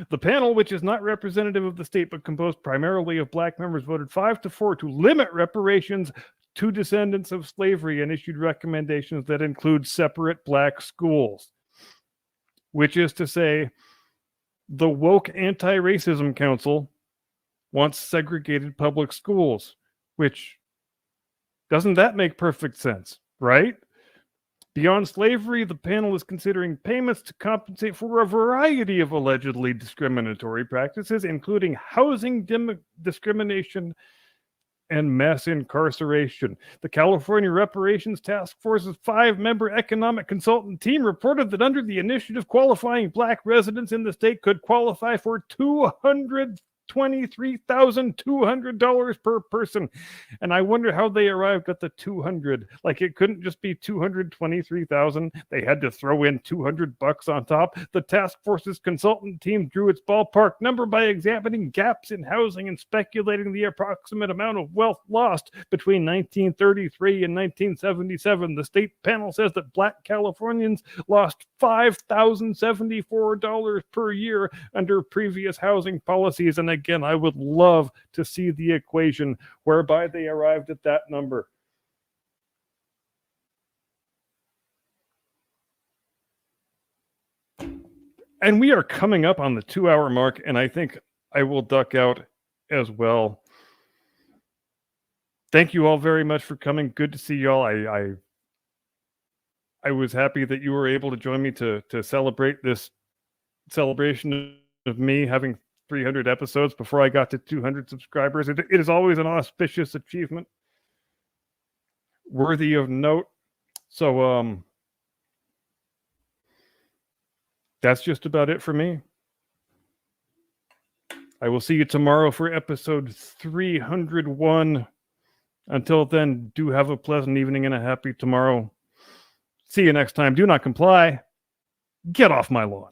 [SPEAKER 1] The panel, which is not representative of the state but composed primarily of black members, voted 5-4 to limit reparations to descendants of slavery and issued recommendations that include separate black schools, which is to say, the woke Anti-Racism Council wants segregated public schools, which doesn't that make perfect sense, right? Beyond slavery, the panel is considering payments to compensate for a variety of allegedly discriminatory practices, including housing discrimination and mass incarceration. The California Reparations Task Force's 5-member economic consultant team reported that under the initiative, qualifying black residents in the state could qualify for $200 $223,200 per person. And I wonder how they arrived at the 200. Like, it couldn't just be 223,000. They had to throw in $200 on top. The task force's consultant team drew its ballpark number by examining gaps in housing and speculating the approximate amount of wealth lost between 1933 and 1977. The state panel says that Black Californians lost $5,074 per year under previous housing policies. And again, I would love to see the equation whereby they arrived at that number. And we are coming up on the 2-hour mark, and I think I will duck out as well. Thank you all very much for coming. Good to see y'all. I was happy that you were able to join me to celebrate this celebration of me having 300 episodes before I got to 200 subscribers. It is always an auspicious achievement, worthy of note. So that's just about it for me. I will see you tomorrow for episode 301. Until then, do have a pleasant evening and a happy tomorrow. See you next time. Do not comply. Get off my lawn.